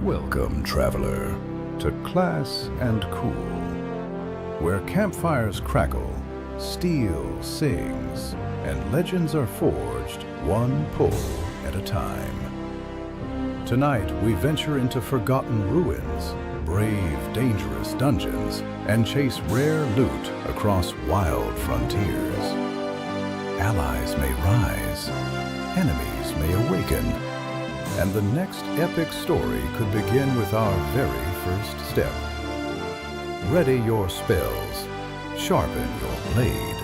Welcome, traveler, to Class&Cool, where campfires crackle, steel sings, and legends are forged one pull at a time. Tonight, we venture into forgotten ruins, brave, dangerous dungeons, and chase rare loot across wild frontiers. Allies may rise, enemies may awaken, and the next epic story could begin with our very first step. Ready your spells, sharpen your blade.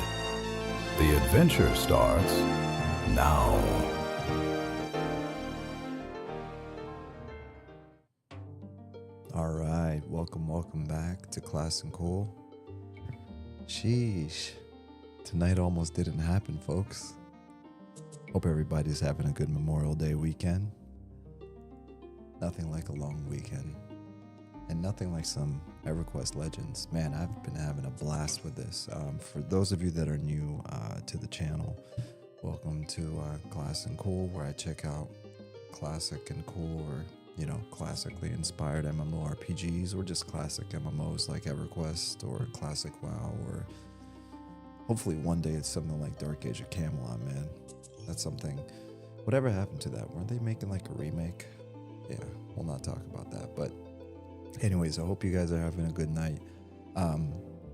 The adventure starts now. Alright, welcome back to Class&Cool. Sheesh. Tonight almost didn't happen, folks. Hope everybody's having a good Memorial Day weekend. Nothing like a long weekend. And nothing like some EverQuest Legends. Man, I've been having a blast with this. For those of you that are new to the channel, welcome to Class&Cool, where I check out classic and cool, or classically inspired MMORPGs, or just classic MMOs like EverQuest or Classic WoW, or hopefully one day it's something like Dark Age of Camelot, man. That's something. Whatever happened to that? Weren't they making like a remake? Yeah, we'll not talk about that. But anyways, I hope you guys are having a good night.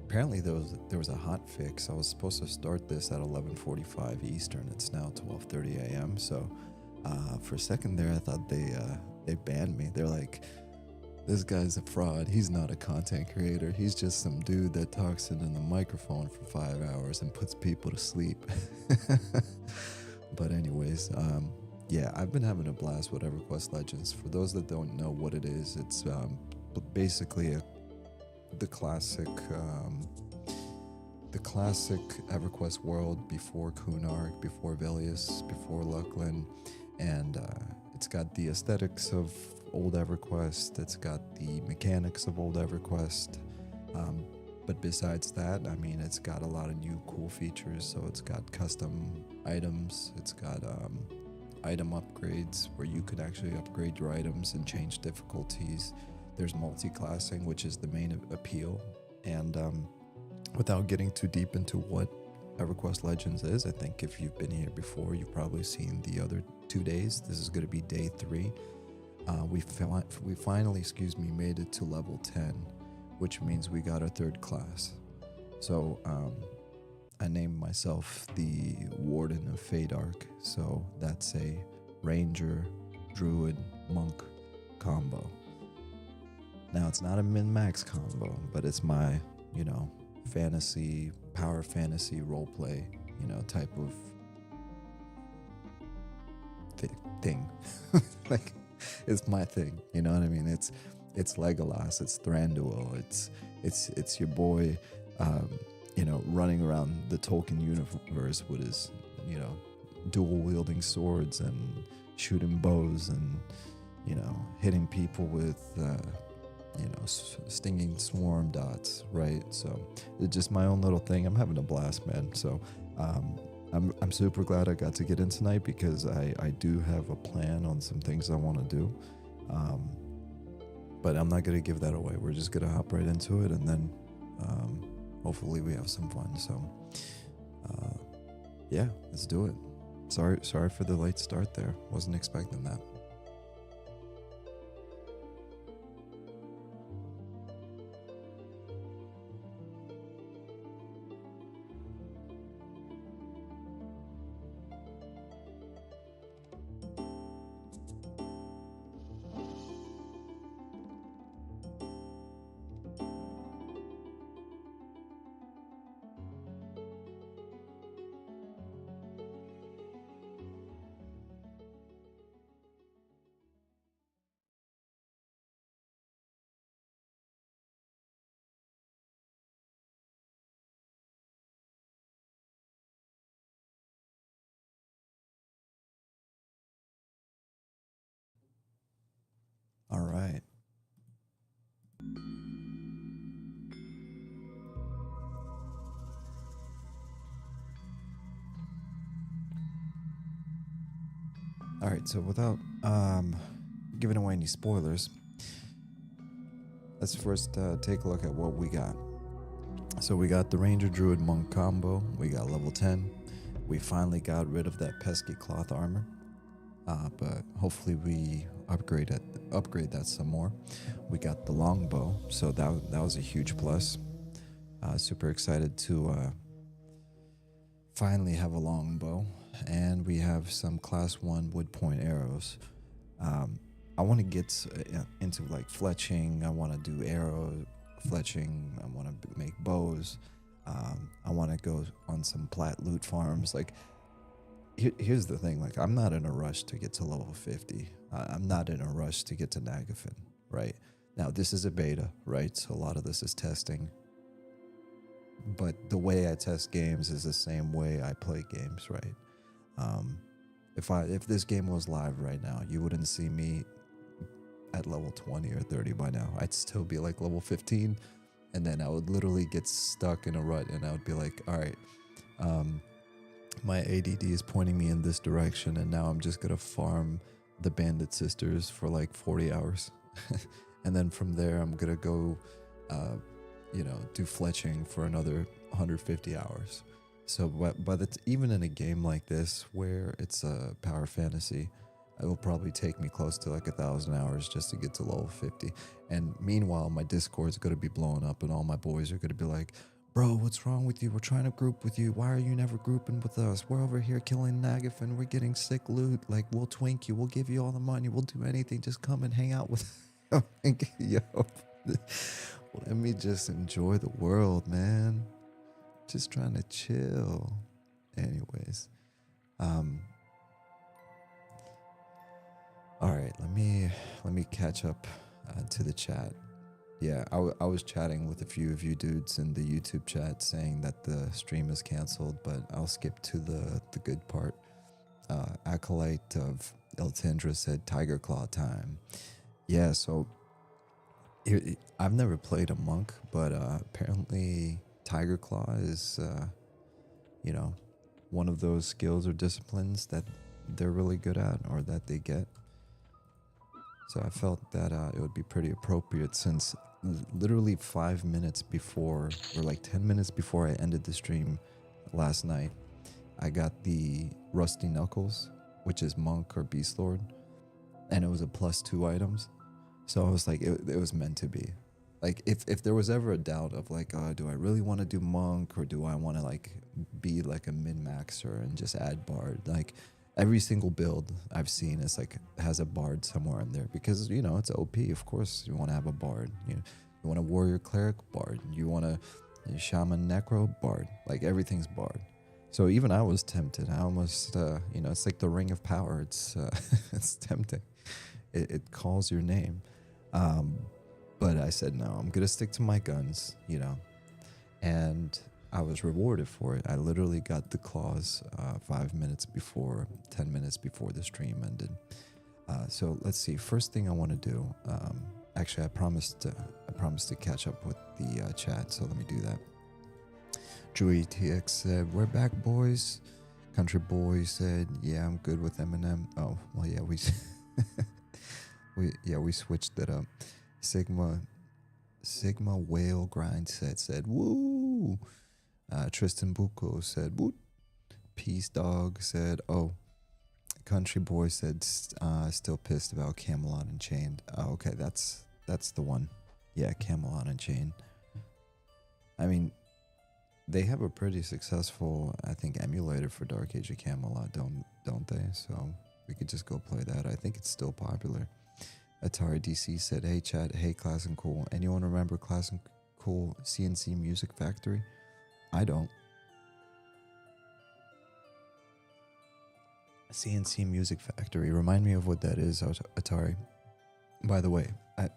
Apparently there was a hot fix. I was supposed to start this at 11:45 Eastern. It's now 12:30 a.m. So for a second there, I thought they banned me. They're like, this guy's a fraud. He's not a content creator. He's just some dude that talks into the microphone for 5 hours and puts people to sleep. But anyways, yeah, I've been having a blast with EverQuest Legends. For those that don't know what it is, it's basically the classic EverQuest world before Kunark, before Velius, before Luckland, and it's got the aesthetics of old EverQuest. It's got the mechanics of old EverQuest. But besides that, I mean, it's got a lot of new cool features. So it's got custom items. It's got item upgrades where you could actually upgrade your items and change difficulties. There's multi-classing, which is the main appeal. And without getting too deep into what EverQuest Legends is, I think if you've been here before, you've probably seen the other 2 days. This is going to be day 3. We finally, made it to level 10, which means we got our 3rd class. So I named myself the Warden of Faydark. So that's a Ranger, Druid, Monk combo. Now it's not a min-max combo, but it's my, fantasy, power fantasy roleplay, type of thing. Like, it's my thing, you know what I mean? It's Legolas, it's Thranduil, it's your boy, running around the Tolkien universe with his, dual wielding swords and shooting bows and, hitting people with, stinging swarm dots, right? So it's just my own little thing. I'm having a blast, man. So I'm super glad I got to get in tonight, because I do have a plan on some things I want to do. But I'm not going to give that away. We're just going to hop right into it, and then hopefully we have some fun. So yeah, let's do it. Sorry for the late start there. Wasn't expecting that. All right. All right, so without giving away any spoilers, Let's first take a look at what we got. So we got the Ranger Druid Monk combo. We got level 10. We finally got rid of that pesky cloth armor. But hopefully we upgrade that some more. We got the longbow, so that was a huge plus. Super excited to finally have a longbow, and we have some class 1 wood point arrows. I want to get into like fletching. I want to do arrow fletching. I want to make bows. I want to go on some plat loot farms. Like, here's the thing. Like, I'm not in a rush to get to level 50. I'm not in a rush to get to Nagafen, right? Now, this is a beta, right? So a lot of this is testing. But the way I test games is the same way I play games, right? If this game was live right now, you wouldn't see me at level 20 or 30 by now. I'd still be like level 15, and then I would literally get stuck in a rut, and I would be like, all right, my ADD is pointing me in this direction, and now I'm just gonna farm the Bandit Sisters for like 40 hours. And then from there, I'm gonna go, do fletching for another 150 hours. So even in a game like this, where it's a power fantasy, it will probably take me close to like 1,000 hours just to get to level 50. And meanwhile, my Discord's going to be blowing up, and all my boys are going to be like, bro, what's wrong with you? We're trying to group with you. Why are you never grouping with us? We're over here killing Nagafen. We're getting sick loot. Like, we'll twink you. We'll give you all the money. We'll do anything. Just come and hang out with us. Yo, let me just enjoy the world, man. Just trying to chill. Anyways, all right, let me catch up to the chat. Yeah, I was chatting with a few of you dudes in the YouTube chat saying that the stream is canceled, but I'll skip to the good part. Acolyte of El Tendra said Tiger Claw time. Yeah, so I've never played a monk, but apparently Tiger Claw is, one of those skills or disciplines that they're really good at, or that they get. So I felt that it would be pretty appropriate, since literally 5 minutes before, or like 10 minutes before I ended the stream last night, I got the Rusty Knuckles, which is Monk or Beast Lord, and it was a +2 items. So I was like, it was meant to be. Like, if there was ever a doubt of like, do I really want to do Monk, or do I want to like be like a min-maxer and just add Bard? Like, every single build I've seen is like has a Bard somewhere in there, because it's OP. Of course you want to have a Bard. You want a Warrior Cleric Bard. You want a Shaman Necro Bard. Like, everything's Bard. So even I was tempted. I almost it's like the Ring of Power. It's it's tempting. It calls your name. But I said, no, I'm going to stick to my guns, and I was rewarded for it. I literally got the claws 10 minutes before the stream ended. So let's see. First thing I want to do, actually, I promised to catch up with the chat, so let me do that. Druid TX said, we're back, boys. Country Boy said, yeah, I'm good with Eminem. Oh, well, yeah, we switched it up. Sigma Whale Grind said woo. Tristan Bucco said woot. Peace Dog said oh. Country Boy said still pissed about Camelot Unchained. Oh, okay, that's the one. Yeah, Camelot Unchained. I mean, they have a pretty successful, I think, emulator for Dark Age of Camelot, don't they? So we could just go play that. I think it's still popular. Atari DC said, hey chat, hey Class&Cool. Anyone remember Class&Cool CNC Music Factory? I don't. CNC Music Factory. Remind me of what that is, Atari. By the way, I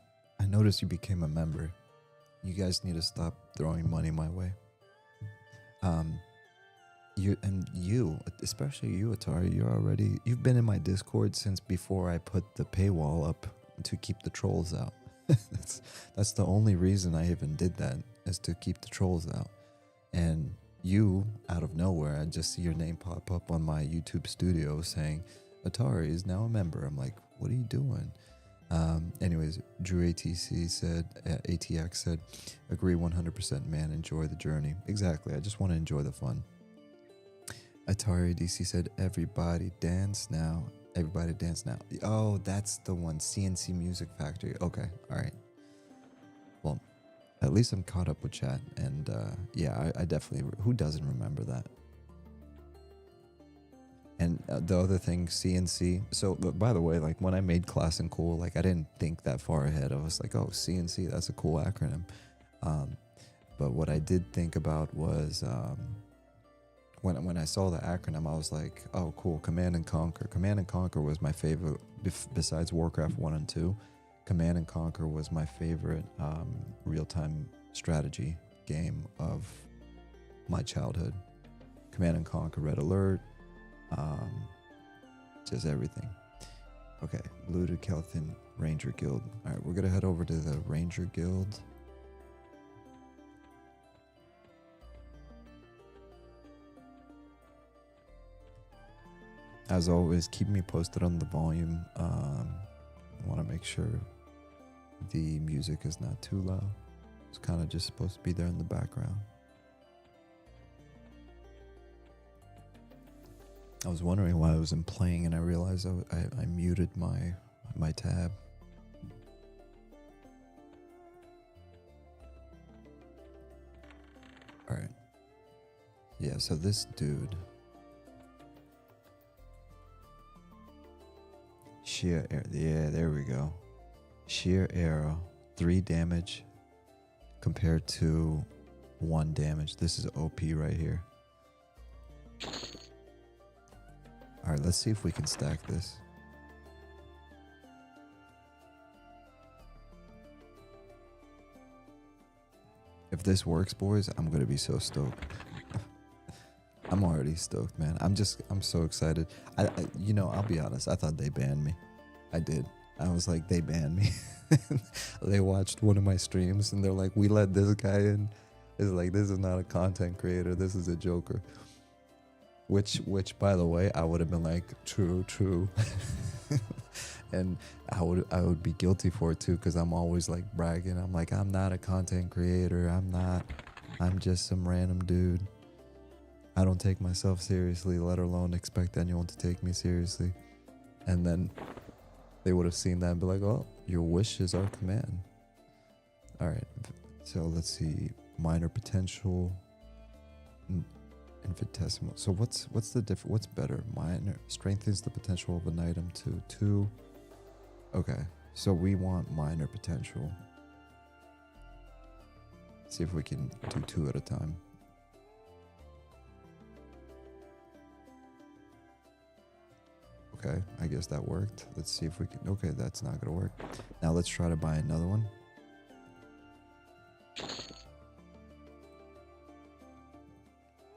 noticed you became a member. You guys need to stop throwing money my way. You, especially you, Atari, you've been in my Discord since before I put the paywall up to keep the trolls out. That's the only reason I even did that, is to keep the trolls out. And you, out of nowhere, I just see your name pop up on my YouTube studio saying Atari is now a member. I'm like, what are you doing? Anyways, Drew ATC said, ATX said, agree 100%, man. Enjoy the journey. Exactly. I just want to enjoy the fun. Atari DC said, everybody dance now. Everybody dance now. Oh, that's the one. CNC Music Factory. Okay. All right. Well, at least I'm caught up with chat. And yeah, I definitely, who doesn't remember that? And the other thing, CNC. So, by the way, like when I made Class&Cool, like I didn't think that far ahead. I was like, oh, CNC, that's a cool acronym. But what I did think about was when I saw the acronym, I was like, oh, cool, Command and Conquer. Command and Conquer was my favorite, besides Warcraft 1 and 2. Command and Conquer was my favorite real-time strategy game of my childhood. Command and Conquer, Red Alert, just everything. Okay, Looted Kelthin Ranger Guild. All right, we're gonna head over to the Ranger Guild. As always, keep me posted on the volume. I want to make sure the music is not too loud. It's kind of just supposed to be there in the background. I was wondering why I wasn't playing, and I realized I muted my tab. All right. Yeah, so this dude, sheer air. Yeah, there we go. Sheer arrow, 3 damage compared to 1 damage. This is OP right here. All right, let's see if we can stack this. If this works, boys, I'm gonna be so stoked. I'm already stoked, man. I'm so excited. You know, I'll be honest. I thought they banned me. I did. I was like, they banned me. They watched one of my streams and they're like, we let this guy in. It's like, this is not a content creator. This is a joker. Which, by the way, I would have been like, true. And I would be guilty for it too, because I'm always like bragging. I'm like, I'm not a content creator. I'm just some random dude. I don't take myself seriously, let alone expect anyone to take me seriously. And then they would have seen that and be like, oh, your wish is our command. All right, so let's see, minor potential, infinitesimal. So what's the difference? What's better? Minor strengthens the potential of an item to 2. Okay, so we want minor potential. See if we can do 2 at a time. Okay, I guess that worked. Let's see if we can. Okay, that's not gonna work. Now let's try to buy another one.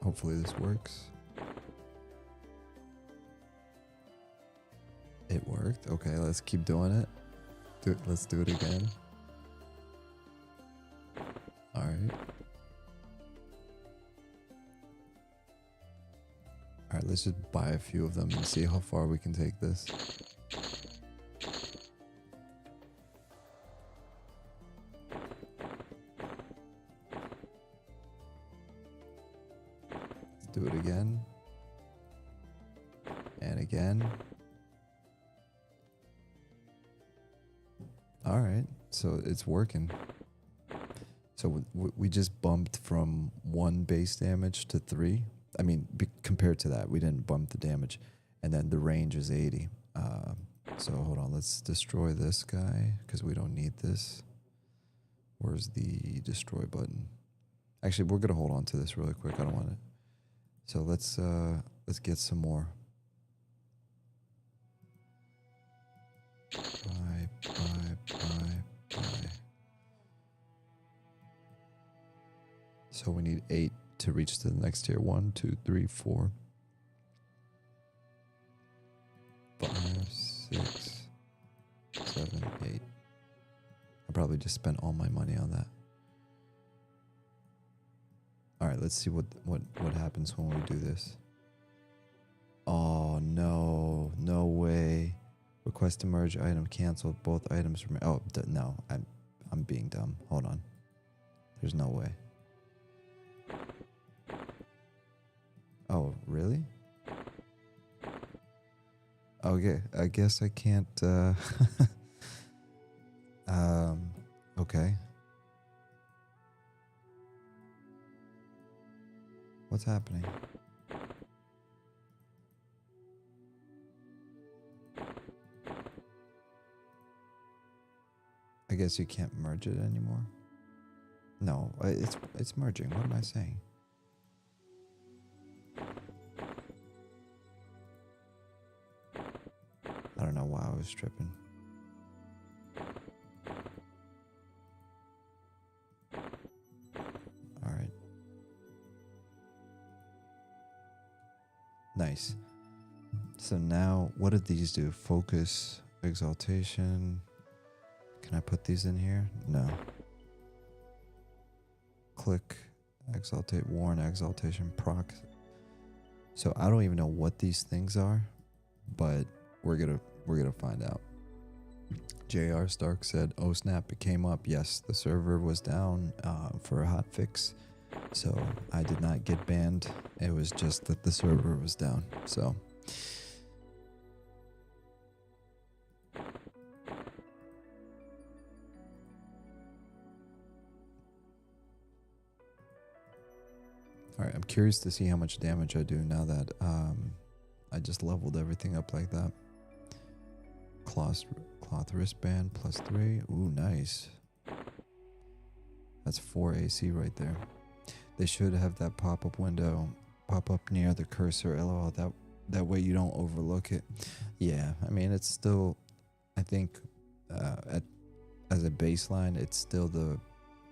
Hopefully this works. It worked. Okay, let's keep doing it. Let's do it again. All right. All right, let's just buy a few of them and see how far we can take this. Let's do it again. And again. All right, so it's working. So we just bumped from 1 base damage to 3. I mean, compared to that, we didn't bump the damage. And then the range is 80. So hold on, let's destroy this guy because we don't need this. Where's the destroy button? Actually, we're gonna hold on to this really quick. I don't want it. So let's get some more. Buy. So we need 8 to reach to the next tier. 1, 2, 3, 4, 5, 6, 7, 8. I probably just spent all my money on that. All right, let's see what happens when we do this. Oh no way! Request to merge item canceled. Both items remain. Oh no, I'm being dumb. Hold on. There's no way. Oh really? Okay, I guess I can't. Okay. What's happening? I guess you can't merge it anymore. No, it's merging. What am I saying? I don't know why I was tripping. All right. Nice. So now, what did these do? Focus, exaltation. Can I put these in here? No. Click, exaltate, warn, exaltation, proc. So I don't even know what these things are, but we're gonna find out. J.R. Stark said, "Oh snap! It came up. Yes, the server was down for a hot fix, so I did not get banned. It was just that the server was down. So." Alright, I'm curious to see how much damage I do now that I just leveled everything up like that. Cloth wristband +3. Ooh, nice. That's 4 AC right there. They should have that pop-up window pop up near the cursor. LOL, that way you don't overlook it. Yeah, I mean, it's still, I think, as a baseline, it's still the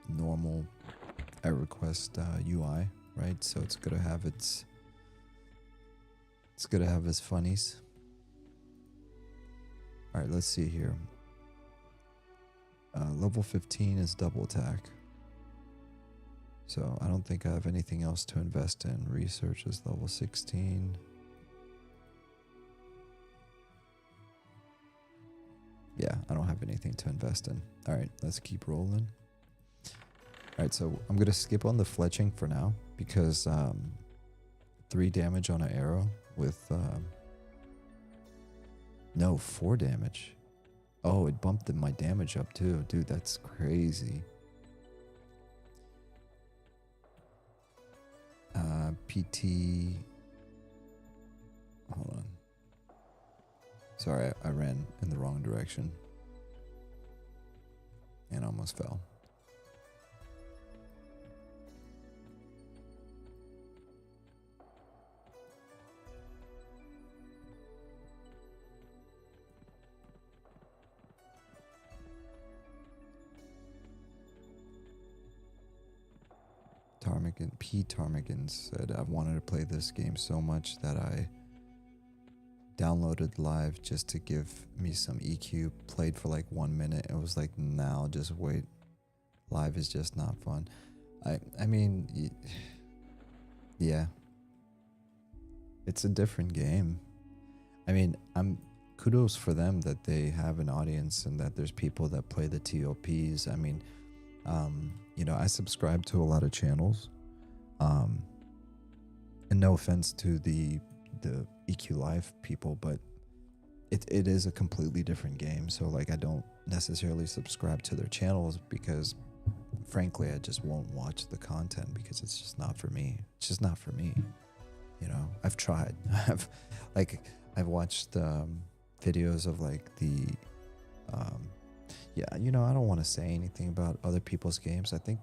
normal EverQuest UI. Right, so it's gonna have its funnies. All right, let's see here. Level 15 is double attack, so I don't think I have anything else to invest in. Research is level 16. Yeah, I don't have anything to invest in. All right, let's keep rolling. Alright, so I'm going to skip on the fletching for now because 3 damage on an arrow with... no, 4 damage. Oh, it bumped my damage up too. Dude, that's crazy. PT... Hold on. Sorry, I ran in the wrong direction. And almost fell. Ptarmigan said, "I've wanted to play this game so much that I downloaded live just to give me some EQ. Played for like 1 minute. It was like, now just wait. Live is just not fun." I mean, yeah. It's a different game. I mean, kudos for them that they have an audience and that there's people that play the TOPs. I mean, you know, I subscribe to a lot of channels. And no offense to the EQ Live people, but it is a completely different game. So like, I don't necessarily subscribe to their channels because frankly, I just won't watch the content because it's just not for me. It's just not for me. You know, I've tried. I've watched videos of like the yeah, you know, I don't want to say anything about other people's games. I think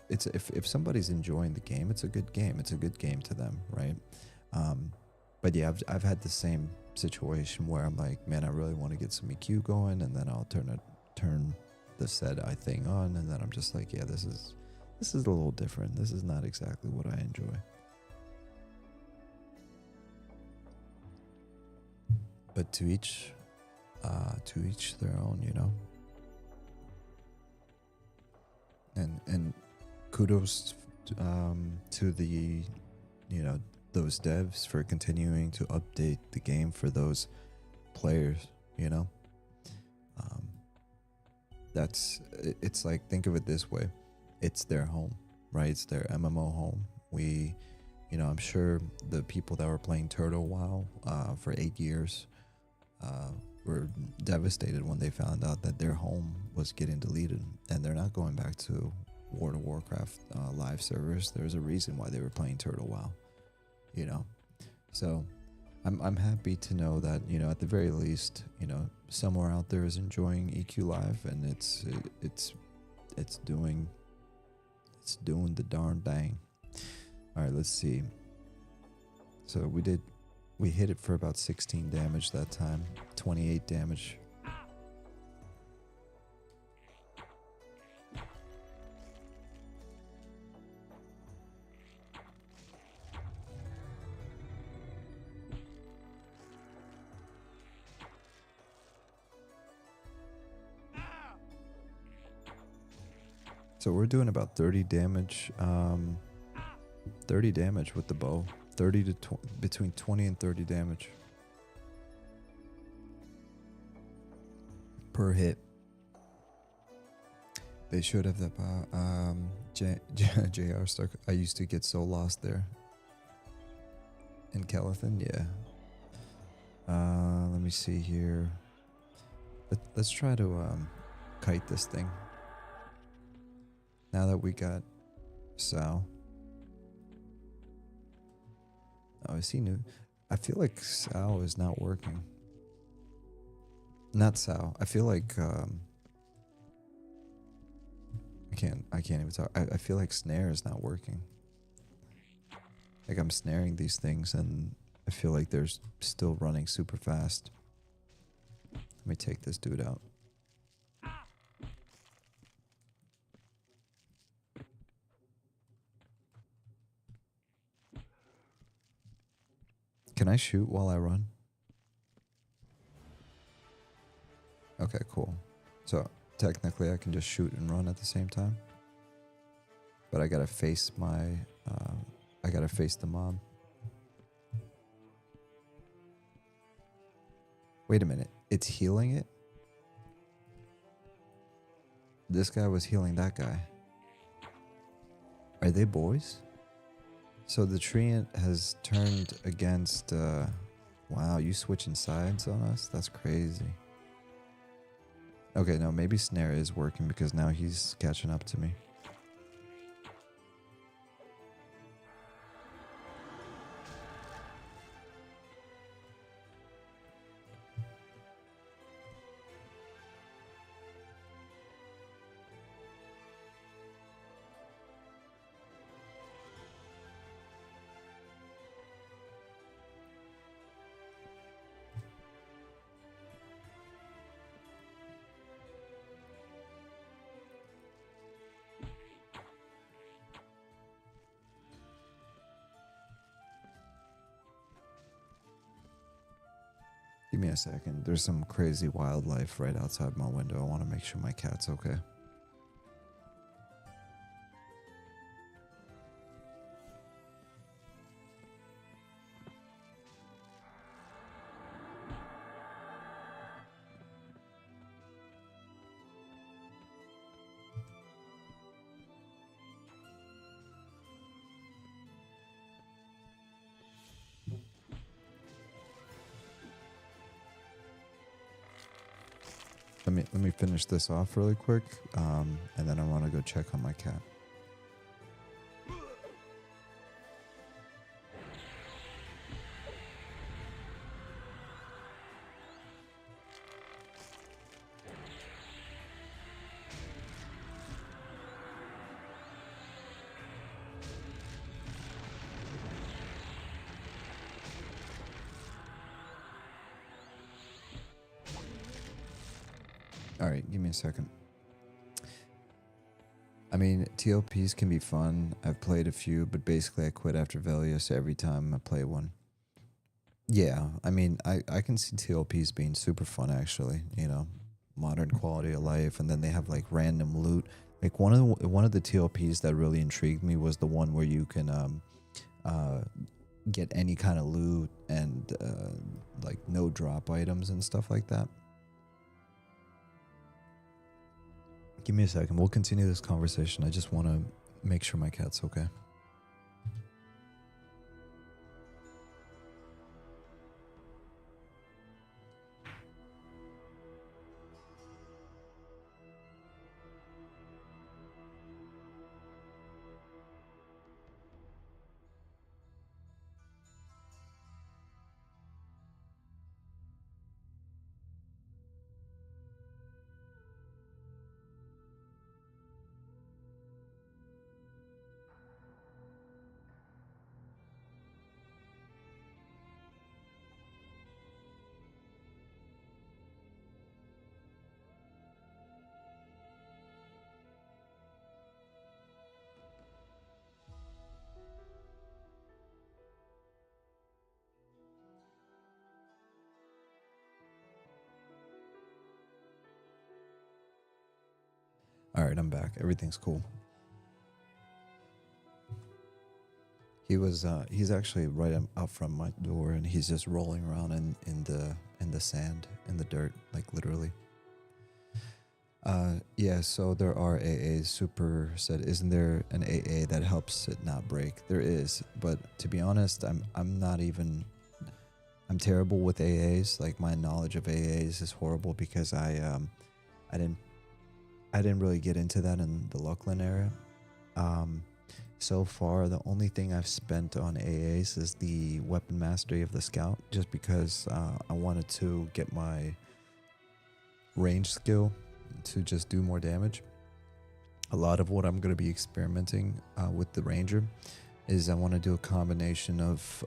it's if somebody's enjoying the game, it's a good game. It's a good game to them, right? But yeah, I've had the same situation where I'm like, man, I really want to get some EQ going, and then I'll turn the said thing on, and then I'm just like, yeah, this is a little different. This is not exactly what I enjoy. But to each their own, you know. And kudos to the, you know, those devs for continuing to update the game for those players, you know. It's like, think of it this way. It's their home, right? It's their MMO home. I'm sure the people that were playing Turtle WoW for 8 years were devastated when they found out that their home was getting deleted, and they're not going back to World of Warcraft live servers. There's a reason why they were playing Turtle WoW, you know. So I'm happy to know that, at the very least, somewhere out there is enjoying EQ Live, and it's doing the darn thing. All right, let's see. So we hit it for about 16 damage that time, 28 damage. So we're doing about 30 damage, 30 damage with the bow, between 20 and 30 damage per hit. They should have the JR stuck. I used to get so lost there. In Calithan, yeah. Let me see here. Let's try to kite this thing. Now that we got Sal. Oh, is he new? I feel like Sal is not working. Not Sal. I feel like I can't even talk. I feel like snare is not working. Like I'm snaring these things and I feel like they're still running super fast. Let me take this dude out. Can I shoot while I run? Okay, cool. So technically I can just shoot and run at the same time. But I gotta face the mob. Wait a minute, it's healing it? This guy was healing that guy. Are they boys? So the Treant has turned against, wow, you switching sides on us? That's crazy. Okay, no, maybe snare is working because now he's catching up to me. Give me a second. There's some crazy wildlife right outside my window. I want to make sure my cat's okay. Let me finish this off really quick, and then I want to go check on my cat. Alright, give me a second. I mean, TLPs can be fun. I've played a few, but basically I quit after Velius every time I play one. Yeah, I mean, I can see TLPs being super fun, actually. You know, modern quality of life, and then they have like random loot. Like one of the TLPs that really intrigued me was the one where you can get any kind of loot and like no drop items and stuff like that. Give me a second. We'll continue this conversation. I just want to make sure my cat's okay. All right, I'm back. Everything's cool. He's actually right out front my door, and he's just rolling around in the sand, in the dirt, like literally. Yeah, so there are AAs. Super said, isn't there an AA that helps it not break? There is, but to be honest, I'm terrible with AAs. Like, my knowledge of AAs is horrible because I didn't really get into that in the Luckland area. So far, the only thing I've spent on AAs is the weapon mastery of the Scout, just because I wanted to get my range skill to just do more damage. A lot of what I'm going to be experimenting with the Ranger is I want to do a combination of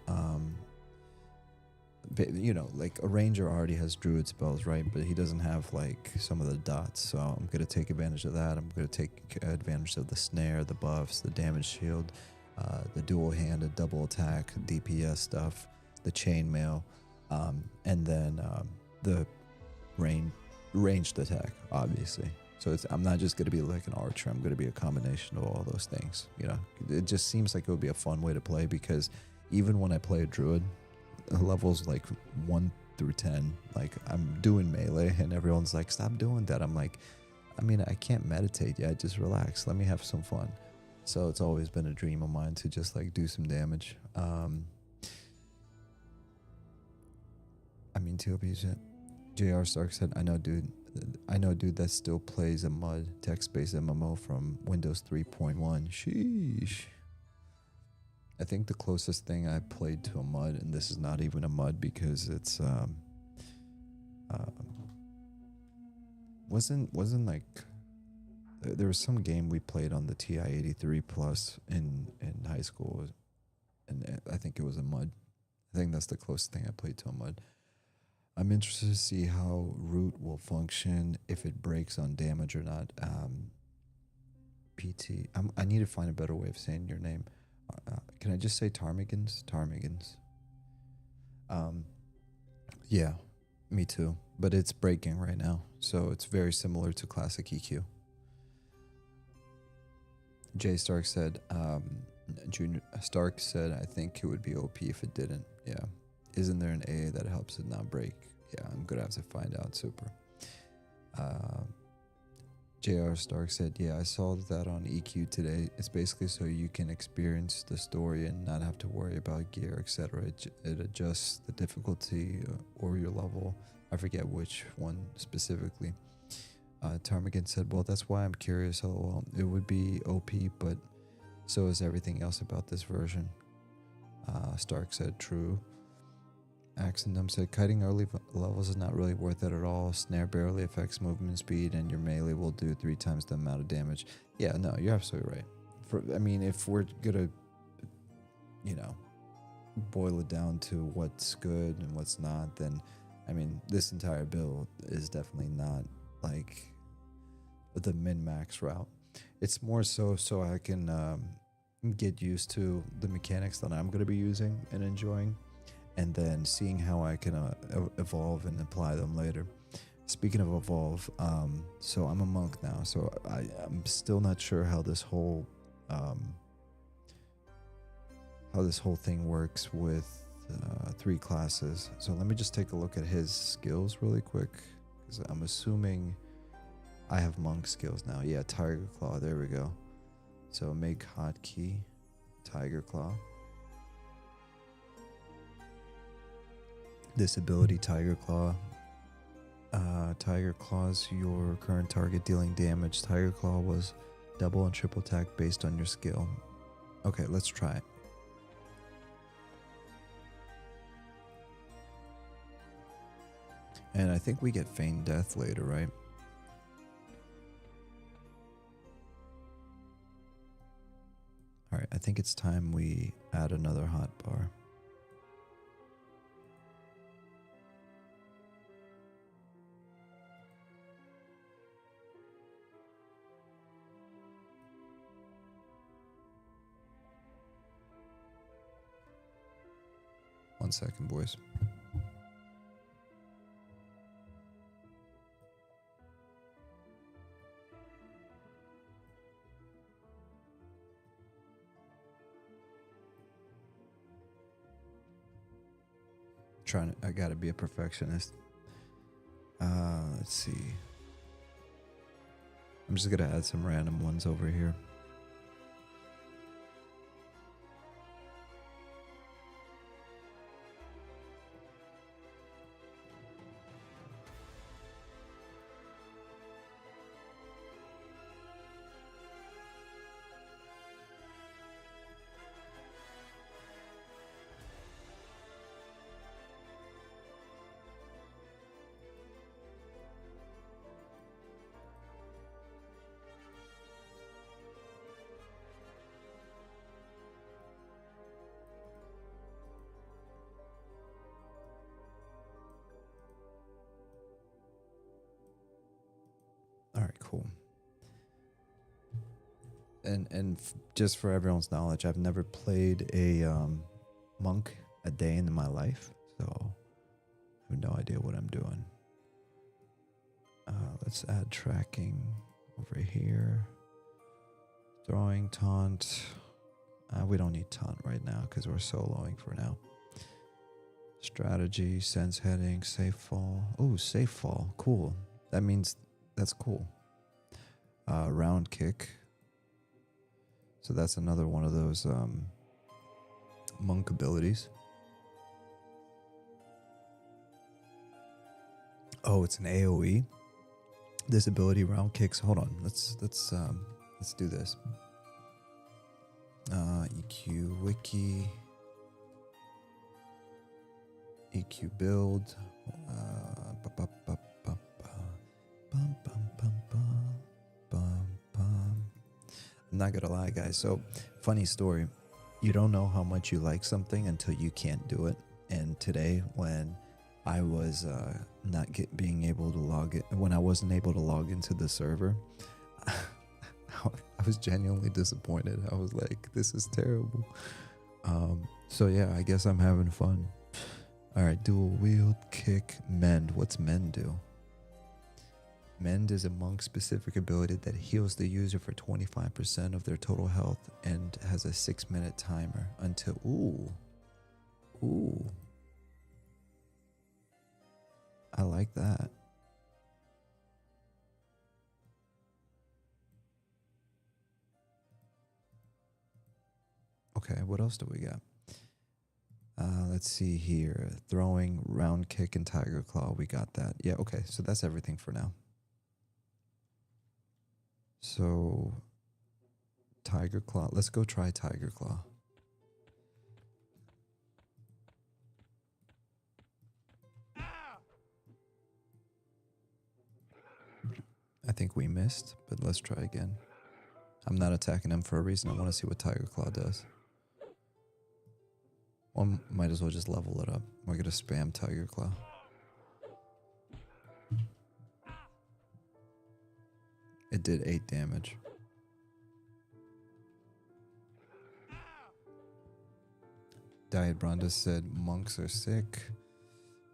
like a Ranger already has Druid spells, right? But he doesn't have like some of the dots. So I'm going to take advantage of that. I'm going to take advantage of the snare, the buffs, the damage shield, the dual-handed double attack, DPS stuff, the chainmail, and then the ranged attack, obviously. So I'm not just going to be like an archer. I'm going to be a combination of all those things. You know, it just seems like it would be a fun way to play, because even when I play a Druid, levels like 1 through 10, like I'm doing melee and everyone's like, stop doing that. I'm like, I mean, I can't meditate yet, just relax, let me have some fun. So it's always been a dream of mine to just like do some damage. I mean, TOP said, JR Stark said, I know dude that still plays a MUD text-based MMO from Windows 3.1. Sheesh. I think the closest thing I played to a MUD, and this is not even a MUD because it's wasn't like, there was some game we played on the TI-83 Plus in high school, and I think it was a MUD. I think that's the closest thing I played to a MUD. I'm interested to see how root will function, if it breaks on damage or not. I need to find a better way of saying your name. Can I just say Ptarmigans? Ptarmigans. Yeah, me too. But it's breaking right now, so it's very similar to classic EQ. Jay Stark said, Junior Stark said, I think it would be OP if it didn't. Yeah. Isn't there an AA that helps it not break? Yeah, I'm gonna have to find out. Super. JR Stark said, yeah, I saw that on EQ today. It's basically so you can experience the story and not have to worry about gear, etc. It adjusts the difficulty or your level. I forget which one specifically. Ptarmigan said, well, that's why I'm curious. LOL. It would be OP, but so is everything else about this version. Stark said, true. Axendum said, kiting early levels is not really worth it at all. Snare barely affects movement speed, and your melee will do 3 times the amount of damage. Yeah, no, you're absolutely right. I mean, if we're gonna, boil it down to what's good and what's not, then, I mean, this entire build is definitely not, like, the min-max route. It's more so I can get used to the mechanics that I'm gonna be using and enjoying, and then seeing how I can evolve and apply them later. Speaking of evolve, so I'm a monk now, so I'm still not sure how this whole thing works with 3 classes. So let me just take a look at his skills really quick, because I'm assuming I have monk skills now. Yeah, Tiger Claw. There we go. So make hotkey Tiger Claw. This ability, Tiger Claw. Tiger Claws your current target dealing damage. Tiger Claw was double and triple attack based on your skill. Okay, let's try it. And I think we get feigned death later, right? Alright, I think it's time we add another hotbar. One second, boys. I gotta be a perfectionist. Let's see. I'm just gonna add some random ones over here. All right, cool. And just for everyone's knowledge, I've never played a monk a day in my life, so I have no idea what I'm doing. Let's add tracking over here. Throwing taunt. We don't need taunt right now because we're soloing for now. Strategy, sense heading, safe fall. Oh, safe fall. Cool. That means that's cool. Round kick. So that's another one of those monk abilities. Oh, it's an AoE. This ability, round kicks. Hold on. Let's do this. EQ wiki. EQ build. I'm not gonna lie, guys. So, funny story. You don't know how much you like something until you can't do it. And today, when I was being able to log it, when I wasn't able to log into the server, I was genuinely disappointed. I was like, "This is terrible." So yeah, I guess I'm having fun. All right, dual wield, kick, mend. What's mend do? Mend is a monk-specific ability that heals the user for 25% of their total health and has a 6-minute timer until... Ooh. I like that. Okay, what else do we got? Let's see here. Throwing, round kick, and tiger claw. We got that. Yeah, okay, so that's everything for now. So, Tiger Claw. Let's go try Tiger Claw. I think we missed, but let's try again. I'm not attacking him for a reason. I want to see what Tiger Claw does. Well, might as well just level it up. We're going to spam Tiger Claw. It did 8 damage. Diet Brondo said monks are sick.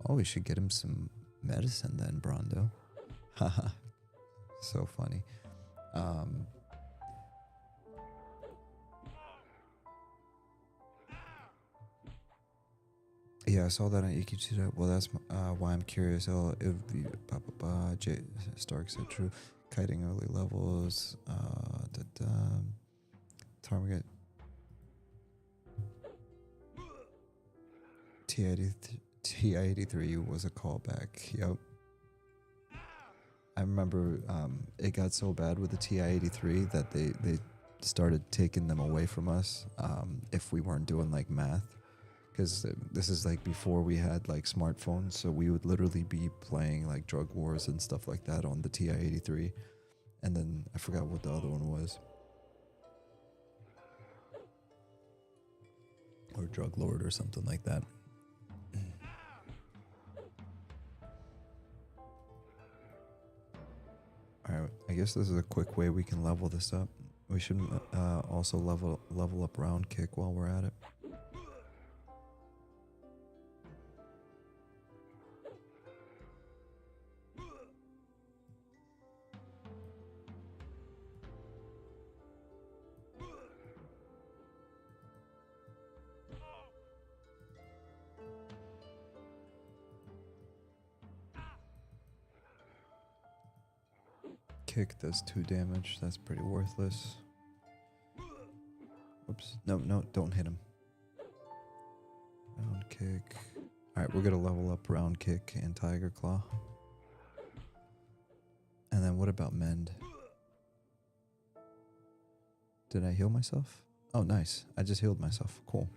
Oh, we should get him some medicine then, Brondo. Haha. So funny. Yeah, I saw that on EQ2. Well, that's why I'm curious. Oh, if J Stark said true. Kiting early levels. Target T83 was a callback. Yep. I remember it got so bad with the TI-83 that they started taking them away from us if we weren't doing like math. Because this is like before we had like smartphones, so we would literally be playing like Drug Wars and stuff like that on the TI-83. And then I forgot what the other one was. Or Drug Lord or something like that. Alright, I guess this is a quick way we can level this up. We should also level up round kick while we're at it. Kick does 2 damage. That's pretty worthless. Whoops. No, don't hit him. Round kick. Alright, we're gonna level up round kick and tiger claw. And then what about mend? Did I heal myself? Oh, nice. I just healed myself. Cool.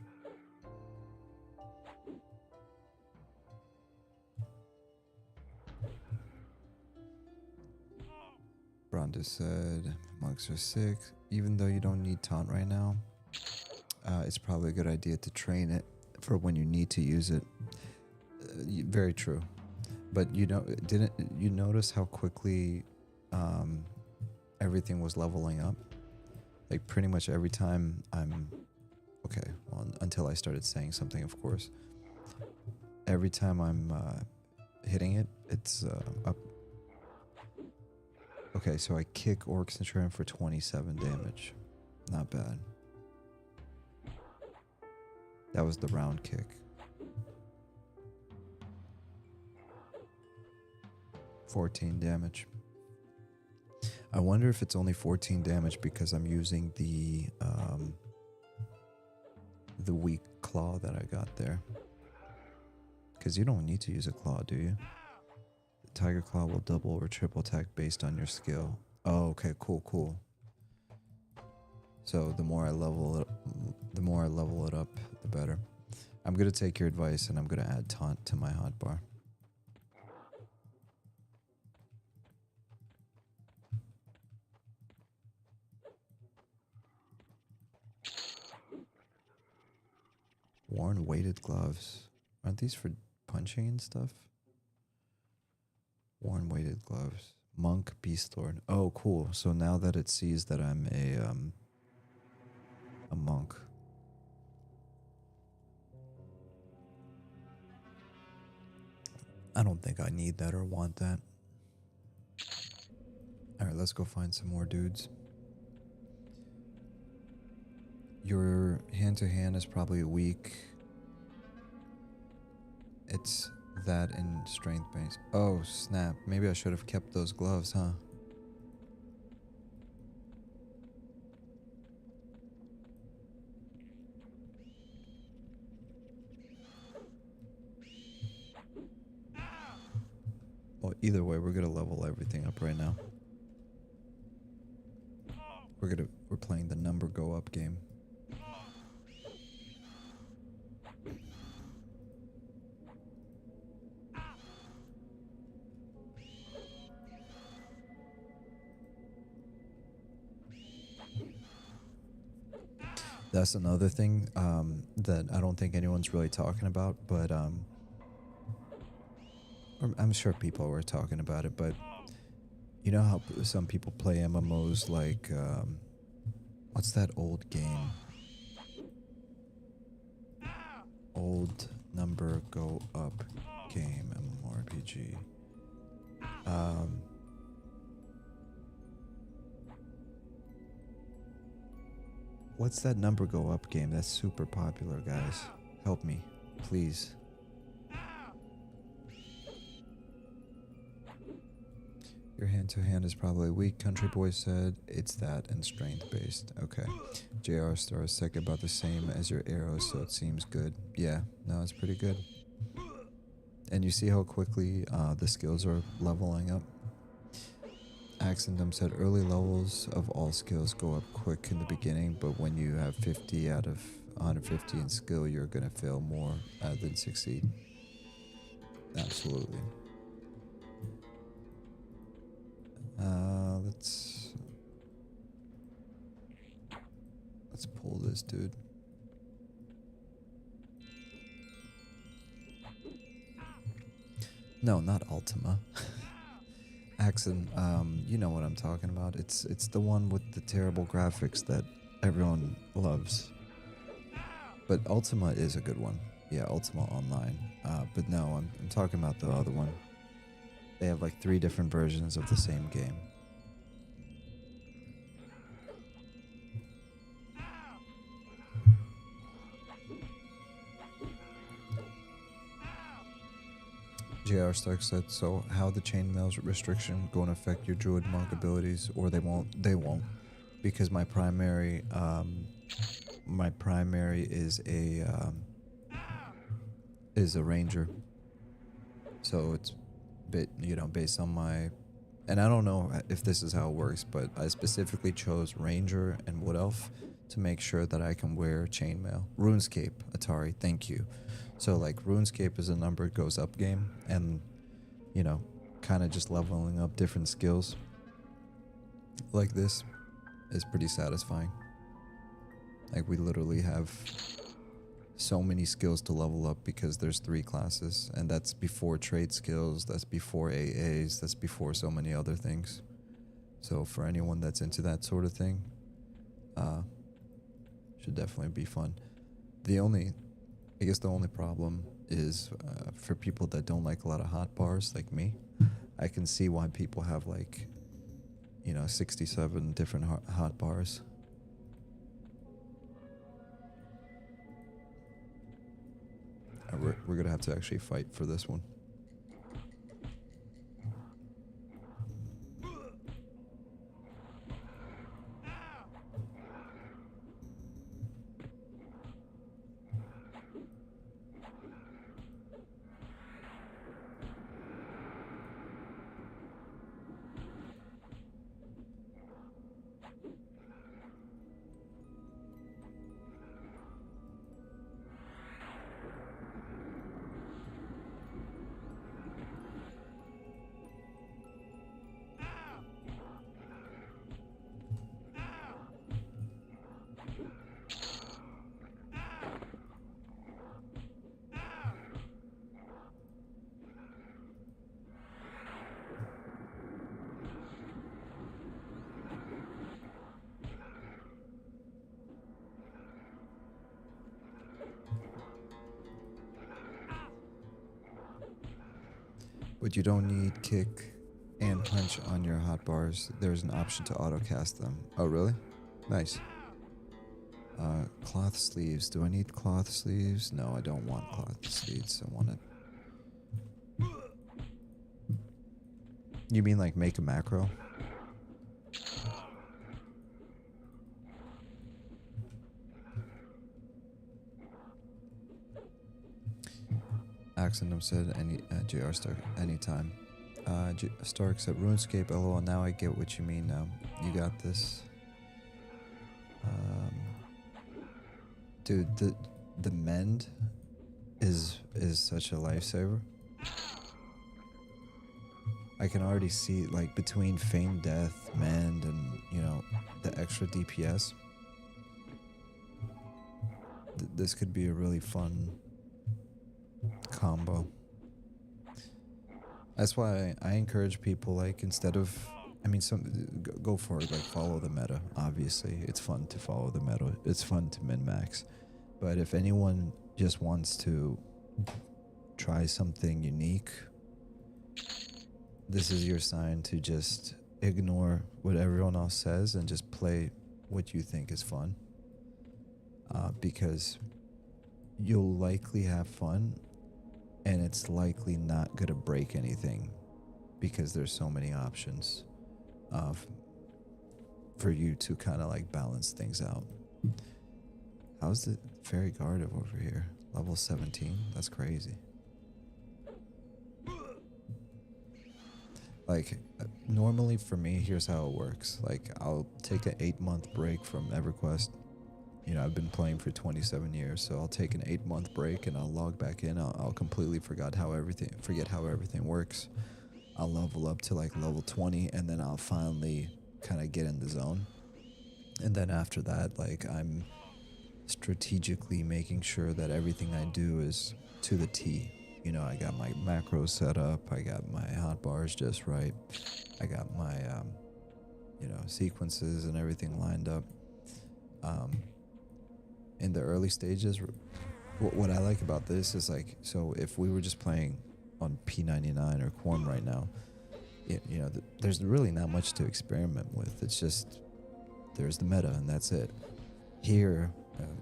Bronda said, monks are sick. Even though you don't need taunt right now, it's probably a good idea to train it for when you need to use it. Very true. But you know, didn't you notice how quickly everything was leveling up? Like pretty much every time okay, well, until I started saying something, of course. Every time I'm hitting it, it's up. Okay, so I kick Orc Centurion for 27 damage. Not bad. That was the round kick. 14 damage. I wonder if it's only 14 damage because I'm using the weak claw that I got there. Because you don't need to use a claw, do you? Tiger Claw will double or triple attack based on your skill. Oh, okay, cool. So the more I level it up, the better. I'm gonna take your advice and I'm gonna add taunt to my hotbar. Worn weighted gloves. Aren't these for punching and stuff? Worn weighted gloves. Monk Beast Lord. Oh, cool. So now that it sees that I'm a monk. I don't think I need that or want that. Alright, let's go find some more dudes. Your hand-to-hand is probably weak. It's that in strength base. Oh, snap. Maybe I should have kept those gloves, huh? Well, either way, we're gonna level everything up right now. We're playing the number go up game. That's another thing that I don't think anyone's really talking about, but I'm sure people were talking about it, but you know how some people play MMOs like, what's that old game? Old number go up game, MMORPG. What's that number go up game? That's super popular, guys. Help me, please. Your hand-to-hand is probably weak, Country Boy said. It's that and strength-based. Okay. JR Star is second about the same as your arrows, so it seems good. Yeah, no, it's pretty good. And you see how quickly the skills are leveling up? Axendum said early levels of all skills go up quick in the beginning, but when you have 50 out of 150 in skill, you're going to fail more than succeed. Absolutely. Let's pull this dude. No, not Ultima. Axon, you know what I'm talking about. It's the one with the terrible graphics that everyone loves. But Ultima is a good one. Yeah, Ultima Online. But no, I'm talking about the other one. They have like 3 different versions of the same game. JR Stark said, so how the chainmail restriction going to affect your Druid monk abilities? Or they won't? They won't. Because my primary is a ranger. So it's based on my, and I don't know if this is how it works, but I specifically chose ranger and wood elf to make sure that I can wear chainmail. RuneScape, Atari, thank you. So like RuneScape is a number goes up game, and kind of just leveling up different skills like this is pretty satisfying. Like we literally have so many skills to level up because there's 3 classes, and that's before trade skills, that's before AAs, that's before so many other things. So for anyone that's into that sort of thing, should definitely be fun. I guess the only problem is for people that don't like a lot of hot bars like me. I can see why people have 67 different hot bars. We're gonna have to actually fight for this one. But you don't need kick and punch on your hotbars. There's an option to auto cast them. Oh, really? Nice. Cloth sleeves. Do I need cloth sleeves? No, I don't want cloth sleeves. I want it. You mean like make a macro? Axendum said JR Stark anytime. Stark said RuneScape LOL. Now I get what you mean now. You got this. Dude, the mend is such a lifesaver. I can already see like between Feign Death, mend, and the extra DPS. This could be a really fun combo. That's why I encourage people, like, instead of, go for it, like follow the meta. Obviously it's fun to follow the meta, it's fun to min-max, but if anyone just wants to try something unique, this is your sign to just ignore what everyone else says and just play what you think is fun, because you'll likely have fun and it's likely not gonna break anything. because there's so many options for you to kind of like balance things out. How's the Fairy Guard over here? Level 17? That's crazy. Like, normally for me, here's how it works. Like, I'll take an 8-month break from EverQuest. You know, I've been playing for 27 years, so I'll take an 8-month break and I'll log back in. I'll completely forget how everything works. I'll level up to like level 20, and then I'll finally kind of get in the zone. And then after that, like, I'm strategically making sure that everything I do is to the T. You know, I got my macros set up, I got my hotbars just right, I got my you know, sequences and everything lined up. In the early stages, what I like about this is, like, so if we were just playing on P99 or Quorum right now, you know, there's really not much to experiment with. It's just, there's the meta and that's it. Here,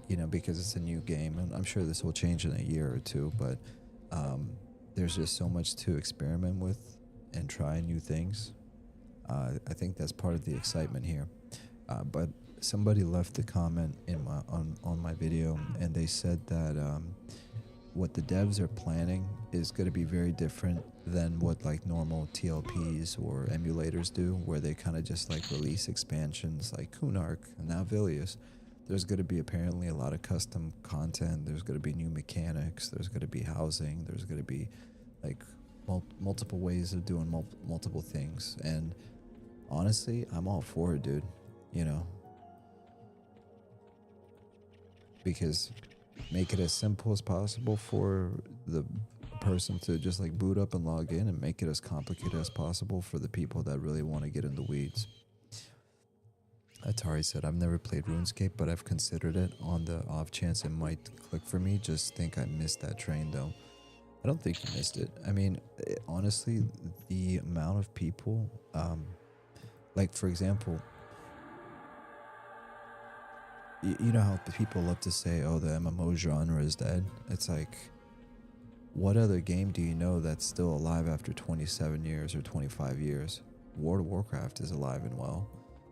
you know, because it's a new game, and I'm sure this will change in a year or two, but there's just so much to experiment with and try new things. I think that's part of the excitement here. But somebody left a comment in on my video, and they said that what the devs are planning is going to be very different than what like normal TLPs or emulators do, where they kind of just like release expansions like Kunark and now Vilius. There's going to be apparently a lot of custom content. There's going to be new mechanics. There's going to be housing. There's going to be like multiple ways of doing multiple things. And honestly, I'm all for it, dude. You know, because make it as simple as possible for the person to just like boot up and log in, and make it as complicated as possible for the people that really want to get in the weeds. Atari said, I've never played RuneScape, but I've considered it on the off chance it might click for me. Just think I missed that train though. I don't think you missed it. I mean, honestly, the amount of people, like for example, you know how people love to say, oh, the MMO genre is dead? It's like, what other game do you know that's still alive after 27 years or 25 years? World of Warcraft is alive and well.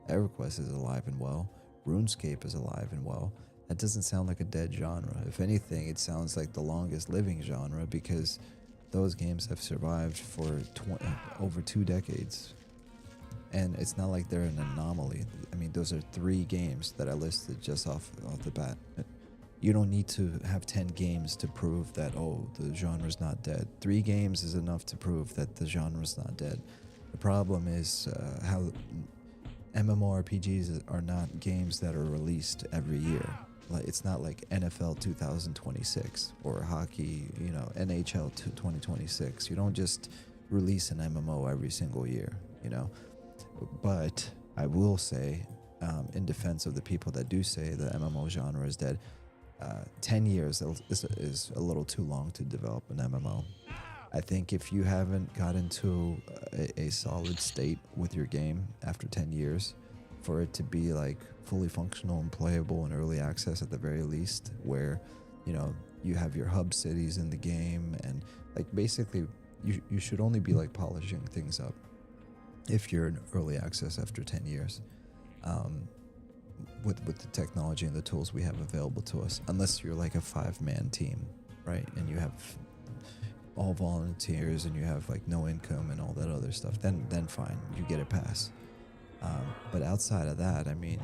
EverQuest is alive and well. RuneScape is alive and well. That doesn't sound like a dead genre. If anything, it sounds like the longest living genre, because those games have survived for over 2 decades. And it's not like they're an anomaly. I mean, those are 3 games that I listed just off the bat. You don't need to have 10 games to prove that, oh, the genre's not dead. 3 games is enough to prove that the genre's not dead. The problem is how MMORPGs are not games that are released every year. Like, it's not like NFL 2026 or hockey, you know, NHL 2026. You don't just release an MMO every single year, you know. But I will say, in defense of the people that do say the MMO genre is dead, 10 years is a little too long to develop an MMO. I think if you haven't got into a solid state with your game after 10 years, for it to be like fully functional and playable in early access at the very least, where, you know, you have your hub cities in the game, and like basically you should only be like polishing things up if you're in early access after 10 years, with the technology and the tools we have available to us, unless you're like a 5-man team, right? And you have all volunteers and you have like no income and all that other stuff, then fine, you get a pass. But outside of that, I mean,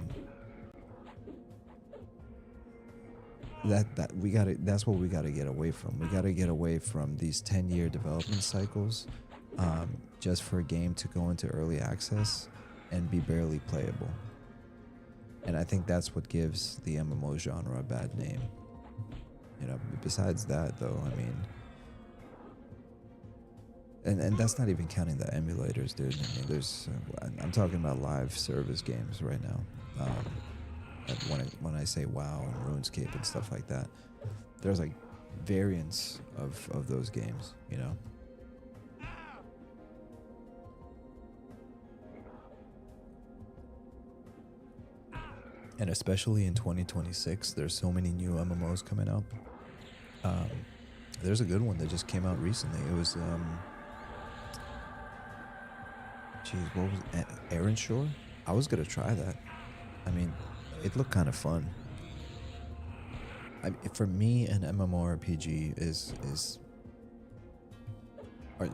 that's what we gotta get away from. We gotta get away from these 10-year development cycles, just for a game to go into early access and be barely playable. And I think that's what gives the MMO genre a bad name. You know, besides that though, I mean, and that's not even counting the emulators, dude. I mean, there's I'm talking about live service games right now. When I say WoW and RuneScape and stuff like that, there's like variants of those games, you know. And especially in 2026, there's so many new MMOs coming out. There's a good one that just came out recently. It was Jeez, what was Aaron Shore? I was gonna try that. I mean, it looked kind of fun. For me, an MMORPG is or,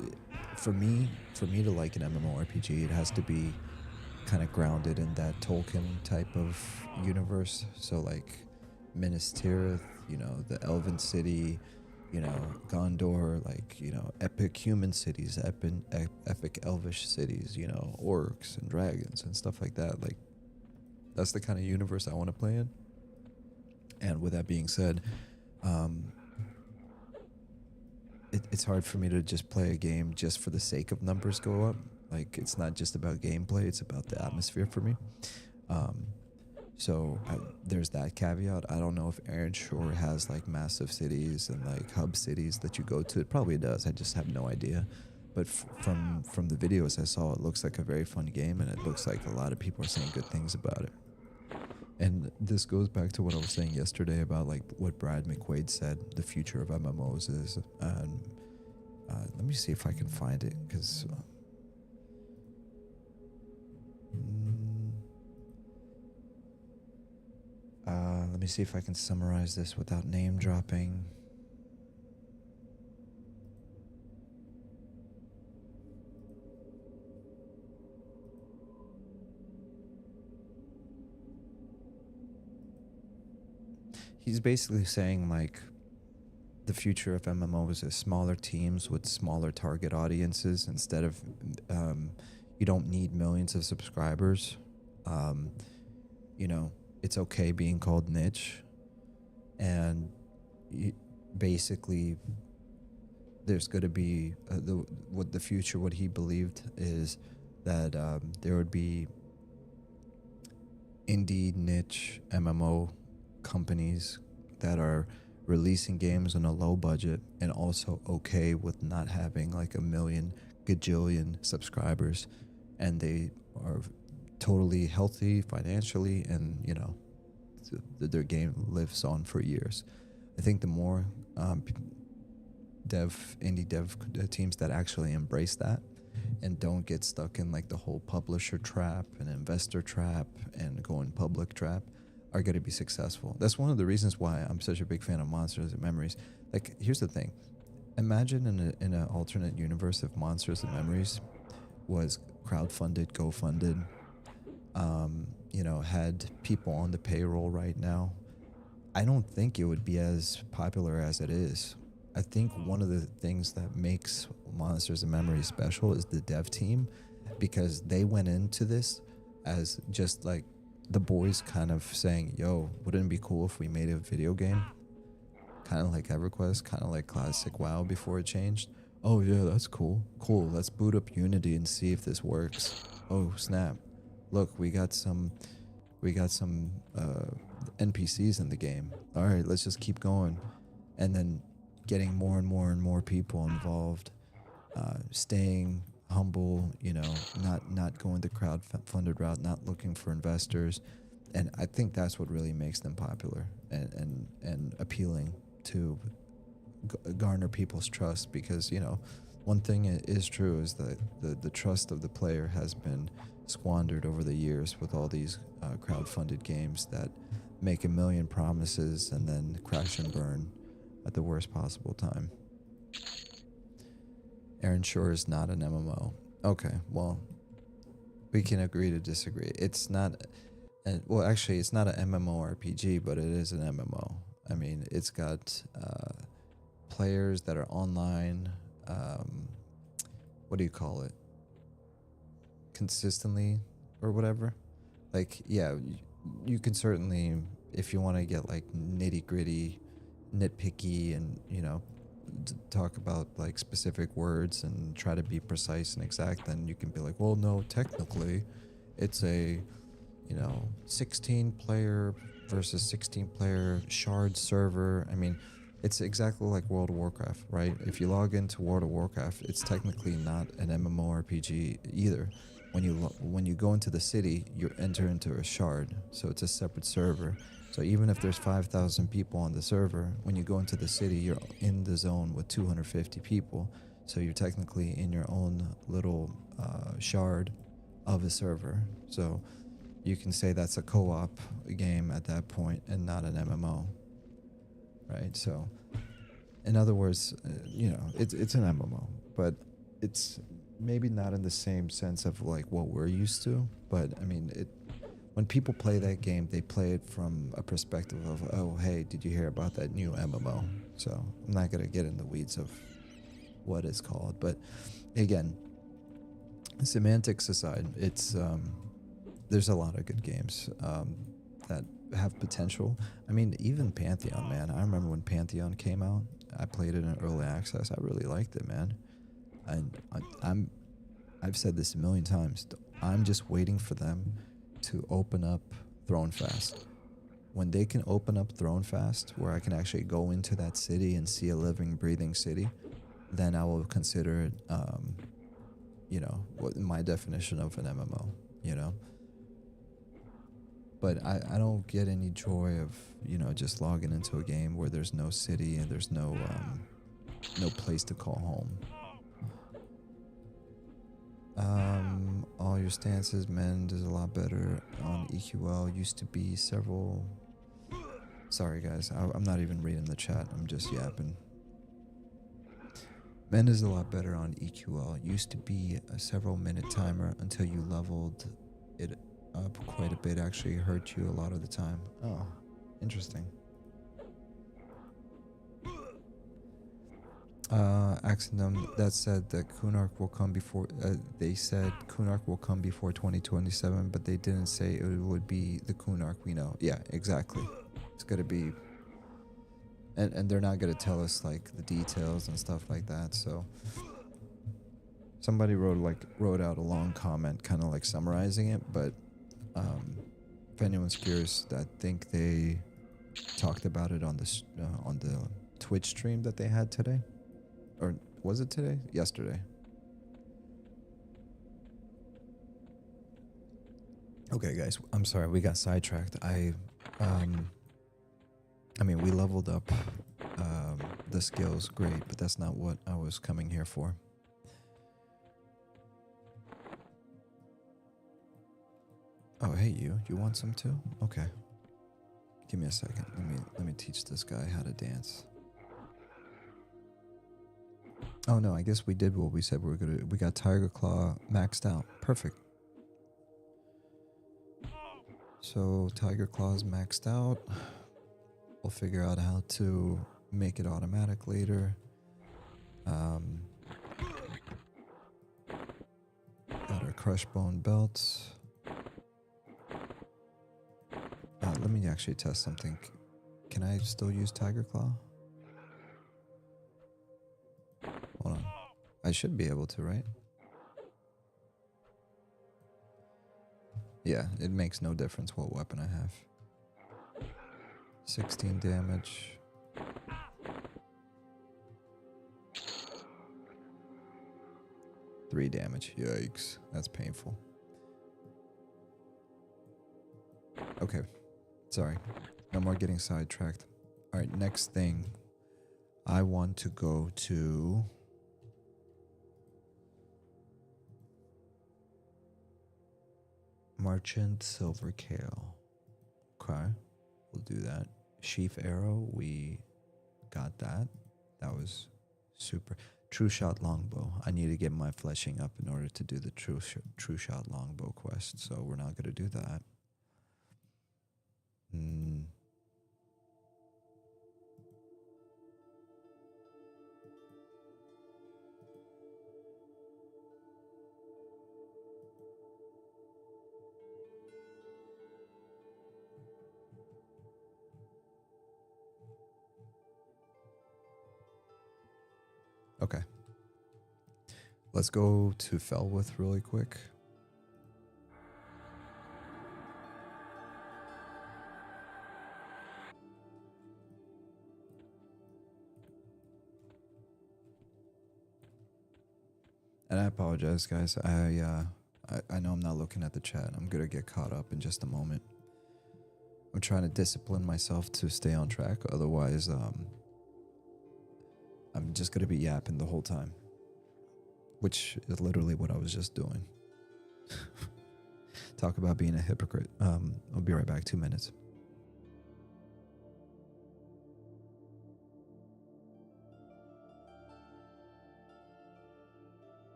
for me to like an MMORPG, it has to be kind of grounded in that Tolkien type of universe. So like Minas Tirith, you know, the Elven City, you know, Gondor, like, you know, epic human cities, epic elvish cities, you know, orcs and dragons and stuff like that. Like, that's the kind of universe I want to play in. And with that being said, it's hard for me to just play a game just for the sake of numbers go up. Like, it's not just about gameplay, it's about the atmosphere for me. So there's that caveat. I don't know if Aaron Shore has like massive cities and like hub cities that you go to. It probably does. I just have no idea. But from the videos I saw, it looks like a very fun game, and it looks like a lot of people are saying good things about it. And this goes back to what I was saying yesterday about like what Brad McQuaid said the future of MMOs is. And let me see if I can find it, because let me see if I can summarize this without name dropping. He's basically saying like the future of MMOs is smaller teams with smaller target audiences. Instead of you don't need millions of subscribers. You know, it's okay being called niche, and basically there's going to be the future. What he believed is that there would be indie niche MMO companies that are releasing games on a low budget and also okay with not having like a million gajillion subscribers, and they are totally healthy financially, and you know, their game lives on for years. I think the more indie dev teams that actually embrace that and don't get stuck in like the whole publisher trap and investor trap and going public trap are going to be successful. That's one of the reasons why I'm such a big fan of Monsters and Memories. Like, here's the thing. Imagine in an alternate universe if Monsters and Memories was crowdfunded, GoFunded, you know, had people on the payroll right now. I don't think it would be as popular as it is. I think one of the things that makes Monsters and Memories special is the dev team, because they went into this as just like the boys kind of saying, yo, wouldn't it be cool if we made a video game? Kind of like EverQuest, kind of like classic WoW before it changed. Oh yeah, that's cool. Cool, let's boot up Unity and see if this works. Oh snap. Look, we got some NPCs in the game. All right, let's just keep going. And then getting more and more and more people involved, staying humble, you know, not going the crowd-funded route, not looking for investors. And I think that's what really makes them popular and appealing to garner people's trust, because, you know, one thing is true is that the trust of the player has been squandered over the years with all these crowd-funded games that make a million promises and then crash and burn at the worst possible time. Aaron Shore is not an MMO. Okay, well, we can agree to disagree. It's not, well, actually, it's not an MMORPG, but it is an MMO. I mean, it's got players that are online. What do you call it? Consistently or whatever. Like, yeah, you can certainly, if you want to get like nitty gritty, nitpicky, and, you know, talk about like specific words and try to be precise and exact, then you can be like, well, no, technically it's a, you know, 16 player versus 16 player shard server. I mean, it's exactly like World of Warcraft, right? If you log into World of Warcraft, it's technically not an MMORPG either. When you go into the city, you enter into a shard, so it's a separate server. So even if there's 5,000 people on the server, when you go into the city, you're in the zone with 250 people. So you're technically in your own little shard of a server. So you can say that's a co-op game at that point and not an MMO, right? So in other words, you know, it's an MMO, but it's maybe not in the same sense of like what we're used to. But I mean, when people play that game, they play it from a perspective of, oh, hey, did you hear about that new MMO? So I'm not gonna get in the weeds of what it's called, but again, semantics aside, it's there's a lot of good games that have potential. I mean, even Pantheon, man. I remember when Pantheon came out, I played it in early access. I really liked it, man. And I've said this a million times. I'm just waiting for them to open up Throne Fast. When they can open up Throne Fast, where I can actually go into that city and see a living, breathing city, then I will consider it, you know, what my definition of an MMO, you know. But I don't get any joy of, you know, just logging into a game where there's no city and there's no place to call home. All your stances, Mend is a lot better on EQL. Used to be several. Sorry guys, I'm not even reading the chat. I'm just yapping. Mend is a lot better on EQL. Used to be a several minute timer until you leveled it up quite a bit. Actually hurt you a lot of the time. Oh, interesting. Axendum, that said that Kunark will come before, they said Kunark will come before 2027, but they didn't say it would be the Kunark we know. Yeah, exactly. It's gonna be, and they're not gonna tell us like the details and stuff like that. So somebody wrote out a long comment kind of like summarizing it, but if anyone's curious, I think they talked about it on the Twitch stream that they had today. Or was it today? Yesterday. Okay, guys, I'm sorry, we got sidetracked. I mean, we leveled up the skills, great, but that's not what I was coming here for. Oh, hey, you want some too? Okay. Give me a second. Let me teach this guy how to dance. Oh no, I guess we did what we said we were gonna. We got Tiger Claw maxed out. Perfect. So Tiger Claw is maxed out. We'll figure out how to make it automatic later. Got our Crush Bone belts. Let me actually test something. Can I still use Tiger Claw? Hold on. I should be able to, right? Yeah, it makes no difference what weapon I have. 16 damage. Three damage. Yikes. That's painful. Okay. Sorry. No more getting sidetracked. Alright, next thing. I want to go to... Merchant Silver Kale. Okay. We'll do that. Sheaf Arrow. We got that. That was super. True Shot Longbow. I need to get my fleshing up in order to do the True Shot Longbow quest. So we're not going to do that. Okay. Let's go to Felwith really quick. And I apologize, guys. I know I'm not looking at the chat. I'm gonna get caught up in just a moment. I'm trying to discipline myself to stay on track. Otherwise, I'm just gonna be yapping the whole time. which is literally what I was just doing. Talk about being a hypocrite. I'll be right back, 2 minutes.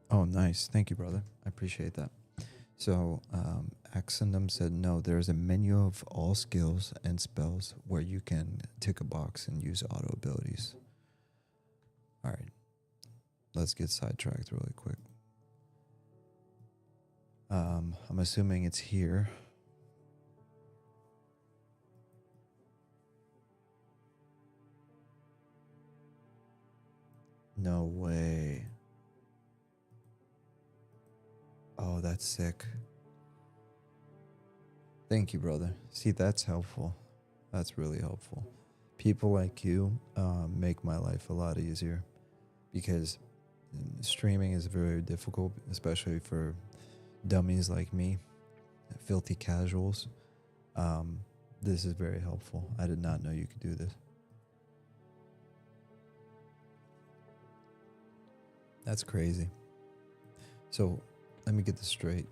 Oh, nice. Thank you, brother. I appreciate that. So, Axendum said, no, there's a menu of all skills and spells where you can tick a box and use auto abilities. All right. Let's get sidetracked really quick. I'm assuming it's here. No way. Oh, that's sick. Thank you, brother. See, that's helpful. That's really helpful. People like you make my life a lot easier, because streaming is very difficult, especially for dummies like me, filthy casuals. This is very helpful. I did not know you could do this. That's crazy. So let me get this straight.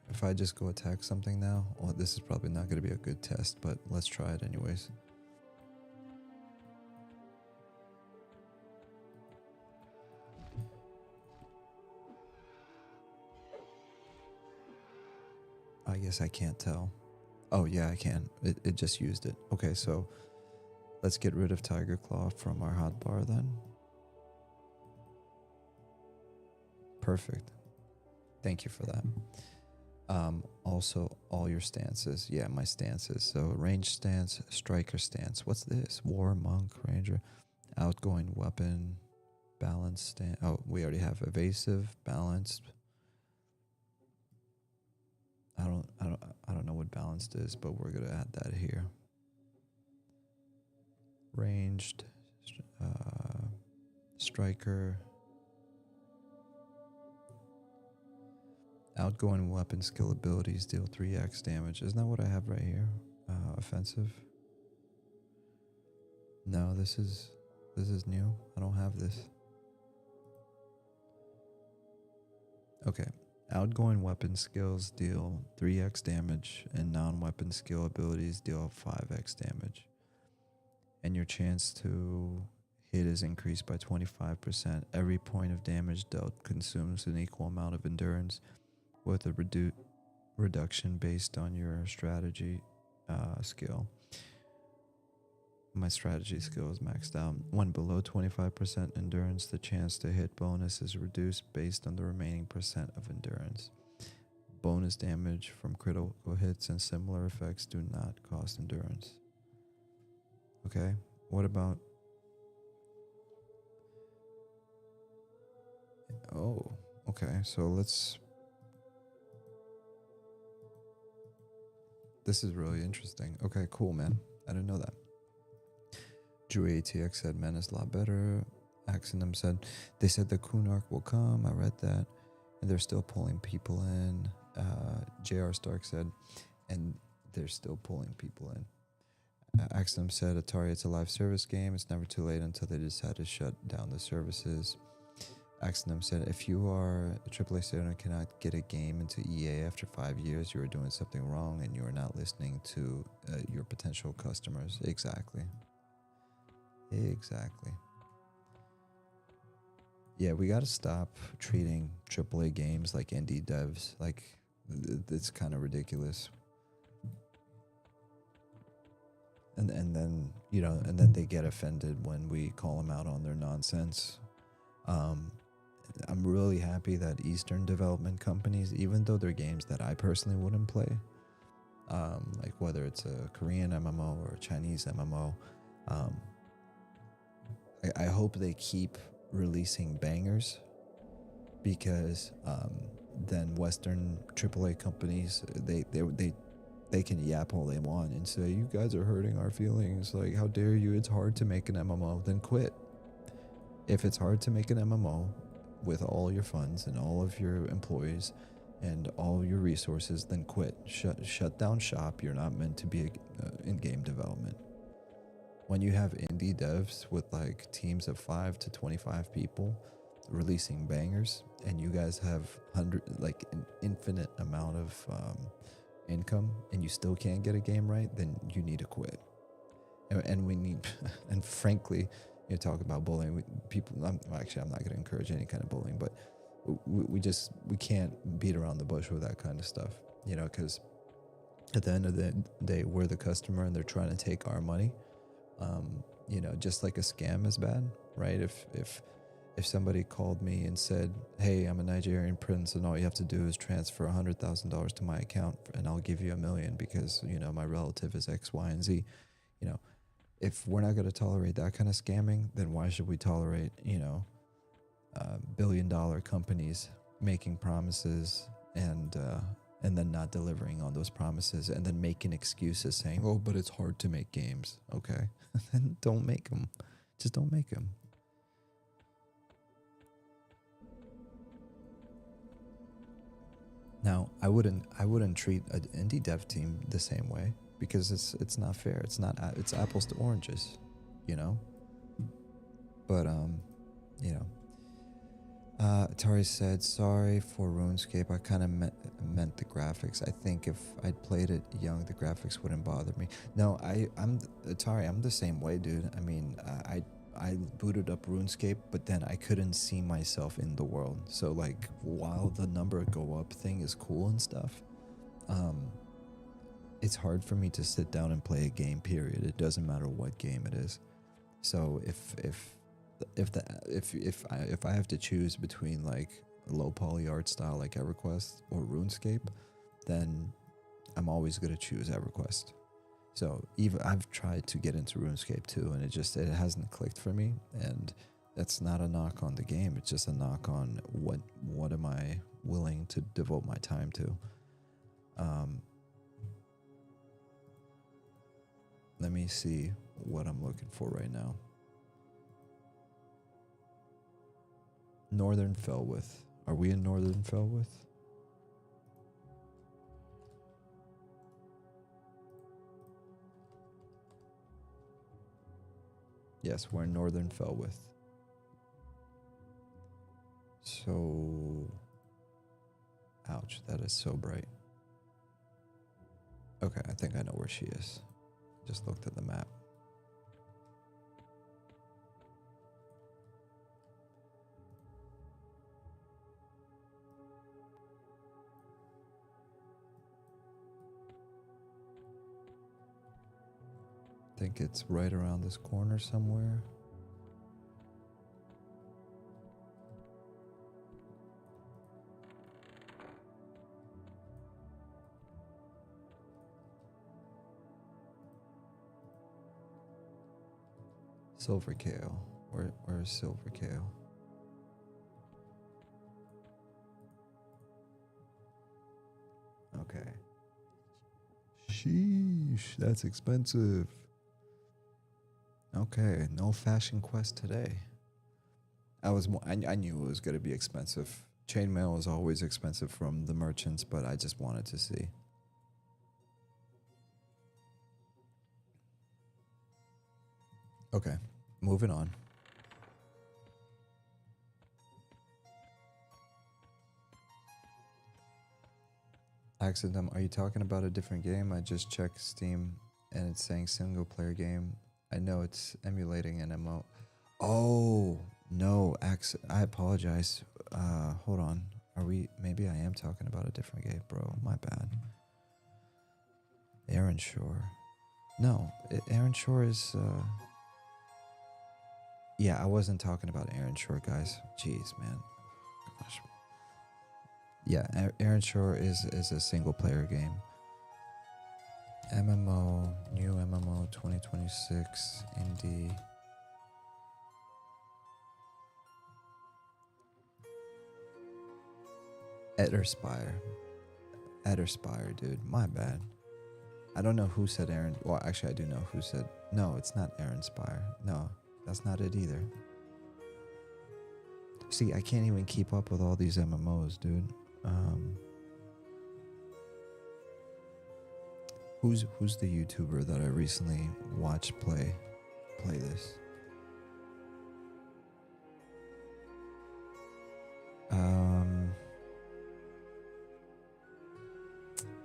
If I just go attack something now, well, this is probably not going to be a good test, but let's try it anyways. I guess I can't tell. Oh, yeah, I can. It just used it. Okay, so let's get rid of Tiger Claw from our hotbar then. Perfect. Thank you for that. Also, all your stances. Yeah, my stances. So, range stance, striker stance. What's this? War, monk, ranger, outgoing weapon, balanced stance. Oh, we already have evasive, balanced. I don't know what balanced is, but we're gonna add that here. Ranged, striker, outgoing weapon skill abilities deal 3x damage. Isn't that what I have right here? Offensive. No, this is new. I don't have this. Okay. Outgoing weapon skills deal 3x damage, and non-weapon skill abilities deal 5x damage. And your chance to hit is increased by 25%. Every point of damage dealt consumes an equal amount of endurance, with a reduction based on your strategy skill. My strategy skill is maxed out. When below 25% endurance, the chance to hit bonus is reduced based on the remaining percent of endurance. Bonus damage from critical hits and similar effects do not cost endurance. Okay, what about... Oh, okay, so let's... This is really interesting. Okay, cool, man. I didn't know that. Drew ATX said, man, it's a lot better. Axendum said, they said the Kunark will come. I read that. and they're still pulling people in. J.R. Stark said, and they're still pulling people in. Axum said, Atari, it's a live service game. It's never too late until they decide to shut down the services. Axum said, if you are a AAA studio and cannot get a game into EA after 5 years, you are doing something wrong and you are not listening to your potential customers. Exactly. Yeah, we got to stop treating AAA games like indie devs. Like, it's kind of ridiculous. And then, you know, and then they get offended when we call them out on their nonsense. I'm really happy that Eastern development companies, even though they're games that I personally wouldn't play, like whether it's a Korean MMO or a Chinese MMO, I hope they keep releasing bangers, because then Western AAA companies, they can yap all they want and say, you guys are hurting our feelings. Like, how dare you? It's hard to make an MMO. Then quit. If it's hard to make an MMO with all your funds and all of your employees and all your resources, then quit. Shut down shop. You're not meant to be in game development. When you have indie devs with like teams of 5 to 25 people releasing bangers, and you guys have an infinite amount of income, and you still can't get a game right, then you need to quit. And we need, and frankly, you talk about bullying. I'm not going to encourage any kind of bullying, but we can't beat around the bush with that kind of stuff, you know, because at the end of the day, we're the customer and they're trying to take our money. You know, just like a scam is bad, right? If somebody called me and said, hey, I'm a Nigerian prince and all you have to do is transfer $100,000 to my account and I'll give you $1 million because, you know, my relative is X, Y, and Z, you know, if we're not going to tolerate that kind of scamming, then why should we tolerate, you know, billion-dollar companies making promises and then not delivering on those promises, and then making excuses saying, oh, but it's hard to make games. Okay, then don't make them. Just don't make them. Now, I wouldn't treat an indie dev team the same way, because it's not fair. It's apples to oranges, you know. But you know, Atari said, sorry for RuneScape. I kind of meant the graphics. I think if I'd played it young, the graphics wouldn't bother me. No, I'm Atari. I'm the same way, dude. I mean, I booted up RuneScape, but then I couldn't see myself in the world. So like, while the number go up thing is cool and stuff, it's hard for me to sit down and play a game, period. It doesn't matter what game it is. So if I have to choose between like a low poly art style like EverQuest or RuneScape, then I'm always going to choose EverQuest. So even I've tried to get into RuneScape too, and it hasn't clicked for me. And that's not a knock on the game. It's just a knock on what am I willing to devote my time to. Let me see what I'm looking for right now. Northern Felwith. Are we in Northern Felwith? Yes, we're in Northern Felwith. So, ouch, that is so bright. Okay, I think I know where she is. Just looked at the map. I think it's right around this corner somewhere. Silver Kale. Where's Silver Kale? Okay. Sheesh, that's expensive. Okay, no Fashion Quest today. I knew it was gonna be expensive. Chainmail is always expensive from the merchants, but I just wanted to see. Okay, moving on. Accident, are you talking about a different game? I just checked Steam and it's saying single player game. I know it's emulating an MMO. Oh, no, I apologize. Hold on. Maybe I am talking about a different game, bro. My bad. Aaron Shore. No, Aaron Shore is, yeah, I wasn't talking about Aaron Shore, guys. Jeez, man. Gosh. Yeah, Aaron Shore is a single player game. MMO, new MMO 2026, indie. Etterspire, dude. My bad. I don't know who said Aaron. Well, actually, I do know who said. No, it's not Aaron Spire. No, that's not it either. See, I can't even keep up with all these MMOs, dude. Who's the YouTuber that I recently watched play this?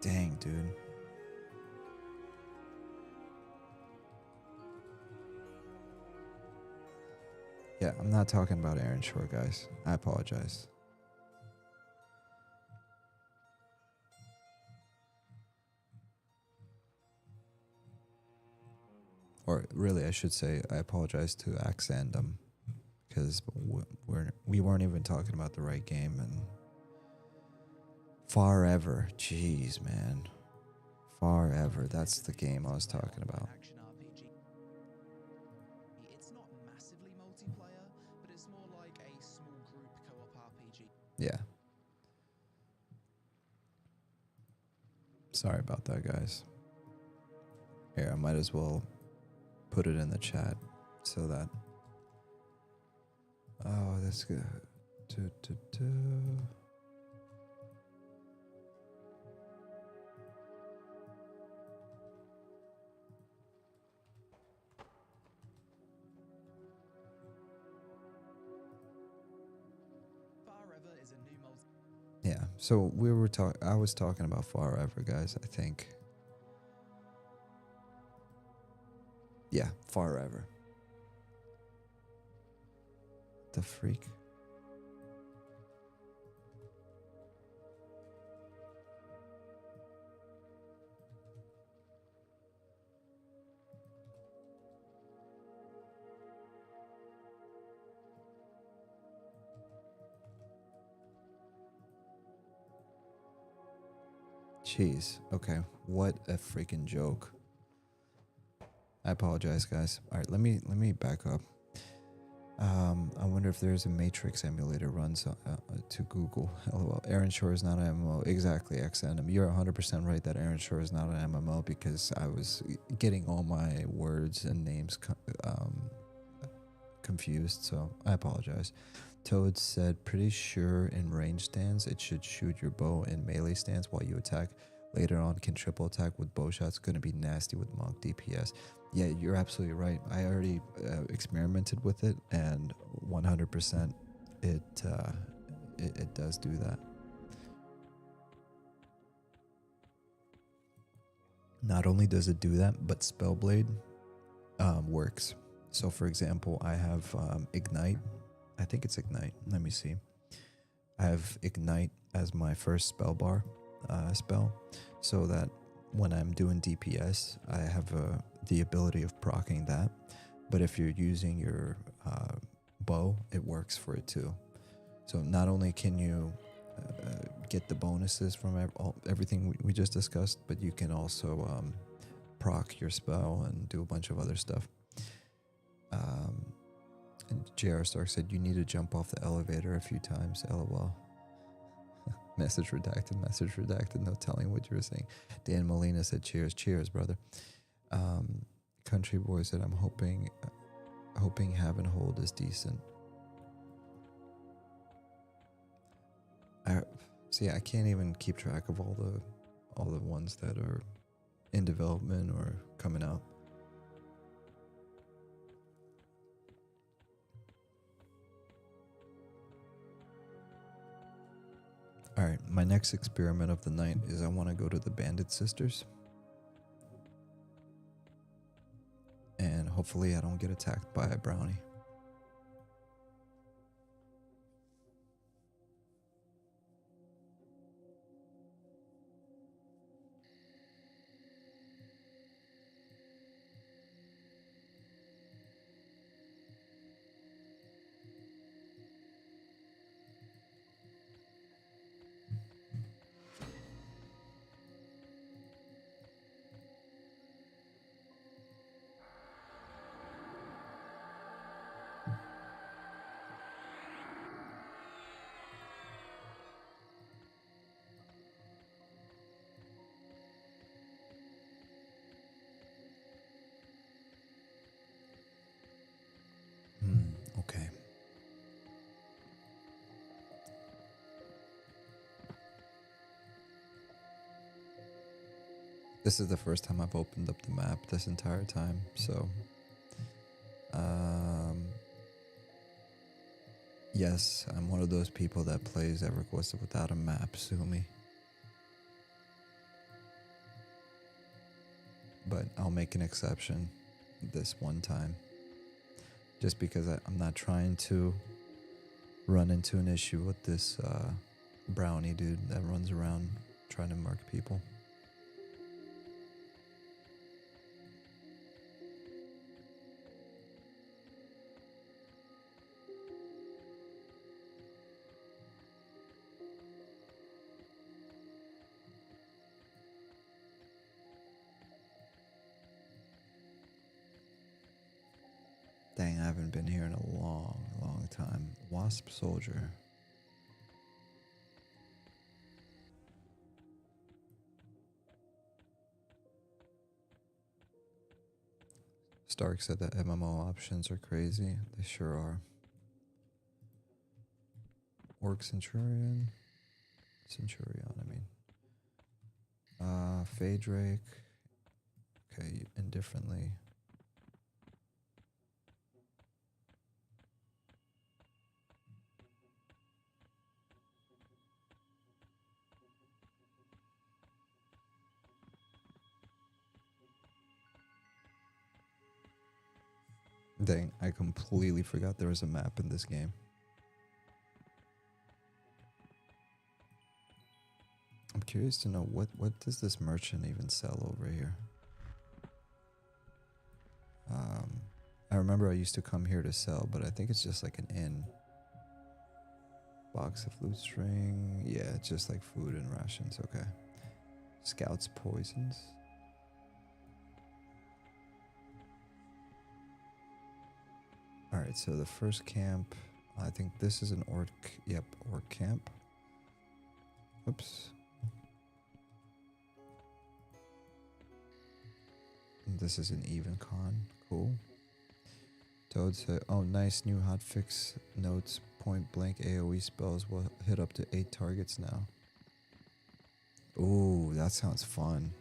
Dang, dude. Yeah, I'm not talking about Aaron Shore, guys. I apologize. Or really, I should say, I apologize to Axandum, because we weren't even talking about the right game. And Forever, jeez, man, Forever. That's the game I was talking about. It's not massively multiplayer, but it's more like a small group co-op RPG. Yeah. Sorry about that, guys. Here, I might as well put it in the chat so that. Oh, that's good. Forever is a new multi. Yeah, so I was talking about Forever, guys, I think. Yeah, Forever. The freak? Jeez. Okay. What a freaking joke. I apologize, guys. All right, let me back up. I wonder if there's a Matrix emulator runs to Google. LOL. Aaron Shore is not an MMO. Exactly, XNM. You're 100% right that Aaron Shore is not an MMO, because I was getting all my words and names confused, so I apologize. Toad said, pretty sure in range stance it should shoot your bow in melee stance while you attack. Later on can triple attack with bow shots. Gonna be nasty with monk DPS. Yeah, you're absolutely right. I already experimented with it, and 100% it does do that. Not only does it do that, but Spellblade works. So for example, I have Ignite. I think it's Ignite. Let me see. I have Ignite as my first spell bar spell, so that when I'm doing DPS, I have the ability of proccing that. But if you're using your bow, it works for it too. So not only can you get the bonuses from everything we just discussed, but you can also proc your spell and do a bunch of other stuff. And J.R. Stark said, you need to jump off the elevator a few times, LOL. Message redacted, no telling what you were saying. Dan Molina said, cheers, brother. Country Boy said, I'm hoping Have and Hold is decent. See, I can't even keep track of all the ones that are in development or coming out. All right, my next experiment of the night is I want to go to the Bandit Sisters. And hopefully I don't get attacked by a brownie. Okay. This is the first time I've opened up the map this entire time, so yes, I'm one of those people that plays EverQuest without a map, sue me. But I'll make an exception this one time. Just because I'm not trying to run into an issue with this brownie dude that runs around trying to murk people. Dang, I haven't been here in a long time. Wasp Soldier. Stark said that MMO options are crazy. They sure are. Orc Centurion. I mean. Faydark. Okay, indifferently. Dang, I completely forgot there was a map in this game. I'm curious to know what does this merchant even sell over here? I remember I used to come here to sell, but I think it's just like an inn. Box of loot string. Yeah, it's just like food and rations. Okay. Scouts poisons. Alright, so the first camp, I think this is an orc, yep, orc camp. Oops. And this is an even con, cool. Toad said, oh nice new hotfix notes, point blank AoE spells will hit up to 8 targets now. Ooh, that sounds fun.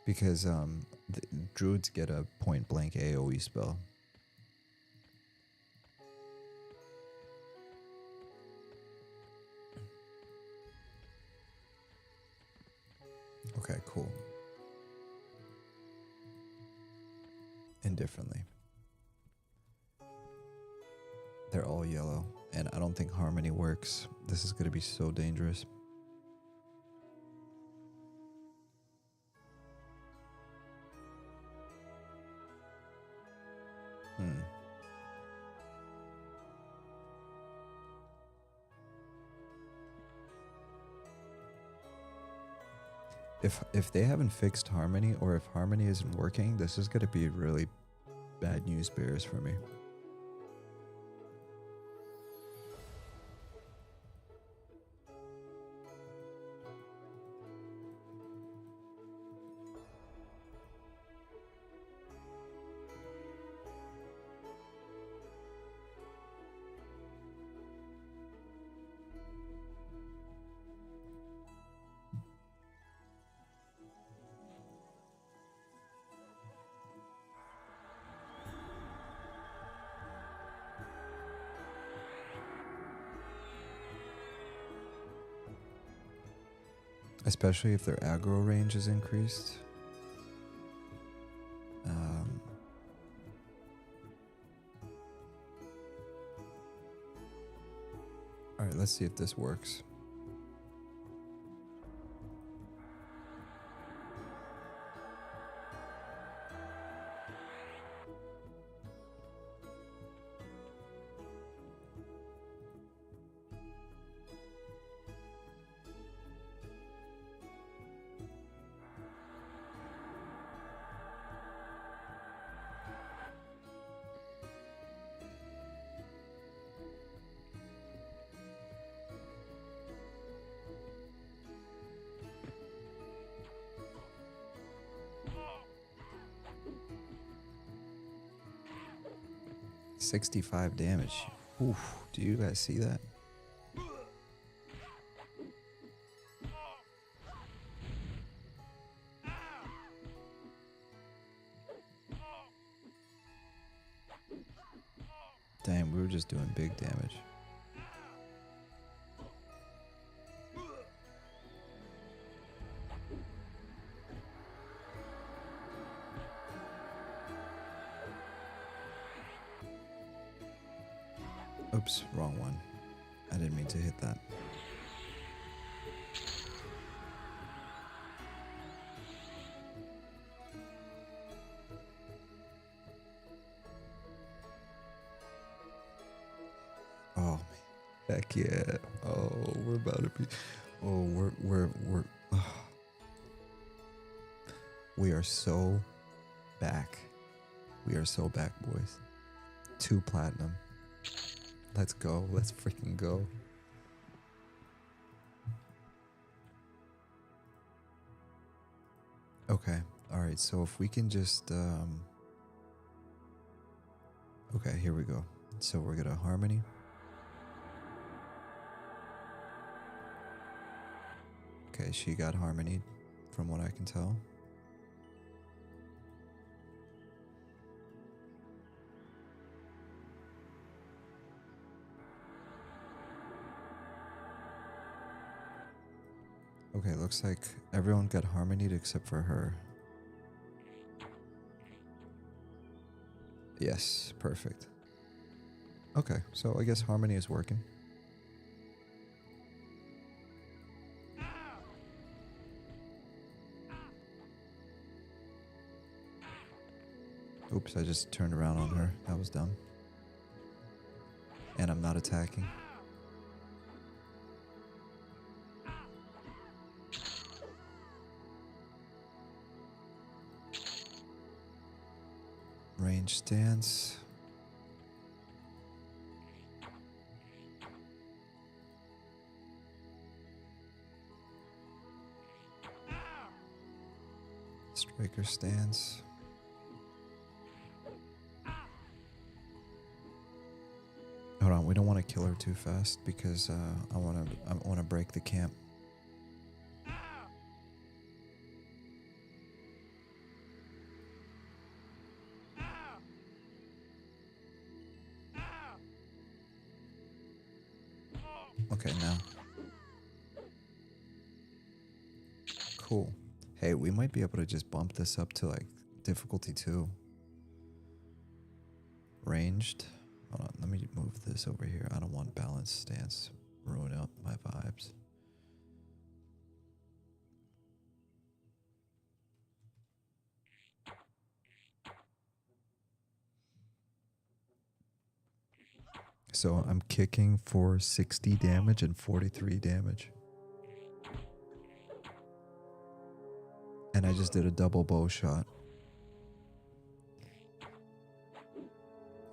Because the druids get a point blank AoE spell. Okay, cool. Indifferently. They're all yellow, and I don't think Harmony works. This is going to be so dangerous. If they haven't fixed Harmony, or if Harmony isn't working, this is going to be really bad news bears for me. especially if their aggro range is increased. All right, let's see if this works. $65 damage. Oof, do you guys see that? Damn, we were just doing big damage. Oops, wrong one. I didn't mean to hit that. Oh, man. Heck yeah. Oh, we're about to be... Oh, we're we are so back. We are so back, boys. 2 platinum. Let's go. Let's freaking go. Okay. All right. So if we can just... Okay, here we go. So we're going to harmony. Okay, she got harmony from what I can tell. Okay, looks like everyone got harmonied except for her. Yes, perfect. Okay, so I guess harmony is working. Oops, I just turned around on her. That was dumb. And I'm not attacking. Range stance. Striker stance. Hold on, we don't want to kill her too fast because I want to break the camp. Okay, now. Cool. Hey, we might be able to just bump this up to like difficulty 2. Ranged. Hold on, let me move this over here. I don't want balanced stance ruin up my vibes. So I'm kicking for 60 damage and 43 damage. And I just did a double bow shot.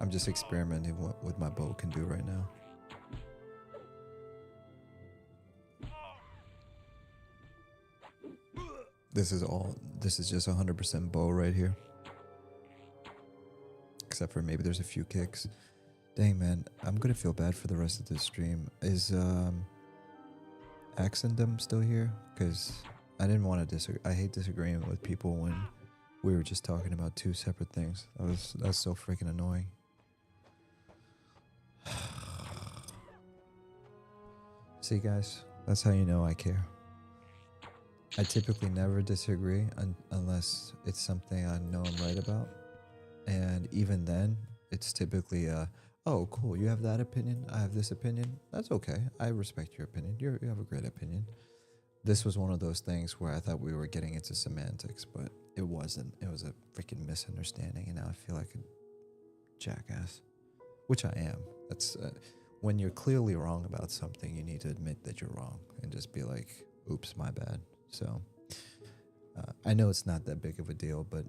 I'm just experimenting what my bow can do right now. This is just 100% bow right here. Except for maybe there's a few kicks. Dang, man, I'm gonna feel bad for the rest of this stream. Is Axendum still here? Because I didn't want to disagree. I hate disagreeing with people when we were just talking about 2 separate things. That's so freaking annoying. See, guys, that's how you know I care. I typically never disagree unless it's something I know I'm right about. And even then, it's typically oh, cool, you have that opinion, I have this opinion. That's okay. I respect your opinion. You have a great opinion. This was one of those things where I thought we were getting into semantics, but it wasn't. It was a freaking misunderstanding, and now I feel like a jackass, which I am. That's when you're clearly wrong about something, you need to admit that you're wrong and just be like, oops, my bad. So I know it's not that big of a deal, but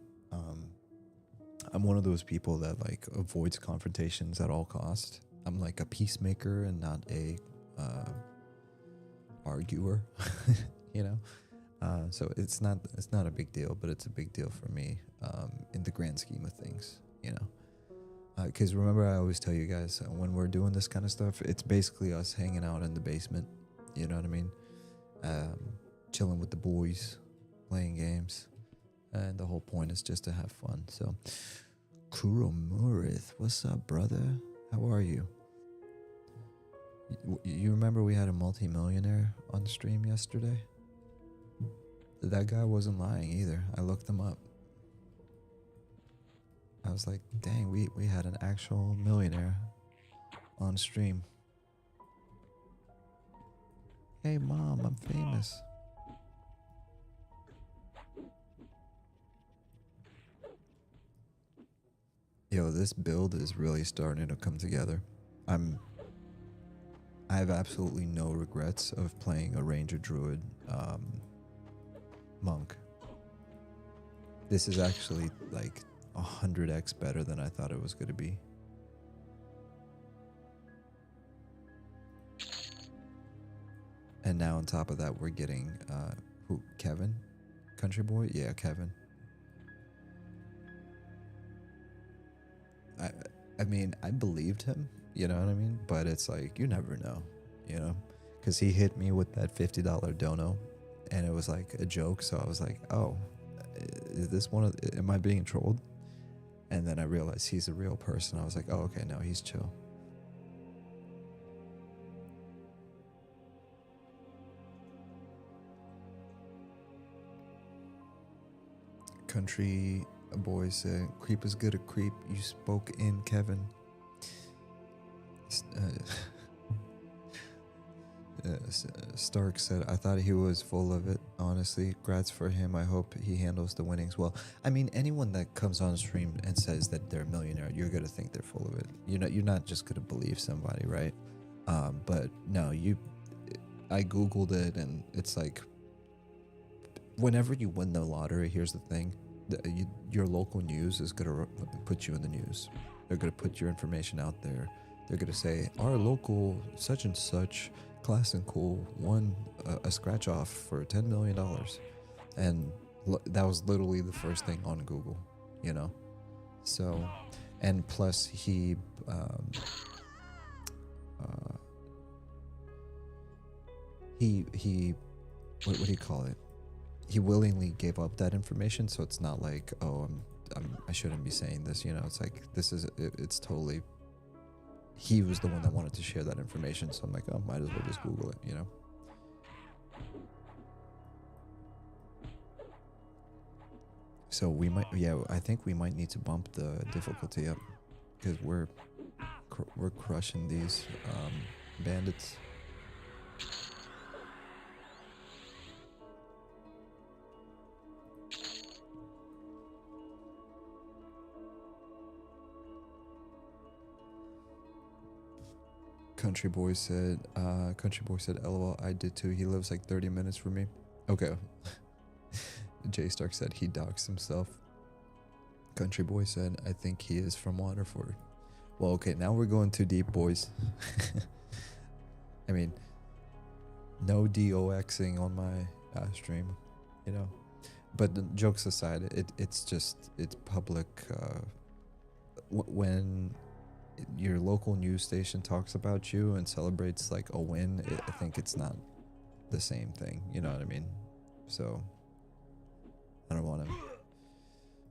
I'm one of those people that like avoids confrontations at all costs. I'm like a peacemaker and not a arguer, you know. So it's not a big deal, but it's a big deal for me in the grand scheme of things, you know. Because remember, I always tell you guys when we're doing this kind of stuff, it's basically us hanging out in the basement. You know what I mean? Chilling with the boys, playing games, and the whole point is just to have fun. So, Norrath, what's up, brother? How are you? You remember we had a multi-millionaire on stream yesterday? That guy wasn't lying either. I looked him up. I was like, dang, we had an actual millionaire on stream. Hey mom, I'm famous. Yo, this build is really starting to come together. I have absolutely no regrets of playing a Ranger Druid monk. This is actually like 100x better than I thought it was going to be. And now on top of that, we're getting who? Kevin? Country boy? Yeah, Kevin. I mean, I believed him, you know what I mean? But it's like, you never know, you know? Because he hit me with that $50 dono, and it was like a joke, so I was like, oh, is this one of, am I being trolled? And then I realized he's a real person. I was like, oh, okay, no, he's chill. Country boy said, creep is good at creep. You spoke in, Kevin. Stark said, I thought he was full of it. Honestly, grats for him. I hope he handles the winnings well. I mean, anyone that comes on stream and says that they're a millionaire, you're gonna think they're full of it. You're not just gonna believe somebody, right? But no, I googled it, and it's like, whenever you win the lottery, here's the thing: your local news is gonna put you in the news. They're gonna put your information out there. They're gonna say, our local such and such Class&Cool won a scratch off for $10 million, and that was literally the first thing on Google, you know. So, and plus he what do you call it? He willingly gave up that information, so it's not like, oh, I shouldn't be saying this, you know. It's like, it's totally, he was the one that wanted to share that information, so I'm like, oh, might as well just Google it, you know. So we might, yeah, I think we might need to bump the difficulty up, because we're crushing these bandits. Country boy said, LOL, I did too. He lives like 30 minutes from me. Okay. J Stark said he doxed himself. Country boy said, I think he is from Waterford. Well, okay, now we're going too deep, boys. I mean, no doxing on my stream, you know. But the jokes aside, it's public. When your local news station talks about you and celebrates like a win, I think it's not the same thing, you know what I mean? So I don't want to,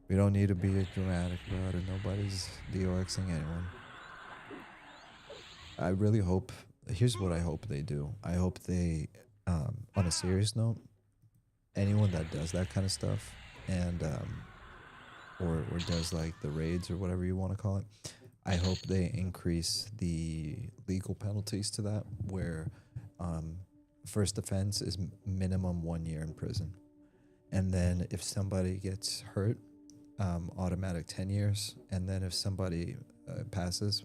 we don't need to be dramatic about it. Nobody's doxing anyone. I really hope, here's what I hope they do. I hope they, on a serious note, anyone that does that kind of stuff, and or does like the raids or whatever you want to call it, I hope they increase the legal penalties to that, where first offense is minimum 1 year in prison, and then if somebody gets hurt, automatic 10 years, and then if somebody passes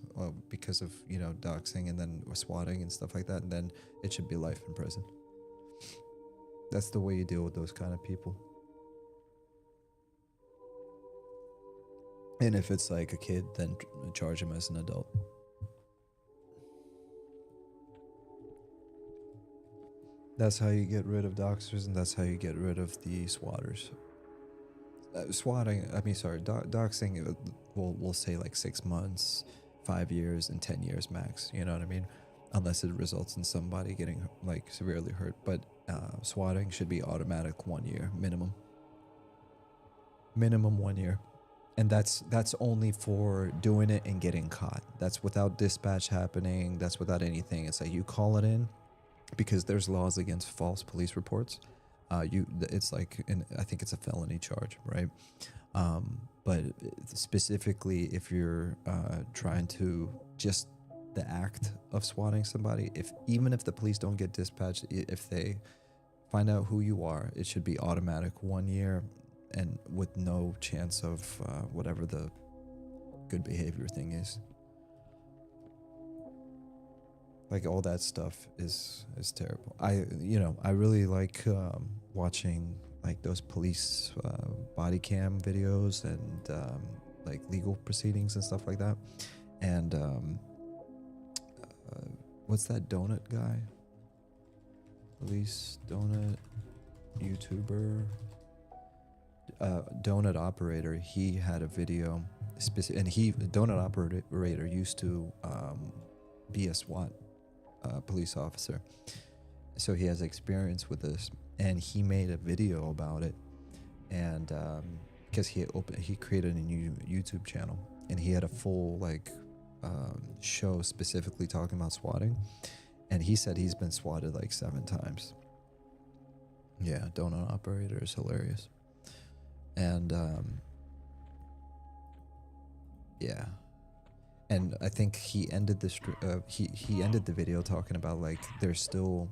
because of, you know, doxing and then swatting and stuff like that, and then it should be life in prison. That's the way you deal with those kind of people. And if it's like a kid, then charge him as an adult. That's how you get rid of doxers, and that's how you get rid of the swatters. Doxing, we'll say like 6 months, 5 years, and 10 years max. You know what I mean? Unless it results in somebody getting like severely hurt. But swatting should be automatic 1 year minimum. Minimum 1 year. And that's only for doing it and getting caught. That's without dispatch happening. That's without anything. It's like you call it in, because there's laws against false police reports. It's like, I think it's a felony charge, right? But specifically, if you're trying to just the act of swatting somebody, even if the police don't get dispatched, if they find out who you are, it should be automatic 1 year, and with no chance of whatever the good behavior thing is. Like, all that stuff is terrible. I really like watching like those police body cam videos and like legal proceedings and stuff like that. And what's that donut guy? Police donut YouTuber, donut operator. He had a video and donut operator used to be a SWAT police officer, so he has experience with this, and he made a video about it. And because he created a new YouTube channel, and he had a full like show specifically talking about swatting, and he said he's been swatted like 7 times. Yeah, donut operator is hilarious. And yeah. And I think he ended the he ended the video talking about like there's still,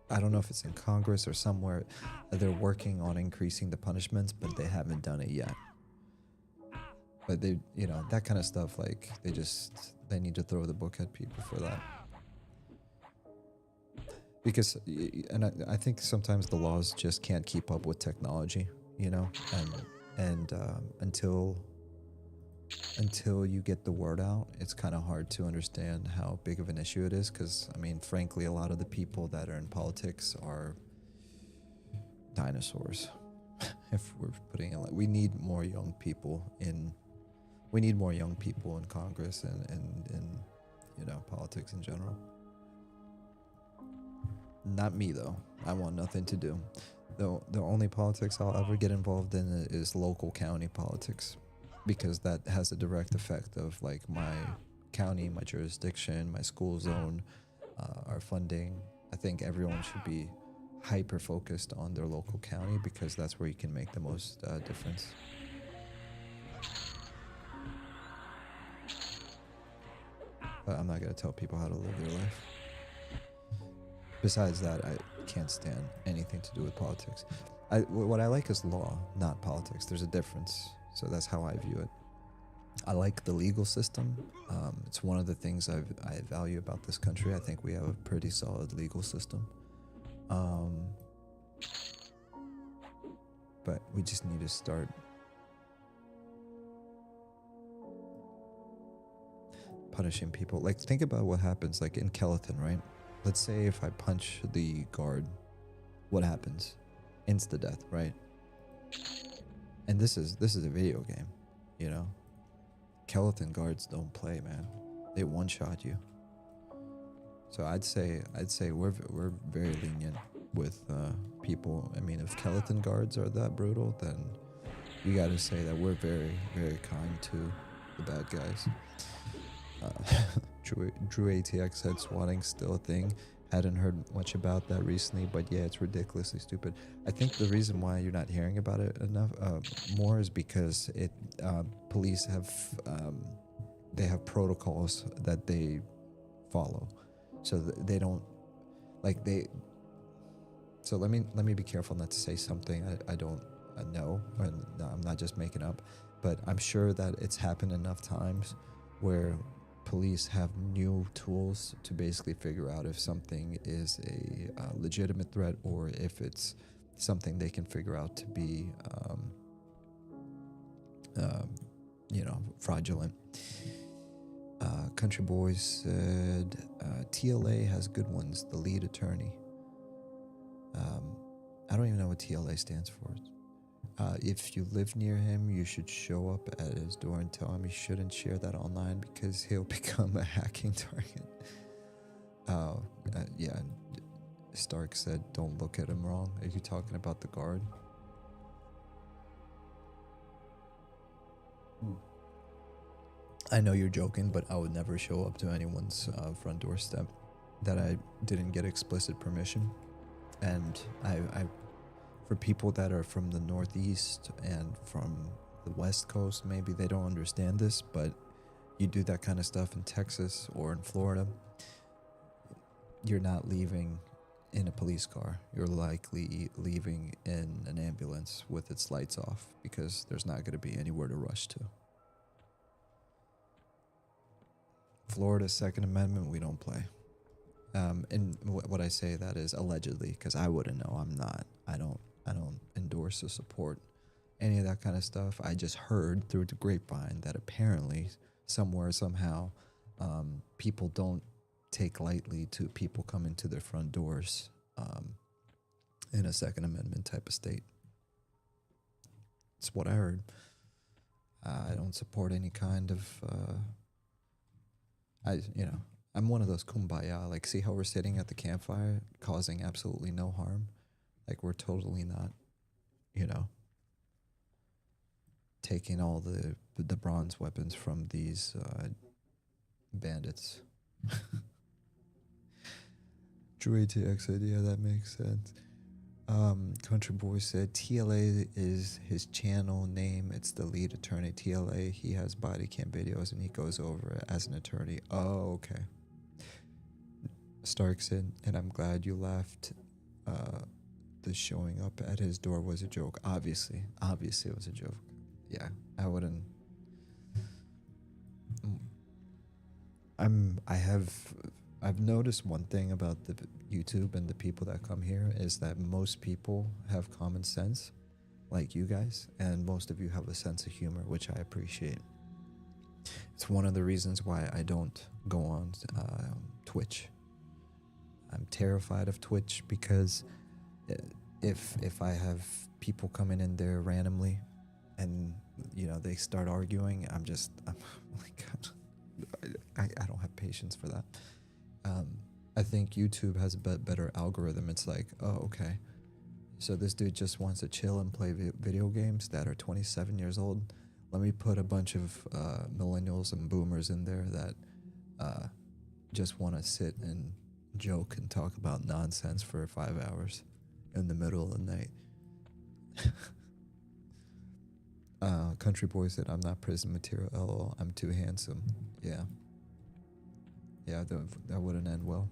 I don't know if it's in Congress or somewhere, they're working on increasing the punishments, but they haven't done it yet. But they, you know, that kind of stuff, like they need to throw the book at people for that. Because, and I think sometimes the laws just can't keep up with technology, you know, and until you get the word out, it's kind of hard to understand how big of an issue it is. Because, I mean, frankly, a lot of the people that are in politics are dinosaurs. If we're putting it like, we need more young people in Congress and you know, politics in general. Not me though. I want nothing to do. The only politics I'll ever get involved in is local county politics, because that has a direct effect of like my county, my jurisdiction, my school zone, our funding. I think everyone should be hyper focused on their local county, because that's where you can make the most difference. But I'm not going to tell people how to live their life. Besides that, I can't stand anything to do with politics. What I like is law, not politics. There's a difference. So that's how I view it. I like the legal system. It's one of the things I value about this country. I think we have a pretty solid legal system. But we just need to start punishing people. Like, think about what happens like in Kellethan, right? Let's say if I punch the guard, what happens? Insta-death, right? And this is a video game, you know? Kellethan guards don't play, man. They one-shot you. So I'd say we're very lenient with people. I mean, if Kellethan guards are that brutal, then you got to say that we're very, very kind to the bad guys. Drew ATX said swatting's still a thing. Hadn't heard much about that recently, but yeah, it's ridiculously stupid. I think the reason why you're not hearing about it enough more is because police have they have protocols that they follow, so they don't like they. So let me be careful not to say something I don't know, and I'm not just making up, but I'm sure that it's happened enough times where police have new tools to basically figure out if something is a legitimate threat or if it's something they can figure out to be, fraudulent. Country Boys said TLA has good ones. The lead attorney. I don't even know what TLA stands for. If you live near him, you should show up at his door and tell him he shouldn't share that online because he'll become a hacking target. Yeah. Stark said, don't look at him wrong. Are you talking about the guard? I know you're joking, but I would never show up to anyone's front doorstep that I didn't get explicit permission. And I for people that are from the Northeast and from the West Coast, maybe they don't understand this, but you do that kind of stuff in Texas or in Florida, you're not leaving in a police car. You're likely leaving in an ambulance with its lights off because there's not going to be anywhere to rush to. Florida's Second Amendment, we don't play. And what I say that is allegedly, because I wouldn't know. I'm not. I don't endorse or support any of that kind of stuff. I just heard through the grapevine that apparently somewhere, somehow, people don't take lightly to people coming to their front doors in a Second Amendment type of state. It's what I heard. I don't support any kind of... I'm one of those kumbaya, like, see how we're sitting at the campfire causing absolutely no harm? Like, we're totally not, taking all the bronze weapons from these bandits. Druid TX said, yeah, that makes sense. Country Boy said, TLA is his channel name. It's the lead attorney. TLA, he has body cam videos and he goes over it as an attorney. Oh, okay. Stark said, and I'm glad you laughed. The showing up at his door was a joke. Obviously it was a joke. Yeah, I wouldn't. I've noticed one thing about the YouTube and the people that come here is that most people have common sense, like you guys, and most of you have a sense of humor, which I appreciate. It's one of the reasons why I don't go on Twitch. I'm terrified of Twitch because if I have people coming in there randomly and they start arguing, I'm like, I don't have patience for that. I think YouTube has a better algorithm. It's like, oh, okay, so this dude just wants to chill and play video games that are 27 years old. Let me put a bunch of millennials and boomers in there that just want to sit and joke and talk about nonsense for 5 hours in the middle of the night. Country Boy said, I'm not prison material. LOL, I'm too handsome. Yeah, that wouldn't end well.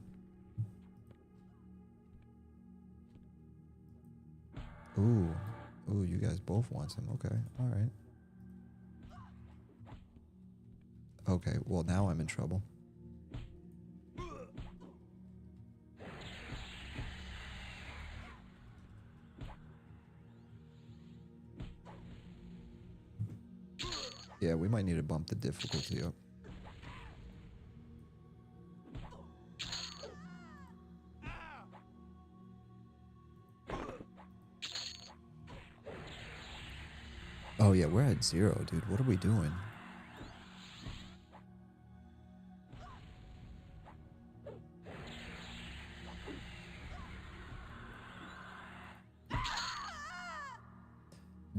Ooh, you guys both want some. Okay, all right. Okay, well, now I'm in trouble. Yeah, we might need to bump the difficulty up. Oh yeah, we're at 0, dude. What are we doing?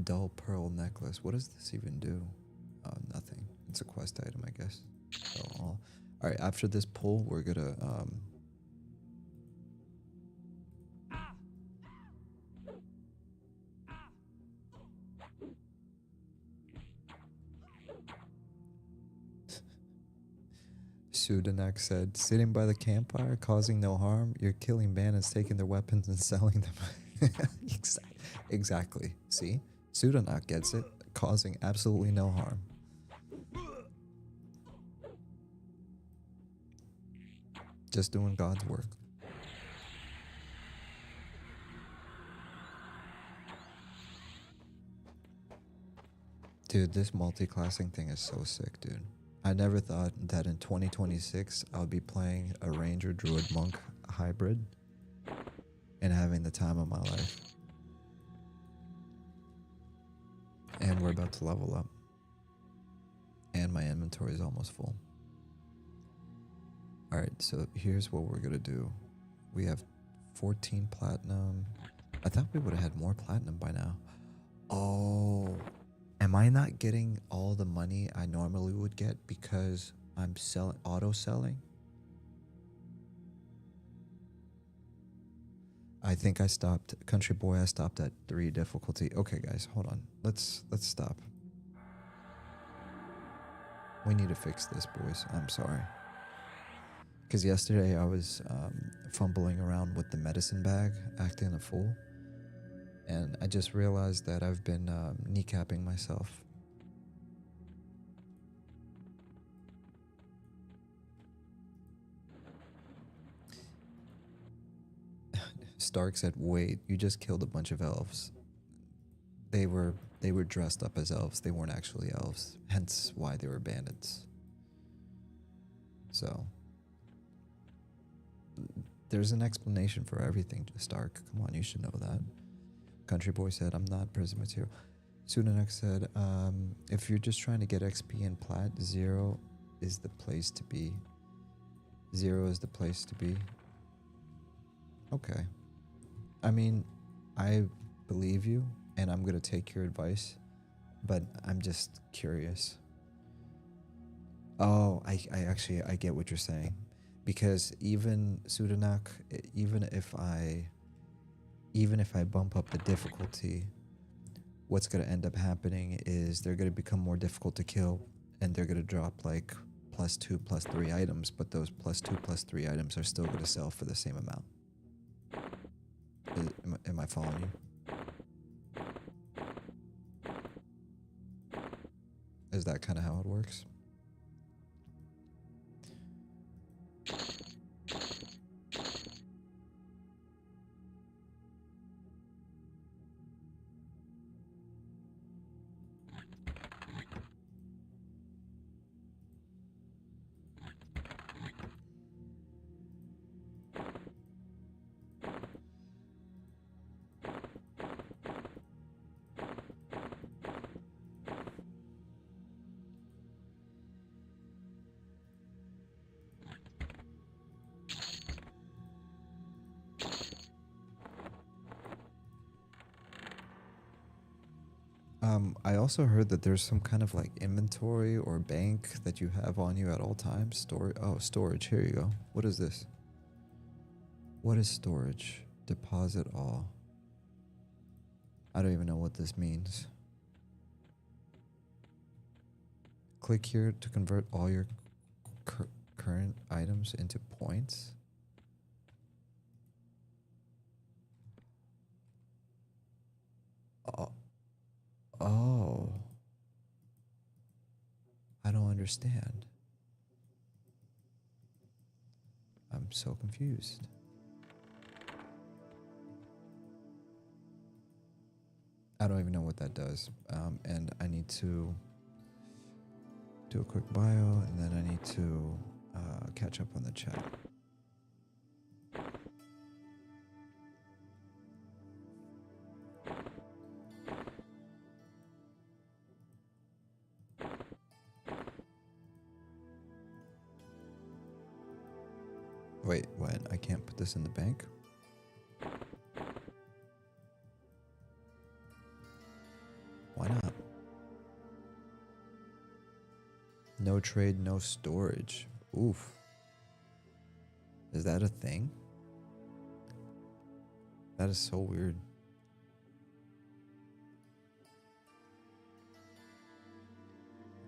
Dull pearl necklace. What does this even do? Nothing. It's a quest item, I guess. So, all right, after this pull, we're gonna Sudanak said, sitting by the campfire, causing no harm. You're killing bandits, taking their weapons and selling them. Exactly. See? Sudanak gets it. Causing absolutely no harm. Just doing God's work. Dude, this multi-classing thing is so sick, dude. I never thought that in 2026 I would be playing a Ranger Druid Monk hybrid and having the time of my life. And we're about to level up. And my inventory is almost full. Alright, so here's what we're gonna do. We have 14 platinum. I thought we would have had more platinum by now. Oh, am I not getting all the money I normally would get because I'm auto selling? I think I stopped. Country Boy, I stopped at 3 difficulty. Okay, guys, hold on. Let's stop. We need to fix this, boys. I'm sorry. Because yesterday I was fumbling around with the medicine bag, acting a fool. And I just realized that I've been kneecapping myself. Stark said, wait, you just killed a bunch of elves. They were dressed up as elves. They weren't actually elves. Hence why they were bandits. So there's an explanation for everything, Stark. Come on, you should know that. Country Boy said, I'm not prison material. Sudanek said, if you're just trying to get XP and plat, 0 is the place to be. 0 is the place to be. Okay. I mean, I believe you, and I'm going to take your advice, but I'm just curious. Oh, I get what you're saying. Because even Sudanak, even if I bump up the difficulty, what's going to end up happening is they're going to become more difficult to kill, and they're going to drop like +2, +3 items, but those +2, +3 items are still going to sell for the same amount. Am I following you? Is that kind of how it works? I also heard that there's some kind of like inventory or bank that you have on you at all times. Storage. Here you go. What is this? What is storage? Deposit all. I don't even know what this means. Click here to convert all your current items into points. Oh. I don't understand. I'm so confused. I don't even know what that does. And I need to do a quick bio, and then I need to catch up on the chat. Wait, what? I can't put this in the bank? Why not? No trade, no storage. Oof. Is that a thing? That is so weird.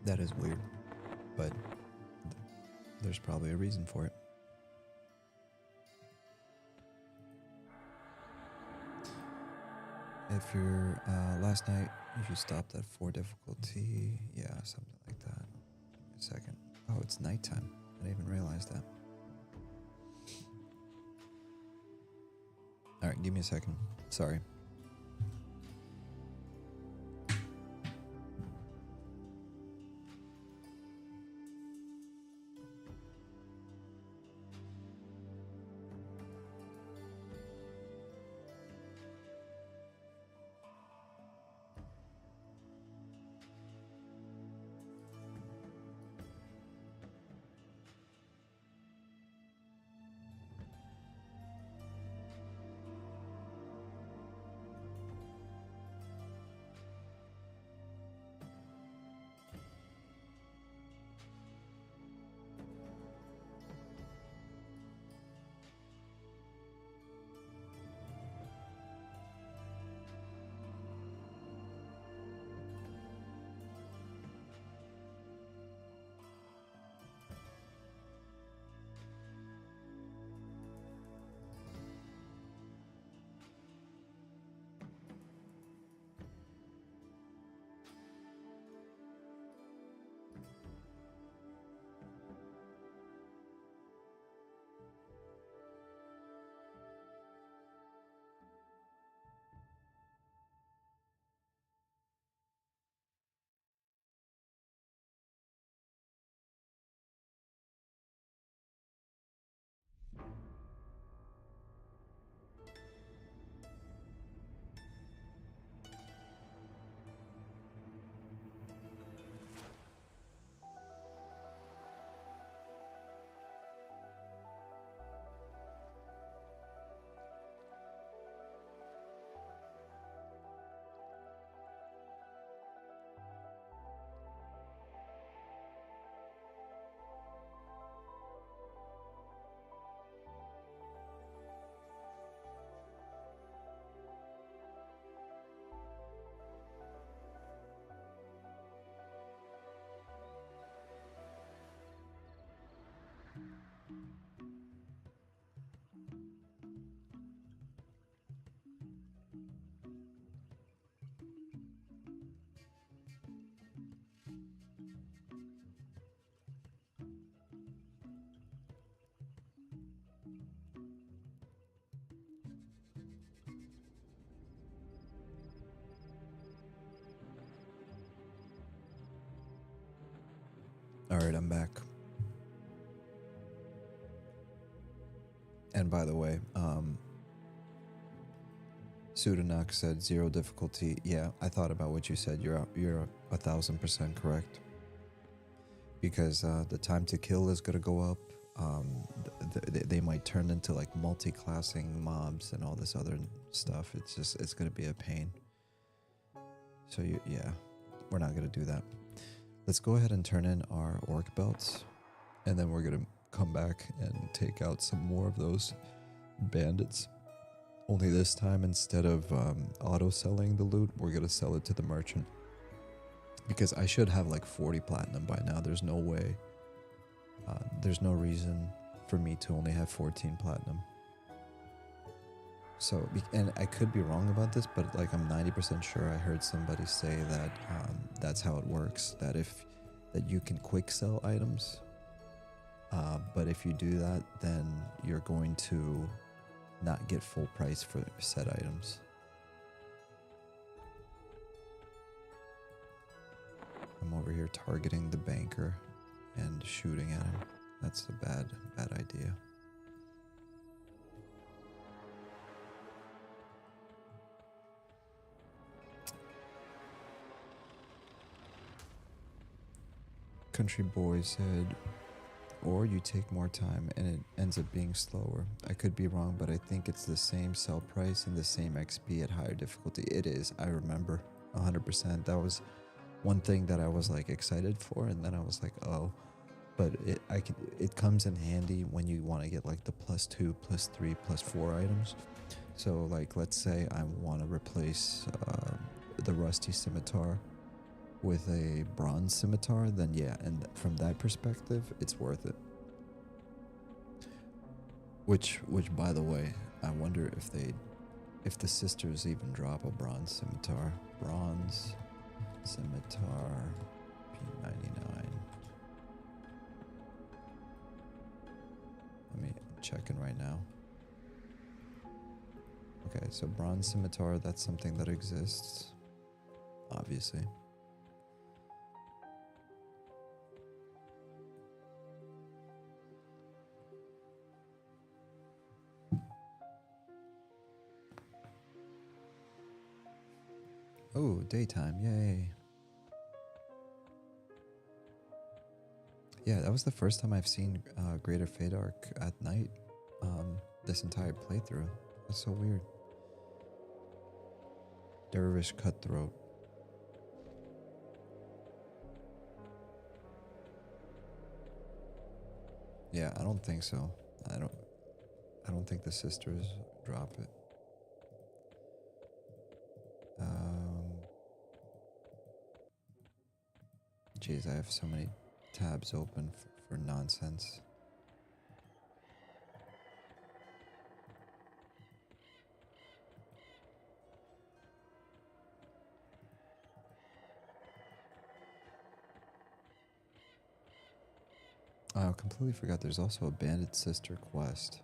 That is weird. But There's probably a reason for it. If you're last night, if you stopped at 4 difficulty, yeah, something like that. Give me a second. Oh, it's nighttime. I didn't even realize that. All right, give me a second. Sorry. All right, I'm back. And by the way, Sudanak said 0 difficulty. Yeah, I thought about what you said. You're 1,000% correct. Because the time to kill is gonna go up. They might turn into like multi-classing mobs and all this other stuff. It's gonna be a pain. So yeah, we're not gonna do that. Let's go ahead and turn in our orc belts, and then we're gonna come back and take out some more of those bandits. Only this time, instead of auto-selling the loot, we're gonna sell it to the merchant. Because I should have like 40 platinum by now. There's no way. There's no reason for me to only have 14 platinum. So, and I could be wrong about this, but like I'm 90% sure I heard somebody say that that's how it works. That you can quick sell items, but if you do that, then you're going to not get full price for said items. I'm over here targeting the banker and shooting at him. That's a bad idea. Country boy said, or you take more time and it ends up being slower. I could be wrong, but I think it's the same sell price and the same XP at higher difficulty. It is. I remember 100%. That was one thing that I was like excited for, and then I was like, oh, but it comes in handy when you want to get like the +2, +3, +4 items. So like, let's say I want to replace the rusty scimitar with a bronze scimitar, then yeah, and from that perspective, it's worth it. Which by the way, I wonder if the sisters even drop a bronze scimitar. Bronze scimitar P99. I'm checking right now. Okay, so bronze scimitar, that's something that exists, obviously. Oh, daytime, yay. Yeah, that was the first time I've seen Greater Faydark at night this entire playthrough. That's so weird. Dervish Cutthroat. Yeah, I don't think so. I don't think the sisters drop it. Jeez, I have so many tabs open for nonsense. I completely forgot there's also a Bandit Sister quest.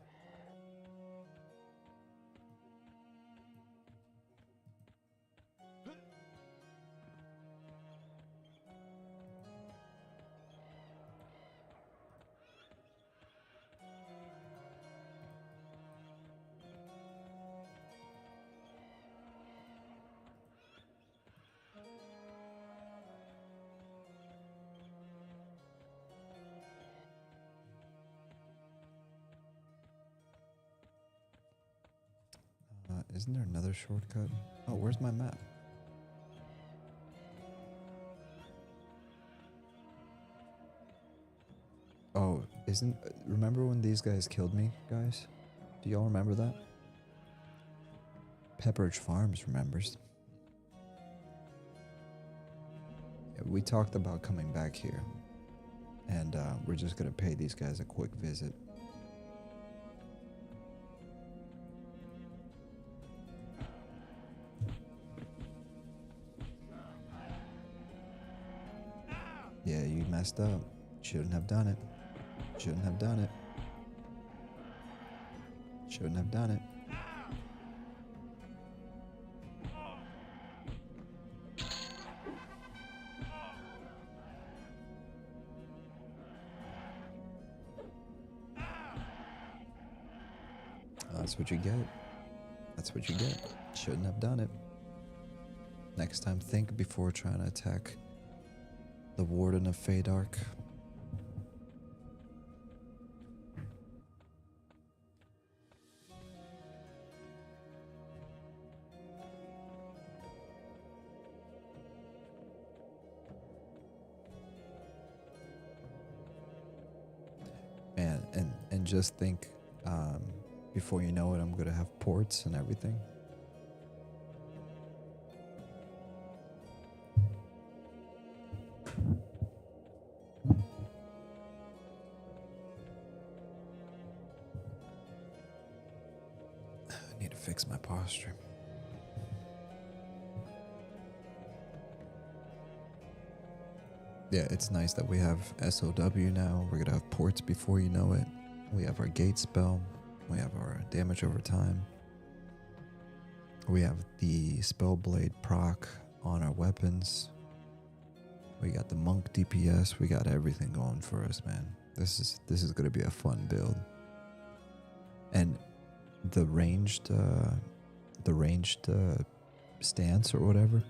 Isn't there another shortcut? Oh, where's my map? Oh, remember when these guys killed me, guys? Do y'all remember that? Pepperidge Farms remembers. Yeah, we talked about coming back here. And we're just gonna pay these guys a quick visit. Yeah, you messed up. Shouldn't have done it. Shouldn't have done it. Shouldn't have done it. That's what you get. That's what you get. Shouldn't have done it. Next time, think before trying to attack the Warden of Faydark. Man, and just think, before you know it, I'm gonna have ports and everything. I need to fix my posture. Yeah, it's nice that we have SOW now. We're gonna have ports before you know it. We have our gate spell. We have our damage over time. We have the Spellblade proc on our weapons. We got the monk DPS. We got everything going for us, man. This is gonna be a fun build. And the ranged stance or whatever.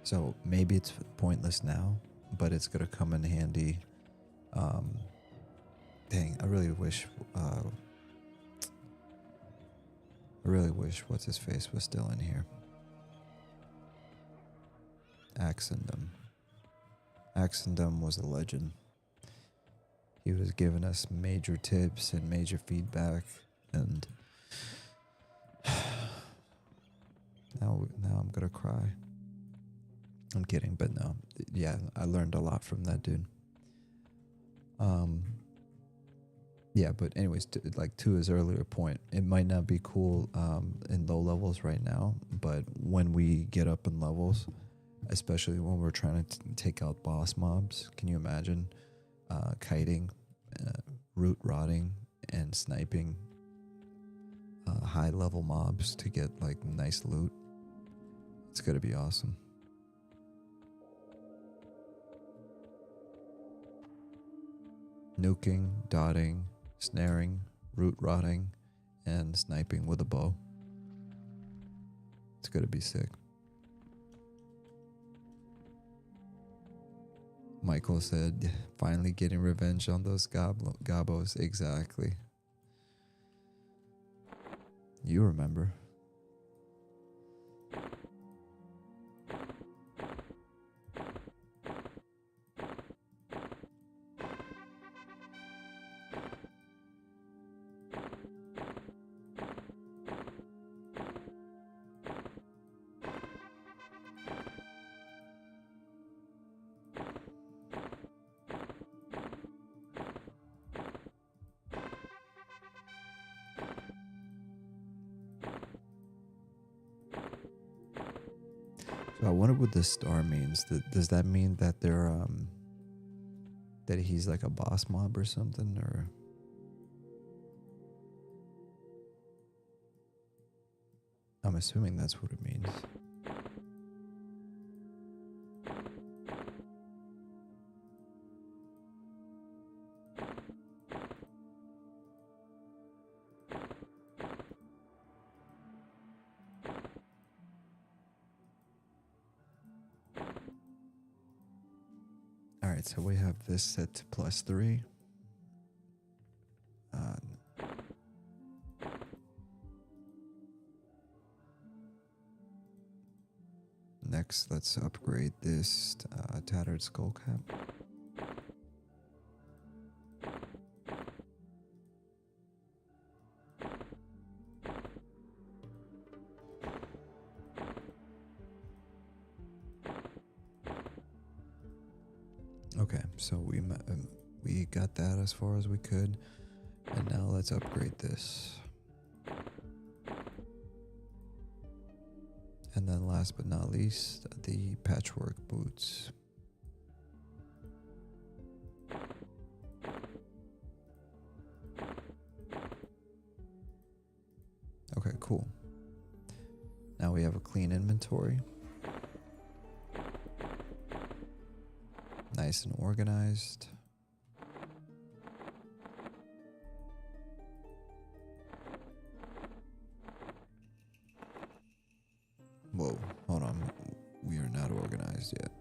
So maybe it's pointless now, but it's gonna come in handy. Dang, I really wish what's his face was still in here. Axendum was a legend. He was giving us major tips and major feedback, and now I'm gonna cry. I'm kidding, but no. Yeah, I learned a lot from that dude. Yeah, but anyways, like to his earlier point, it might not be cool in low levels right now, but when we get up in levels, especially when we're trying to take out boss mobs, can you imagine kiting, root rotting, and sniping high level mobs to get like nice loot? It's gonna be awesome. Nuking, dotting, snaring, root rotting, and sniping with a bow. It's gonna be sick. Michael said, finally getting revenge on those gobos. Exactly. You remember. So I wonder what this star means. Does that mean that they're that he's like a boss mob or something, or I'm assuming that's what it means. Alright, so we have this set to +3. Next, let's upgrade this tattered skull cap. Okay, so we got that as far as we could, and now let's upgrade this. And then last but not least, the patchwork boots. Okay, cool. Now we have a clean inventory. Nice and organized. Whoa, hold on. We are not organized yet.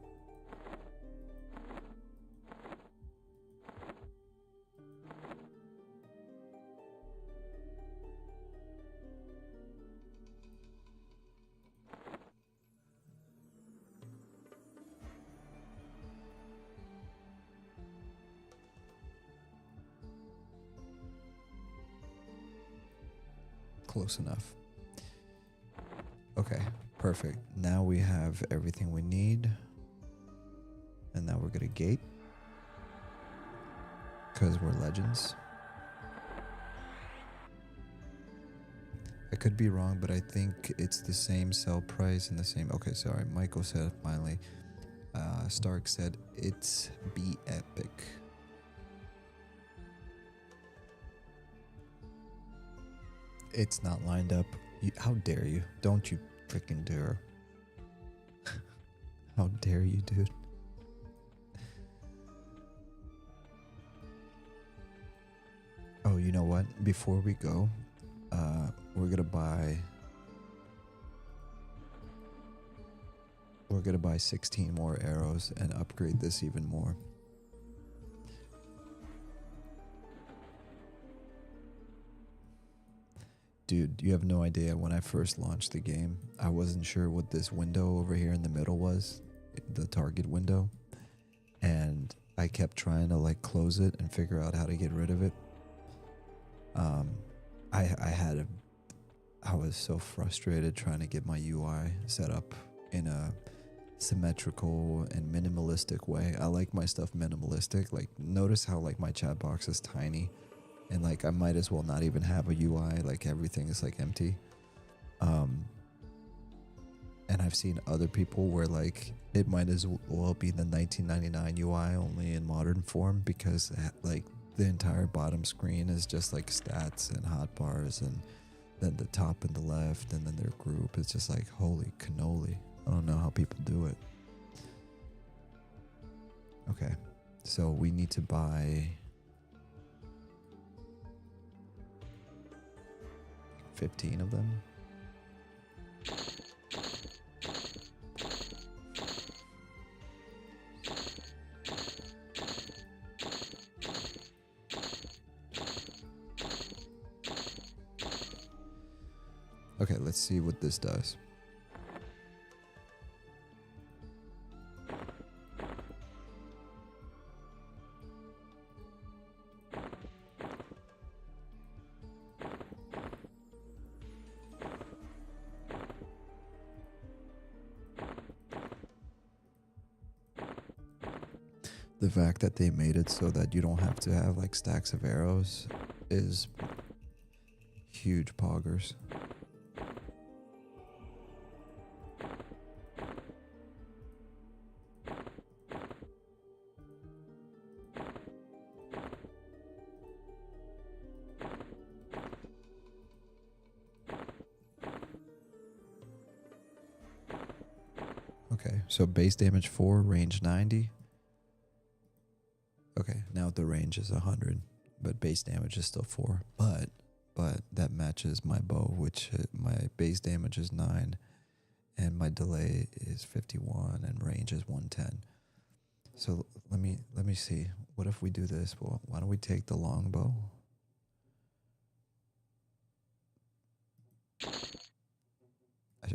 Close enough. Okay, perfect. Now we have everything we need. And now we're gonna gate. Because we're legends. I could be wrong, but I think it's the same sell price and the same... Okay, sorry. Michael said finally. Stark said, it's be epic. It's not lined up. How dare you? Don't you freaking dare. How dare you, dude? Oh, you know what? Before we go, we're gonna buy 16 more arrows and upgrade this even more. Dude, you have no idea. When I first launched the game, I wasn't sure what this window over here in the middle was, the target window, and I kept trying to like close it and figure out how to get rid of it. I was so frustrated trying to get my UI set up in a symmetrical and minimalistic way. I like my stuff minimalistic. Like, notice how like my chat box is tiny. and like I might as well not even have a UI. Like everything is like empty. And I've seen other people where like it might as well be the 1999 UI only in modern form, because like the entire bottom screen is just like stats and hotbars, and then the top and the left, and then their group is just like holy cannoli. I don't know how people do it. Okay, so we need to buy 15 of them. Okay, let's see what this does. The fact that they made it so that you don't have to have like stacks of arrows is huge poggers. Okay, so base damage 4, range 90. Okay, now the range is 100, but base damage is still 4. But that matches my bow, which my base damage is 9, and my delay is 51, and range is 110. So let me see. What if we do this? Well, why don't we take the longbow?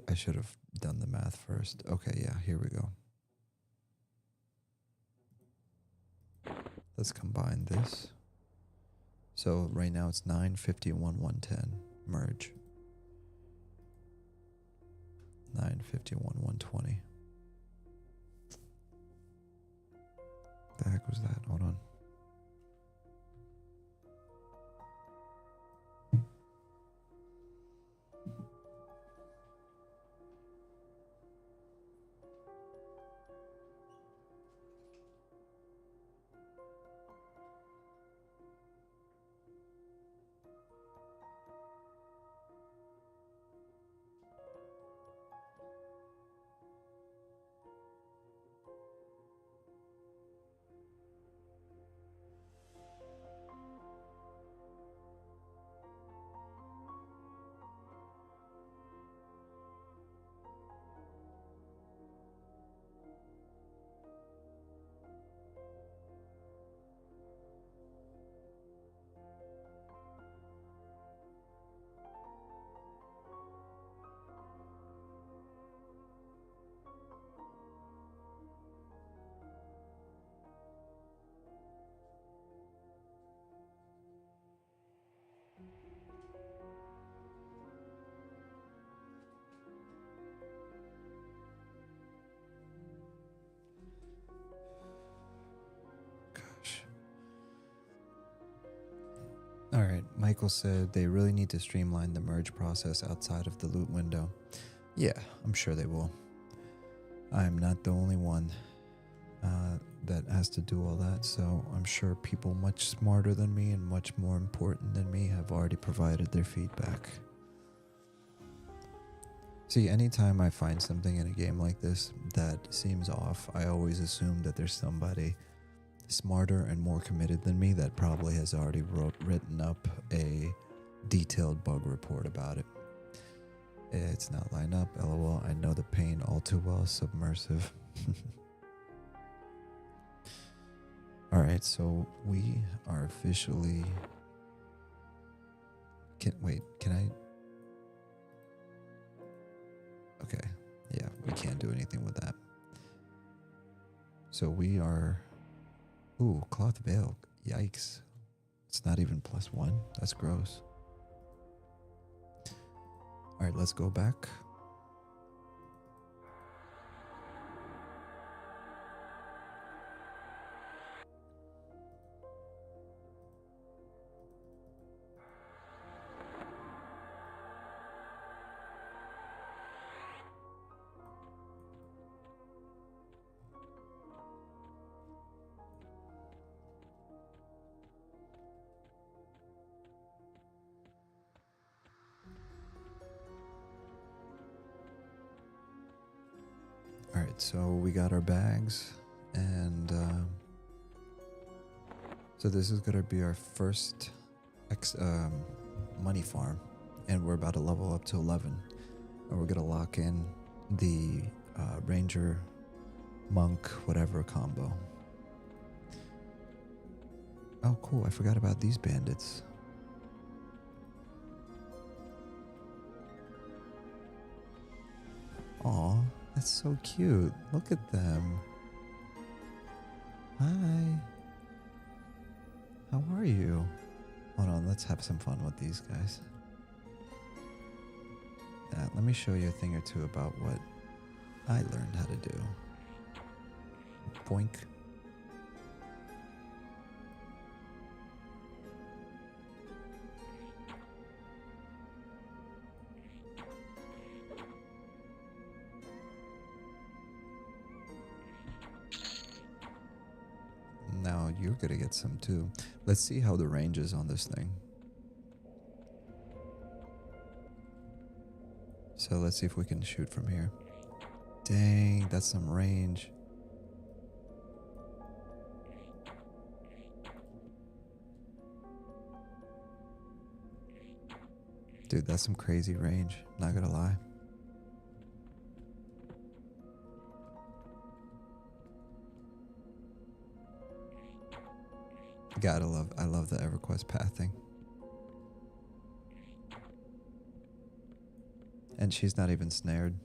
I should have done the math first. Okay, yeah, here we go. Let's combine this. So right now it's 951, 110. Merge. 951, 120. The heck was that? Hold on. All right, Michael said they really need to streamline the merge process outside of the loot window. Yeah, I'm sure they will. I'm not the only one that has to do all that, so I'm sure people much smarter than me and much more important than me have already provided their feedback. See, anytime I find something in a game like this that seems off, I always assume that there's somebody smarter and more committed than me that probably has already written up a detailed bug report about it. It's not line up, lol. I know the pain all too well, submersive. Alright, so we are officially... Can I... Okay, yeah, we can't do anything with that. So we are... Ooh, cloth veil. Yikes. It's not even +1. That's gross. Alright, let's go back. Alright, so we got our bags, and so this is gonna be our first money farm, and we're about to level up to 11, and we're gonna lock in the Ranger, Monk, whatever combo. Oh cool, I forgot about these bandits. Aw, that's so cute. Look at them. Hi. How are you? Hold on, let's have some fun with these guys. Let me show you a thing or two about what I learned how to do. Boink. Now you're gonna get some too. Let's see how the range is on this thing. So let's see if we can shoot from here. Dang, that's some range. Dude, that's some crazy range, not gonna lie. I love the EverQuest pathing. And she's not even snared.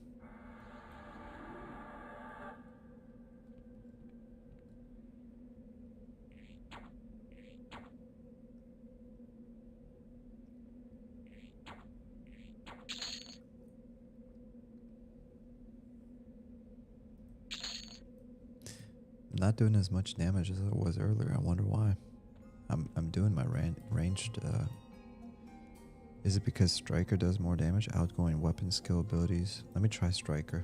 Not doing as much damage as I was earlier. I wonder why. I'm doing my ranged. Is it because Striker does more damage? Outgoing weapon skill abilities. Let me try Striker.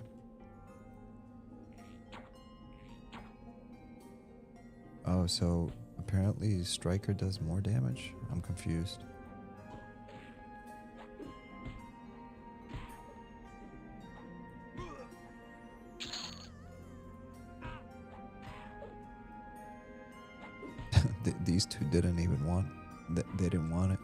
Oh, so apparently Striker does more damage? I'm confused. These two didn't even want. They didn't want it.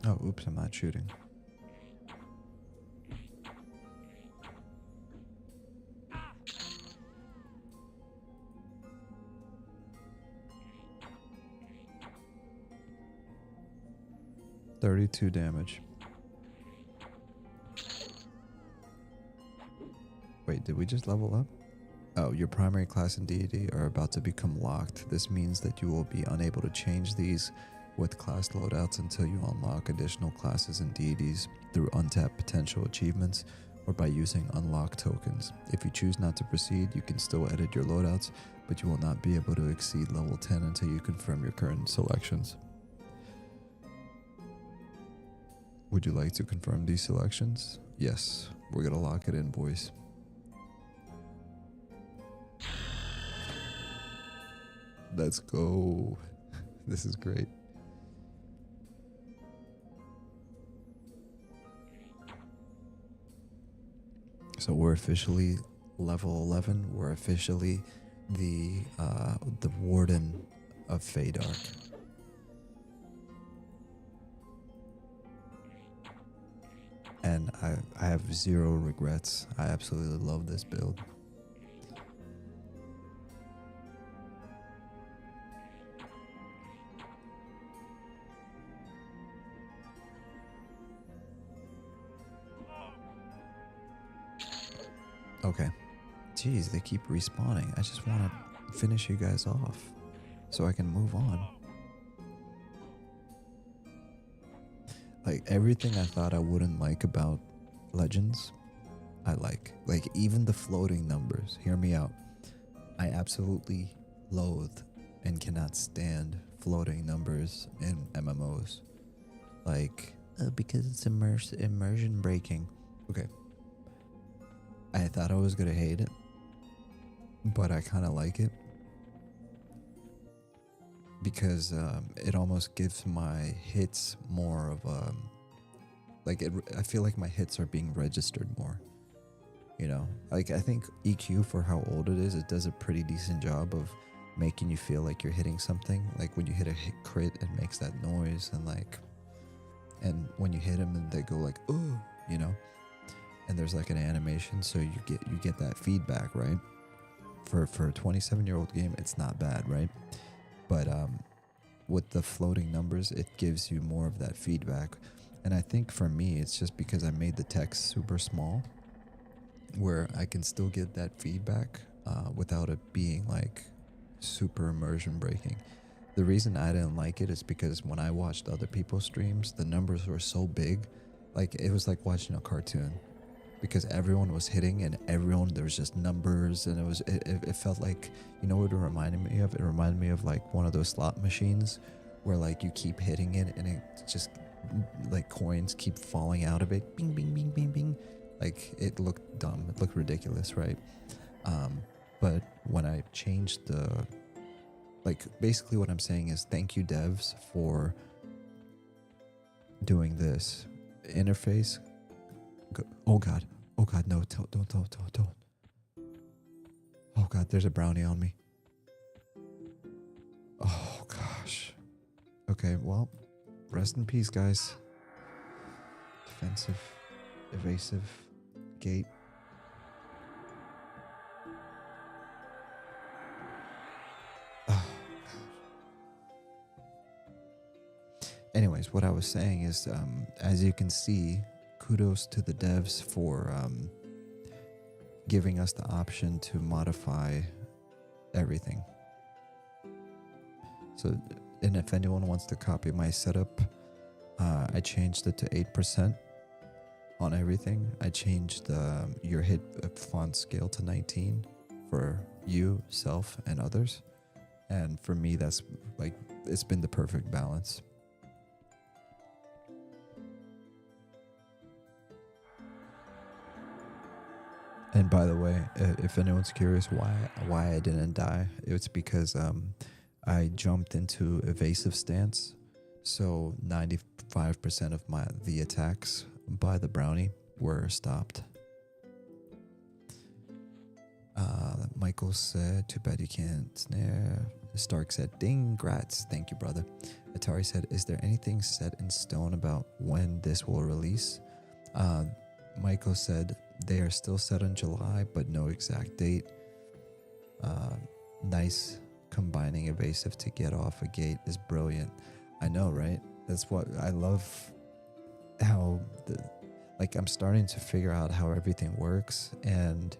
Oh, oops, I'm not shooting. $32 damage. Wait, did we just level up? Oh, your primary class and deity are about to become locked. This means that you will be unable to change these with class loadouts until you unlock additional classes and deities through untapped potential achievements or by using unlock tokens. If you choose not to proceed, you can still edit your loadouts, but you will not be able to exceed level 10 until you confirm your current selections. Would you like to confirm these selections? Yes, we're gonna lock it in, boys. Let's go. This is great. So we're officially level 11. We're officially the Warden of Faydark. And I have zero regrets. I absolutely love this build. Okay. Jeez, they keep respawning. I just want to finish you guys off so I can move on. Like, everything I thought I wouldn't like about Legends, I like. Like, even the floating numbers. Hear me out. I absolutely loathe and cannot stand floating numbers in MMOs. Like, because it's immersion breaking. Okay. I thought I was gonna hate it, but I kind of like it because it almost gives my hits more of a like it. I feel like my hits are being registered more. You know, like I think EQ for how old it is, it does a pretty decent job of making you feel like you're hitting something. Like when you hit a hit crit, it makes that noise, and when you hit them and they go like, oh, you know, and there's like an animation, so you get that feedback, right? For a 27-year-old game, it's not bad, right? But with the floating numbers, it gives you more of that feedback. And I think for me, it's just because I made the text super small, where I can still get that feedback without it being like super immersion breaking. The reason I didn't like it is because when I watched other people's streams, the numbers were so big, like it was like watching a cartoon, because everyone was hitting and there was just numbers, and it felt like, you know what it reminded me of? It reminded me of like one of those slot machines where like you keep hitting it and it just like coins keep falling out of it, bing bing bing bing bing. Like it looked dumb, it looked ridiculous, right? But when I changed the, like basically what I'm saying is thank you devs for doing this interface. Oh god, no, don't. Oh god, there's a brownie on me. Oh gosh. Okay, well, rest in peace, guys. Defensive, evasive, gate. Oh. Anyways, what I was saying is, as you can see, kudos to the devs for giving us the option to modify everything. So, and if anyone wants to copy my setup, I changed it to 8% on everything. I changed your hit font scale to 19 for you, self, and others. And for me, that's like, it's been the perfect balance. And by the way, if anyone's curious why I didn't die, it's because I jumped into evasive stance, so 95% of the attacks by the brownie were stopped. Michael said, "Too bad you can't snare." Stark said, "Ding, grats, thank you, brother." Atari said, "Is there anything set in stone about when this will release?" Michael said, "They are still set on July, but no exact date." Nice. Combining evasive to get off a gate is brilliant. I know, right? That's what I love. How I'm starting to figure out how everything works, and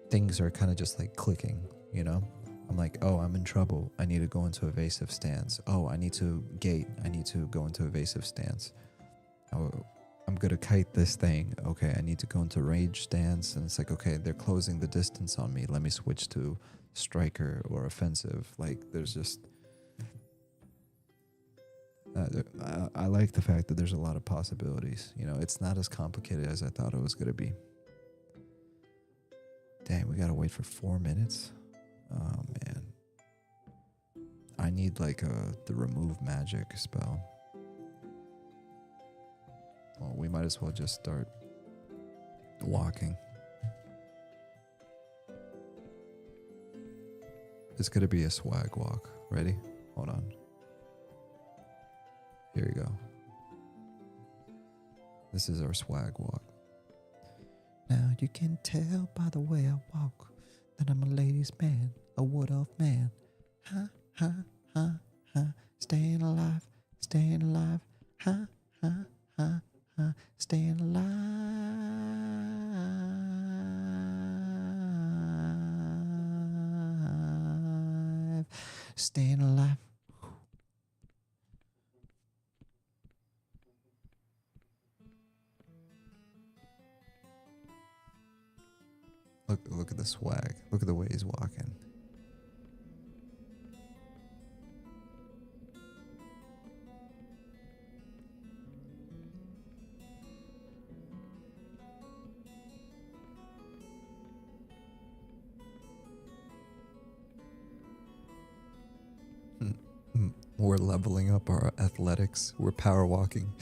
things are kind of just like clicking, you know? I'm like, oh, I'm in trouble. I need to go into evasive stance. Oh, I need to gate. I need to go into evasive stance. Oh, I'm going to kite this thing. Okay, I need to go into rage stance. And it's like, okay, they're closing the distance on me. Let me switch to striker or offensive. Like, there's just... I like the fact that there's a lot of possibilities. You know, it's not as complicated as I thought it was going to be. Dang, we got to wait for 4 minutes? Oh, man. I need, like, the remove magic spell. Well, we might as well just start walking. It's going to be a swag walk. Ready? Hold on. Here we go. This is our swag walk. Now you can tell by the way I walk that I'm a ladies' man, a wood-elf man. Ha, ha, ha, ha. Staying alive, ha, ha, ha, ha. Staying alive, staying alive. Look at the swag. Look at the way he's walking. We're leveling up our athletics. We're power walking.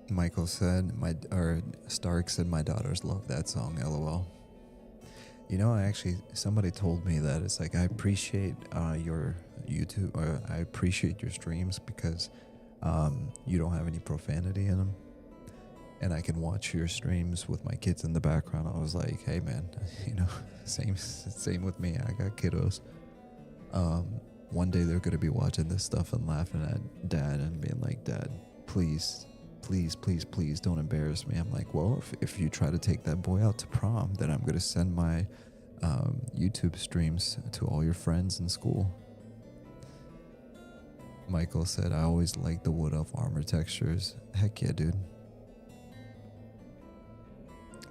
Michael said, Stark said, my daughters love that song, LOL. You know, somebody told me that it's like, I appreciate your YouTube, or I appreciate your streams because you don't have any profanity in them. And I can watch your streams with my kids in the background. I was like, hey man, you know, same with me. I got kiddos. One day they're going to be watching this stuff and laughing at dad and being like, Dad, please don't embarrass me. I'm like, well, if you try to take that boy out to prom, then I'm going to send my YouTube streams to all your friends in school. Michael said, I always like the wood elf armor textures. Heck yeah, dude.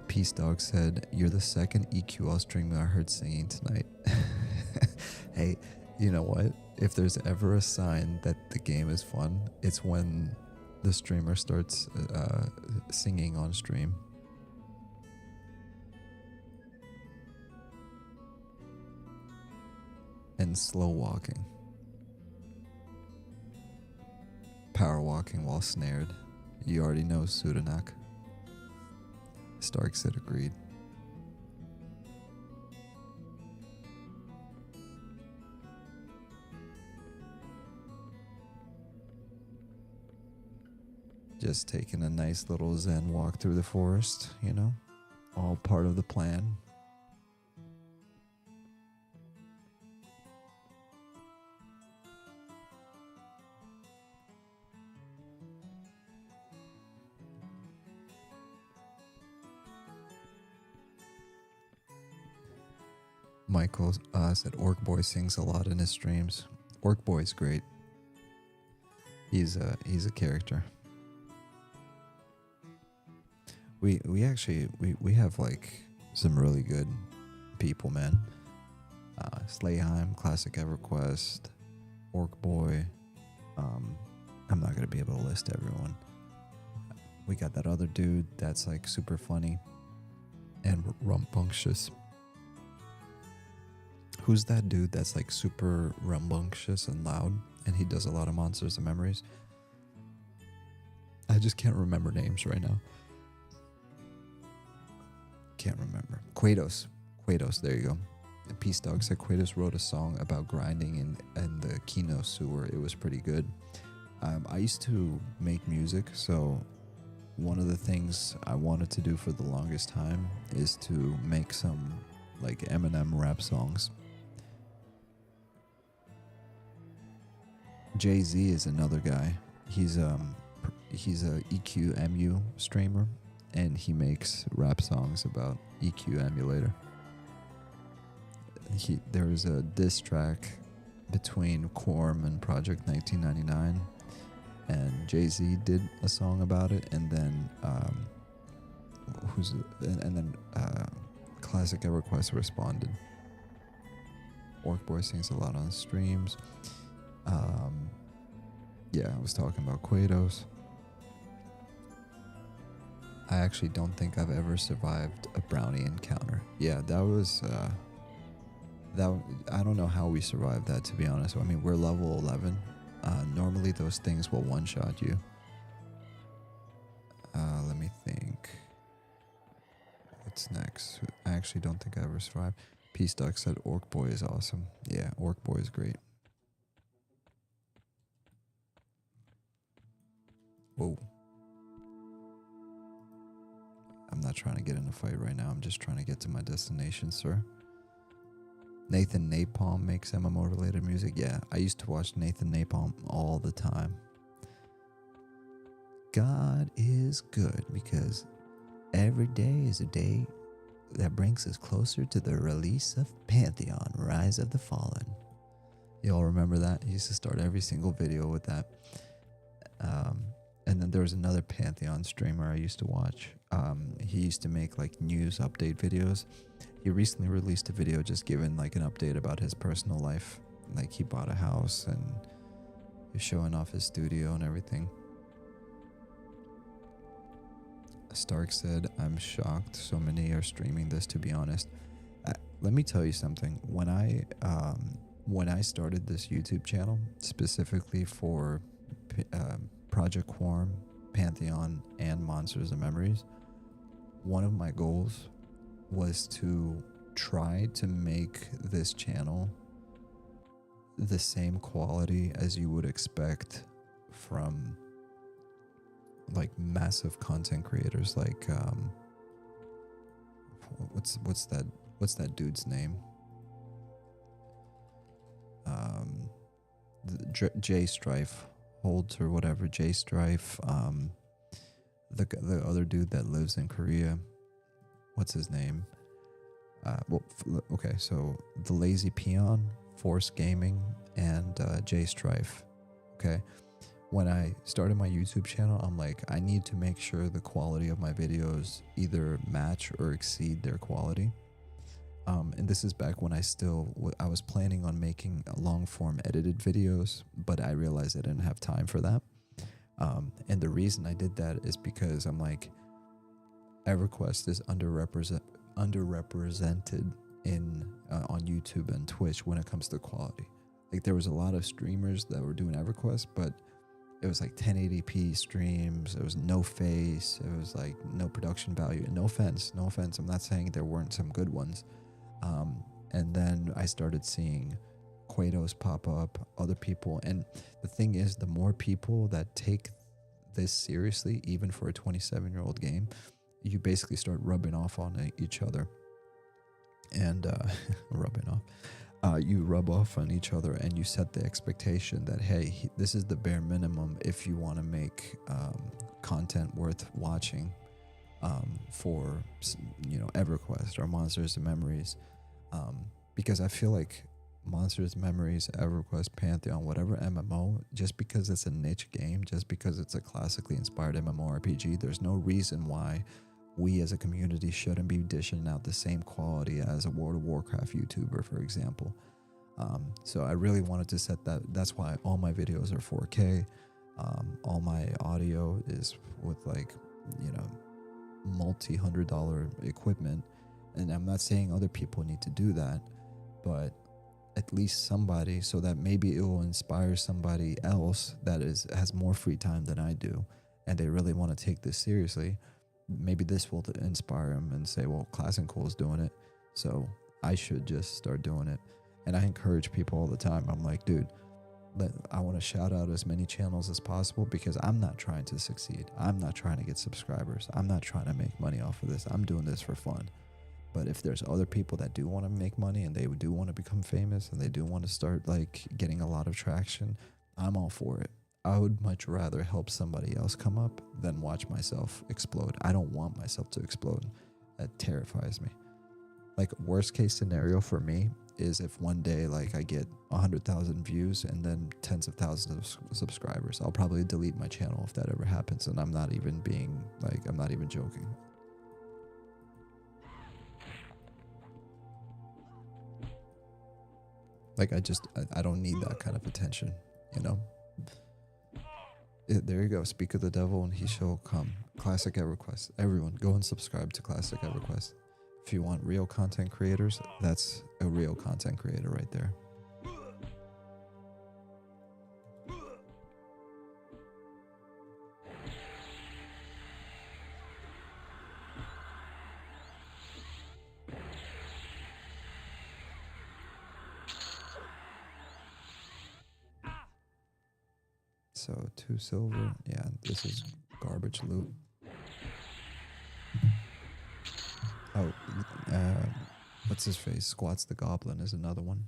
Peace Dog said, you're the second EQL streamer I heard singing tonight. Hey, you know what? If there's ever a sign that the game is fun, it's when the streamer starts singing on stream. And slow walking. Power walking while snared. You already know, Sudanak. Stark said agreed. Just taking a nice little zen walk through the forest, you know, all part of the plan. Michael said Orc Boy sings a lot in his streams. Orc Boy's great. He's a character. We actually have like some really good people, man. Slayheim, Classic EverQuest, Orc Boy. I'm not gonna be able to list everyone. We got that other dude that's like super funny and rambunctious. Who's that dude that's like super rambunctious and loud, and he does a lot of Monsters and Memories? I just can't remember names right now. Can't remember. Quados, there you go. And Peace Dog said Quados wrote a song about grinding in the Kino sewer. It was pretty good. I used to make music, so one of the things I wanted to do for the longest time is to make some like Eminem rap songs. Jay-Z is another guy. He's a EQ streamer, and he makes rap songs about EQ emulator. There was a diss track between Quorum and Project 1999, and Jay-Z did a song about it, and then Classic EverQuest responded. Orc Boy sings a lot on streams. Yeah, I was talking about Quados. I actually don't think I've ever survived a brownie encounter. Yeah, that was I don't know how we survived that, to be honest. I mean, we're level 11. Normally those things will one-shot you. Let me think. What's next? I actually don't think I ever survived. Peace Duck said Orc Boy is awesome. Yeah, Orc Boy is great. Whoa. I'm not trying to get in a fight right now. I'm just trying to get to my destination, sir. Nathan Napalm makes MMO related music. Yeah, I used to watch Nathan Napalm all the time. God is good because every day is a day that brings us closer to the release of Pantheon, Rise of the Fallen. You all remember that? He used to start every single video with that. And then there was another Pantheon streamer I used to watch. He used to make like news update videos. he recently released a video just giving like an update about his personal life. Like he bought a house and he's showing off his studio and everything. Stark said, I'm shocked so many are streaming this, to be honest. Let me tell you something. When I started this YouTube channel specifically for Project Quorum, Pantheon, and Monsters and Memories, one of my goals was to try to make this channel the same quality as you would expect from like massive content creators like what's that dude's name? J Strife Holds or whatever. J Strife, the other dude that lives in Korea. What's his name? Okay, so the Lazy Peon, Force Gaming, and J Strife. Okay. When I started my YouTube channel, I'm like, I need to make sure the quality of my videos either match or exceed their quality. And this is back when I was planning on making long form edited videos, but I realized I didn't have time for that. And the reason I did that is because I'm like, EverQuest is underrepresented in on YouTube and Twitch when it comes to quality. Like there was a lot of streamers that were doing EverQuest, but it was like 1080p streams. It was no face. It was like no production value. And no offense. I'm not saying there weren't some good ones. And then I started seeing Quados pop up, other people. And the thing is, the more people that take this seriously, even for a 27-year-old game, you basically start rubbing off on each other. And rubbing off. You rub off on each other and you set the expectation that, hey, this is the bare minimum if you want to make content worth watching for, EverQuest or Monsters and Memories. Because I feel like Monsters, Memories, EverQuest, Pantheon, whatever MMO, just because it's a niche game, just because it's a classically inspired MMORPG, there's no reason why we as a community shouldn't be dishing out the same quality as a World of Warcraft YouTuber, for example. So I really wanted to set that. That's why all my videos are 4K. All my audio is with multi-$100 equipment. And I'm not saying other people need to do that, but at least somebody, so that maybe it will inspire somebody else that has more free time than I do, and they really want to take this seriously. Maybe this will inspire them and say, well, Class&Cool is doing it, so I should just start doing it. And I encourage people all the time. I'm like, dude, I want to shout out as many channels as possible because I'm not trying to succeed. I'm not trying to get subscribers. I'm not trying to make money off of this. I'm doing this for fun. But if there's other people that do want to make money and they do want to become famous and they do want to start getting a lot of traction, I'm all for it. I would much rather help somebody else come up than watch myself explode. I don't want myself to explode. That terrifies me. Worst case scenario for me is if one day I get 100,000 views and then tens of thousands of subscribers. I'll probably delete my channel if that ever happens, and I'm not even joking. I don't need that kind of attention, There you go. Speak of the devil and he shall come. Classic EverQuest. Everyone, go and subscribe to Classic EverQuest. If you want real content creators, that's a real content creator right there. So 2 silver. Yeah, this is garbage loot. Oh, what's his face? Squats the Goblin is another one.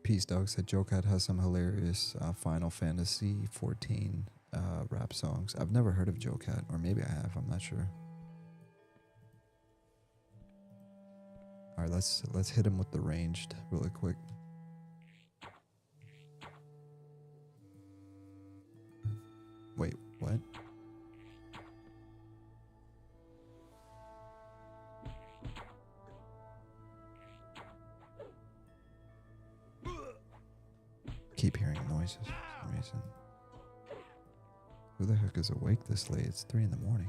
Peace Dog said Jokat has some hilarious Final Fantasy 14 rap songs. I've never heard of Jokat, or maybe I have, I'm not sure. right, let's hit him with the ranged really quick. Wait, what? Keep hearing noises for some reason. Who the heck is awake this late? It's 3 in the morning.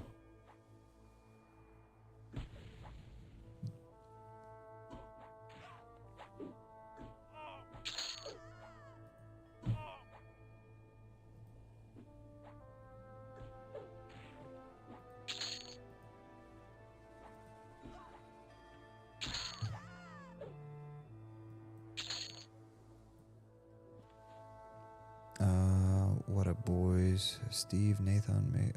What up, boys? Steve, Nathan,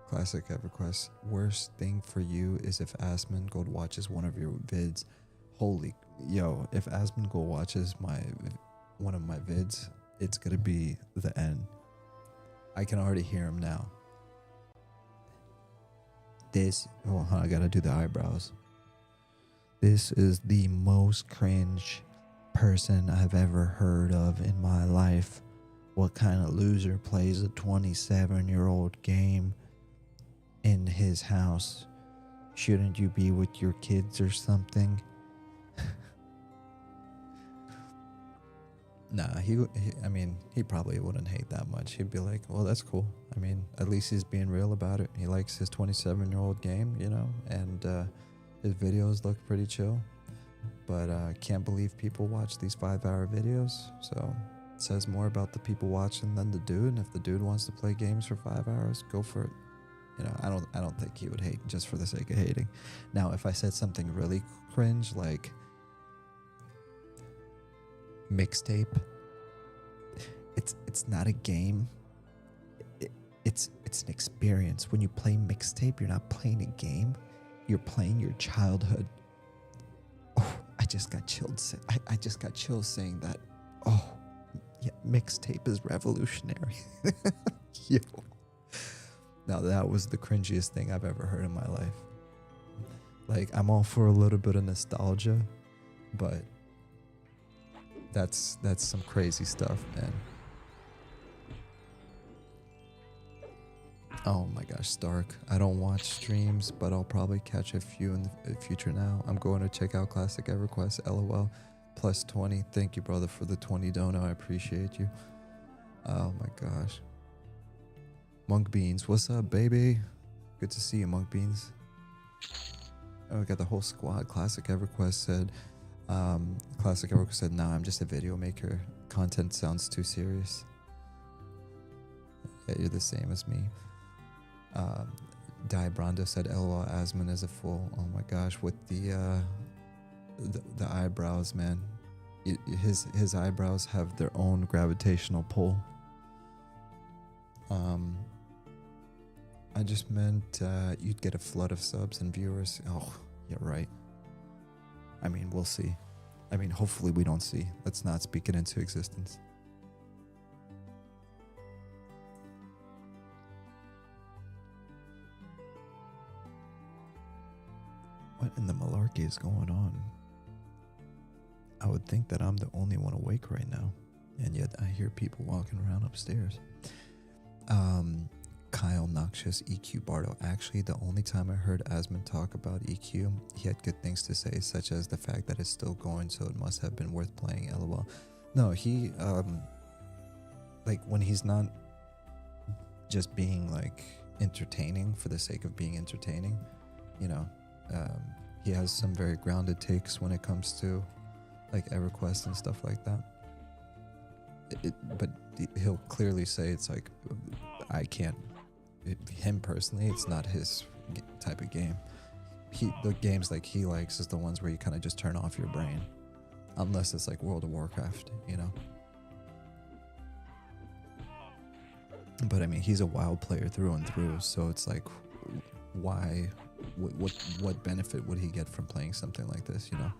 Classic EverQuest. Worst thing for you is if Asmongold watches one of your vids. Holy, yo, if Asmongold watches one of my vids, it's gonna be the end. I can already hear him now. I gotta do the eyebrows. This is the most cringe person I've ever heard of in my life. What kind of loser plays a 27-year-old game in his house? Shouldn't you be with your kids or something? Nah, he probably wouldn't hate that much. He'd be like, well, that's cool. I mean, at least he's being real about it. He likes his 27-year-old game, you know, and his videos look pretty chill. But can't believe people watch these 5-hour videos. So it says more about the people watching than the dude. And if the dude wants to play games for 5 hours, go for it. You know, I don't think he would hate just for the sake of hating. Now, if I said something really cringe like mixtape, it's not a game. It's an experience. When you play mixtape, you're not playing a game. You're playing your childhood. Oh, I just got chilled. I just got chills saying that. Oh, yeah, mixtape is revolutionary. Yo. Now that was the cringiest thing I've ever heard in my life. Like, I'm all for a little bit of nostalgia, but that's some crazy stuff, man. Oh my gosh, Stark. I don't watch streams, but I'll probably catch a few in the future now. I'm going to check out Classic EverQuest, LOL. Plus 20. Thank you, brother, for the 20 dono. I appreciate you. Oh my gosh. Monk Beans, what's up, baby? Good to see you, Monk Beans. Oh, we got the whole squad. Classic EverQuest said, nah, I'm just a video maker. Content sounds too serious. Yeah, you're the same as me. Di Brando said, LOL, Asmon is a fool. Oh my gosh, with the eyebrows, man. His eyebrows have their own gravitational pull. I just meant you'd get a flood of subs and viewers. Oh, yeah, right. I mean, we'll see. I mean, hopefully we don't see. Let's not speak it into existence. What in the malarkey is going on? I would think that I'm the only one awake right now, and yet I hear people walking around upstairs. Kyle Noxious EQ Bardo. Actually, the only time I heard Asmon talk about EQ, he had good things to say, such as the fact that it's still going, so it must have been worth playing, LOL. No, he, like, when he's not just being, like, entertaining for the sake of being entertaining, you know, he has some very grounded takes when it comes to, like, EverQuest and stuff like that. But he'll clearly say it's like, I can't. Him personally, it's not his type of game. The games like he likes is the ones where you kind of just turn off your brain, unless it's like World of Warcraft, you know. But I mean, he's a WoW player through and through, so it's like, why? What benefit would he get from playing something like this, you know?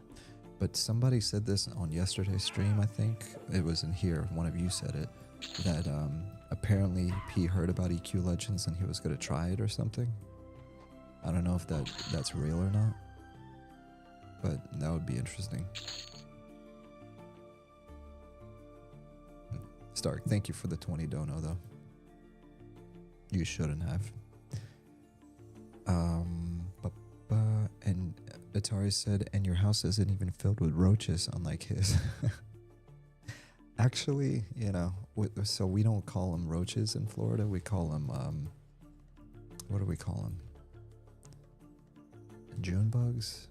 But somebody said this on yesterday's stream, I think. It was in here. One of you said it. That apparently he heard about EQ Legends and he was going to try it or something. I don't know if that's real or not. but that would be interesting. Stark, thank you for the 20 dono though. You shouldn't have. And Atari said, and your house isn't even filled with roaches, unlike his. Actually, you know, so we don't call them roaches in Florida. We call them, what do we call them? June bugs?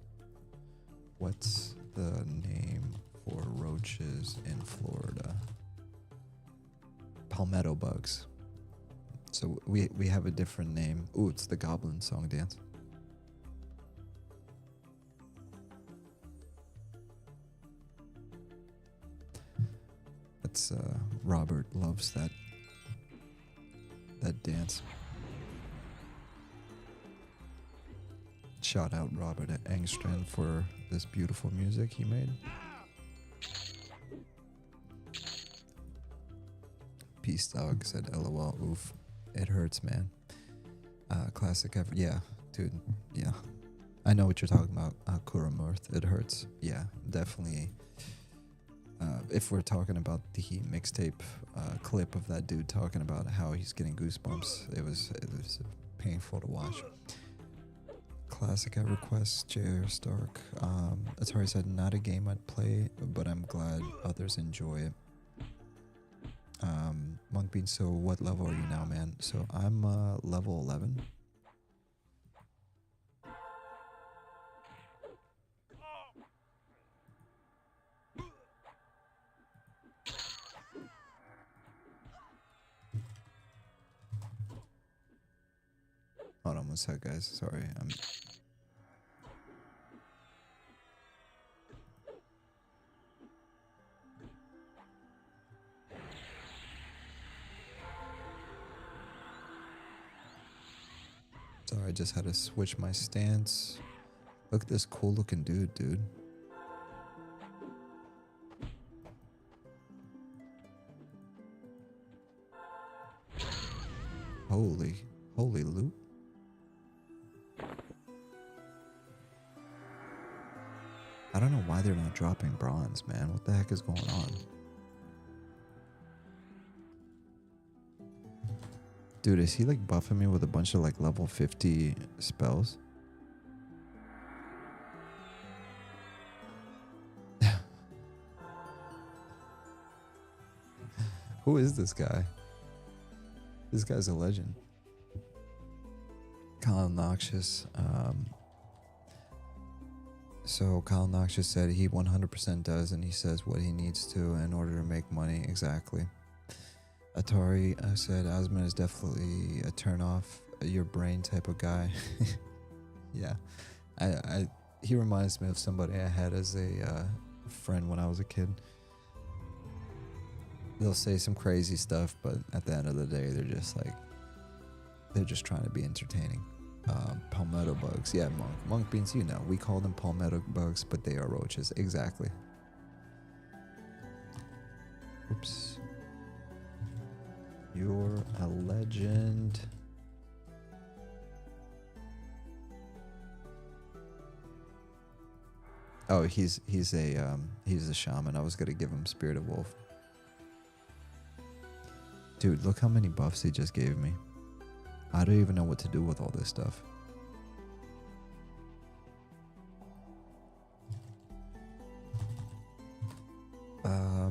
What's the name for roaches in Florida? Palmetto bugs. So we have a different name. Ooh, it's the Goblin song dance. That's Robert loves that dance. Shout out Robert Engstrand for this beautiful music he made. Peace Dog said LOL. Oof. It hurts, man. Classic ever. Yeah, dude. Yeah. I know what you're talking about. Kuramurth. It hurts. Yeah, definitely. If we're talking about the mixtape clip of that dude talking about how he's getting goosebumps, it was painful to watch. Classic EverQuest, J.R. Stark. Atari said, not a game I'd play, but I'm glad others enjoy it. Monk Bean, so what level are you now, man? So I'm level 11. Hold on one sec, guys. Sorry, I'm... Sorry, I just had to switch my stance. Look at this cool looking dude. Holy loot. I don't know why they're not dropping bronze, man. What the heck is going on? Dude, is he like buffing me with a bunch of like level 50 spells? Who is this guy? This guy's a legend. Kyle Noxious. So Kyle Noxious said he 100% does, and he says what he needs to in order to make money. Exactly. Atari said Asma is definitely a turn off your brain type of guy. Yeah, he reminds me of somebody I had as a friend when I was a kid. They'll say some crazy stuff, but at the end of the day, they're just trying to be entertaining. Palmetto bugs, yeah, monk beans. You know, we call them palmetto bugs, but they are roaches. Exactly. Oops. You're a legend. Oh, he's a shaman. I was gonna give him Spirit of Wolf. Dude, look how many buffs he just gave me. I don't even know what to do with all this stuff.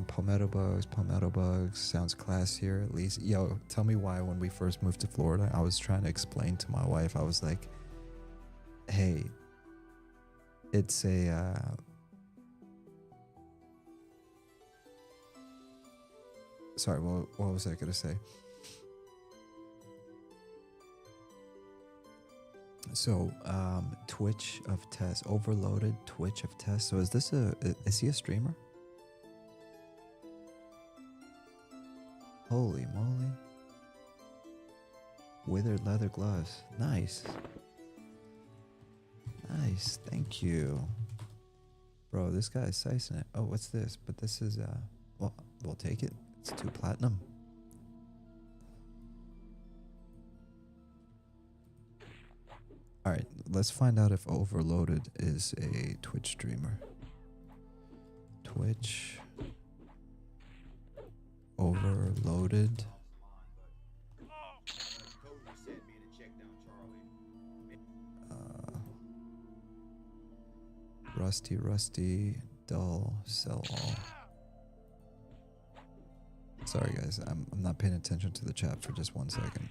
Palmetto bugs. Sounds classier at least. Yo, tell me why when we first moved to Florida, I was trying to explain to my wife. I was like, hey, it's a... Sorry, what was I going to say? So, Twitch of Test, overloaded Twitch of Test. So is he a streamer? Holy moly. Withered leather gloves. Nice. Nice, thank you. Bro, this guy is sicing it. Oh, what's this? But this is, well, we'll take it. It's 2 platinum. Alright, let's find out if Overloaded is a Twitch streamer. Twitch Overloaded. Rusty, dull, sell all. Sorry guys, I'm not paying attention to the chat for just 1 second.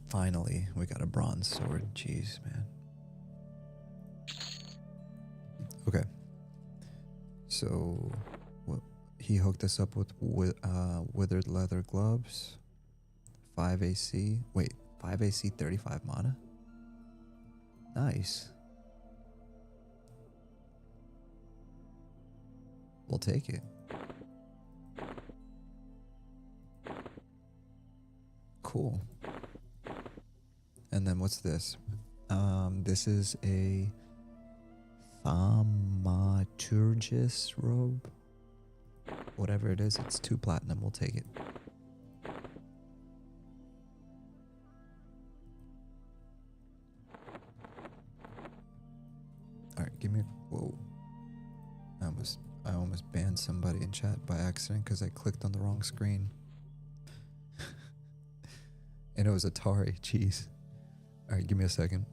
Finally, we got a bronze sword. Jeez, man. Okay. So, he hooked us up with withered leather gloves, 5 AC. Wait, 5 AC, 35 mana? Nice. We'll take it. Cool. And then what's this? This is a thaumaturgis robe. Whatever it is, it's 2 platinum. We'll take it. Alright, give me a... Whoa. I almost banned somebody in chat by accident because I clicked on the wrong screen. And it was Atari. Jeez. Alright, give me a second.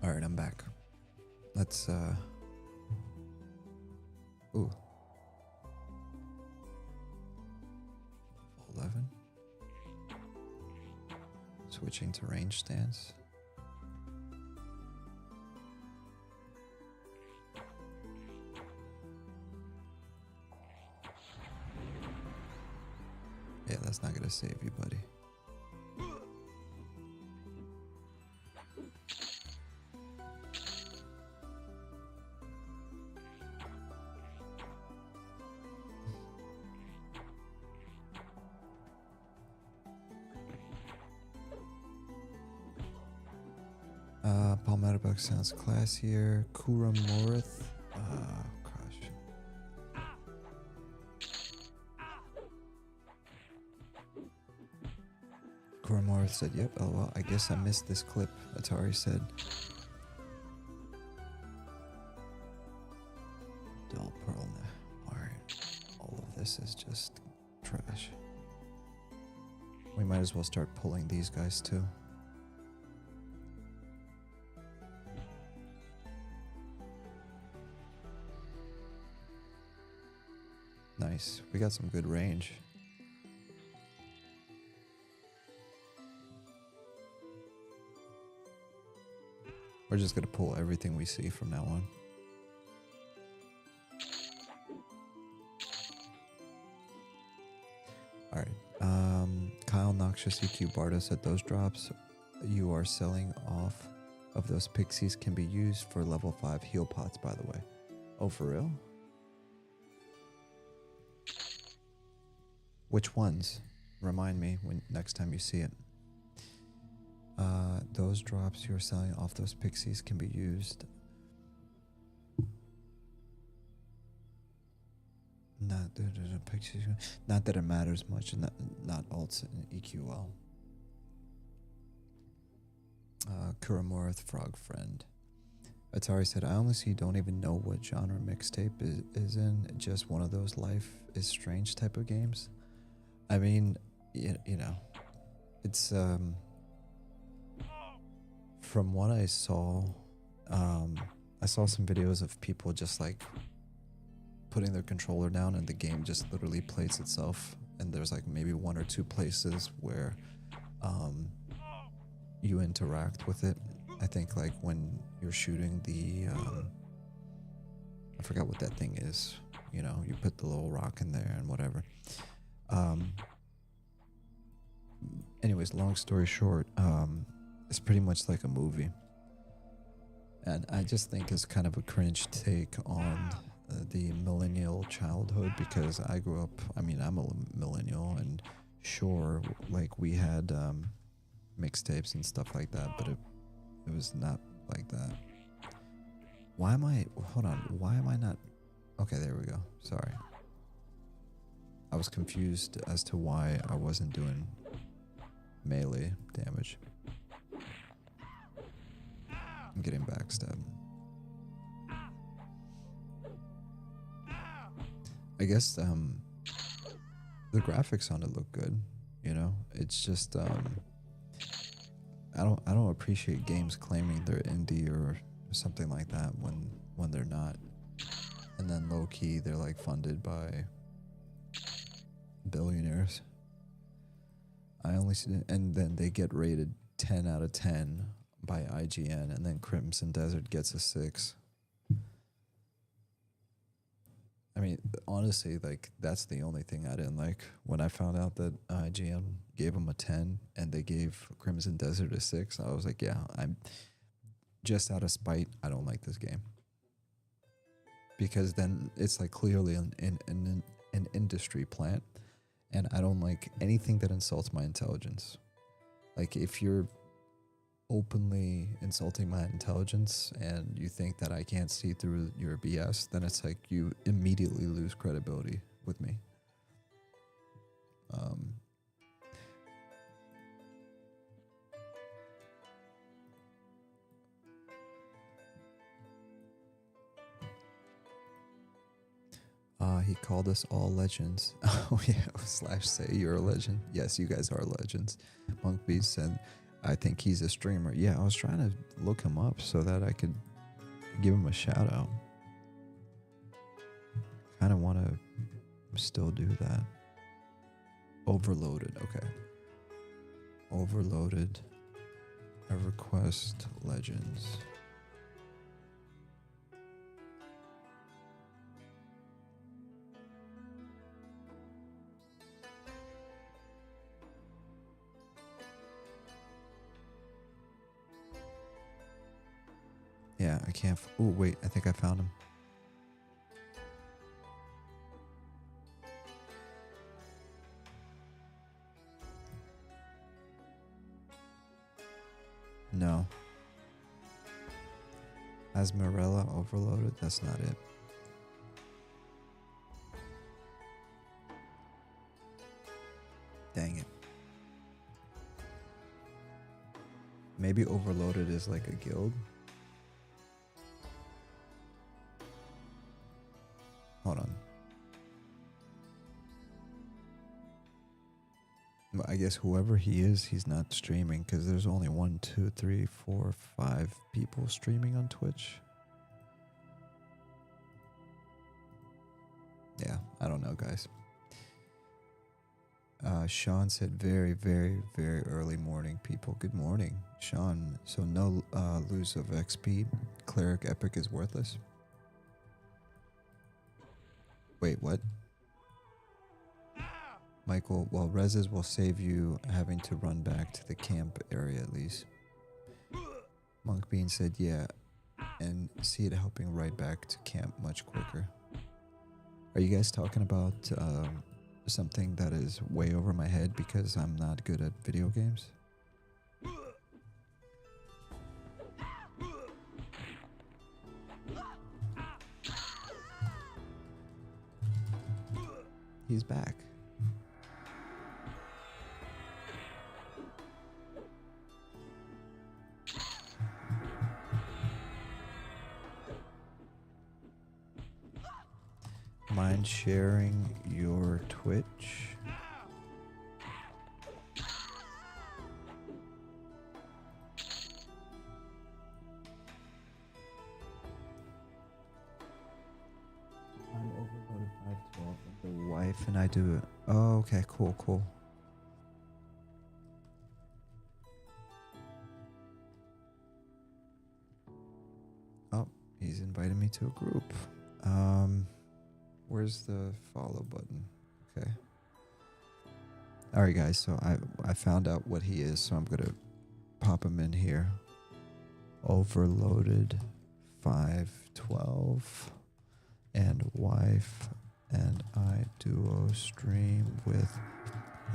Alright, I'm back. Let's, ooh. 11. Switching to range stance. Yeah, that's not gonna save you, buddy. Palmetto sounds classier. Norrath. Gosh. Norrath said, yep, oh well, I guess I missed this clip, Atari said. Dull pearl now. Alright. All of this is just trash. We might as well start pulling these guys too. Nice. We got some good range. We're just gonna pull everything we see from now on. Alright. Kyle Noxious EQ Bardo said those drops you are selling off of those pixies can be used for level 5 heal pots, by the way. Oh, for real? Which ones? Remind me when next time you see it. Those drops you're selling off those pixies can be used. Not that it matters much, and not alts and EQL. Kuramorth Frog Friend. Atari said, I honestly don't even know what genre mixtape is in. Just one of those life is strange type of games. I mean, you know, it's from what I saw some videos of people just like putting their controller down and the game just literally plays itself, and there's like maybe one or two places where you interact with it. I think like when you're shooting the I forgot what that thing is, you know, you put the little rock in there and whatever. Anyways, long story short, it's pretty much like a movie, and I just think it's kind of a cringe take on the millennial childhood, because I grew up, I mean, I'm a millennial, and sure, like we had mixtapes and stuff like that, but it was not like that. Why am I not, okay, there we go, sorry. I was confused as to why I wasn't doing melee damage. I'm getting backstabbed. I guess the graphics on it look good, you know. It's just I don't appreciate games claiming they're indie or something like that when they're not. And then low key they're like funded by billionaires. I only see, and then they get rated 10 out of 10 by IGN, and then Crimson Desert gets a 6. I mean, honestly, like, that's the only thing I didn't like. When I found out that IGN gave them a 10 and they gave Crimson Desert a 6, I was like, yeah, I'm just out of spite, I don't like this game. Because then it's like clearly an industry plant, and I don't like anything that insults my intelligence. Like, if you're openly insulting my intelligence and you think that I can't see through your BS, then it's like you immediately lose credibility with me. He called us all legends. Oh yeah, / say you're a legend. Yes, you guys are legends. Monk Beast said, I think he's a streamer. Yeah, I was trying to look him up so that I could give him a shout out. Kind of want to still do that. Overloaded, okay. Overloaded. EverQuest Legends. Yeah, I can't. Oh, wait, I think I found him. No. Asmarella overloaded? That's not it. Dang it. Maybe overloaded is like a guild? Hold on. I guess whoever he is, he's not streaming, because there's only 1, 2, 3, 4, 5 people streaming on Twitch. Yeah, I don't know, guys. Sean said very, very, very early morning, people. Good morning, Sean. So no lose of XP. Cleric Epic is worthless. Wait, what? Michael, well, reses will save you having to run back to the camp area at least. Monk Bean said, yeah, and see it helping right back to camp much quicker. Are you guys talking about something that is way over my head because I'm not good at video games? He's back. mind sharing your Twitch? I'm overloaded 512 and the wife and I do it. Oh, okay, cool, cool. Oh, he's invited me to a group. Where's the follow button? Okay. All right, guys. So I found out what he is, so I'm gonna pop him in here. Overloaded 512 and wife and I duo stream with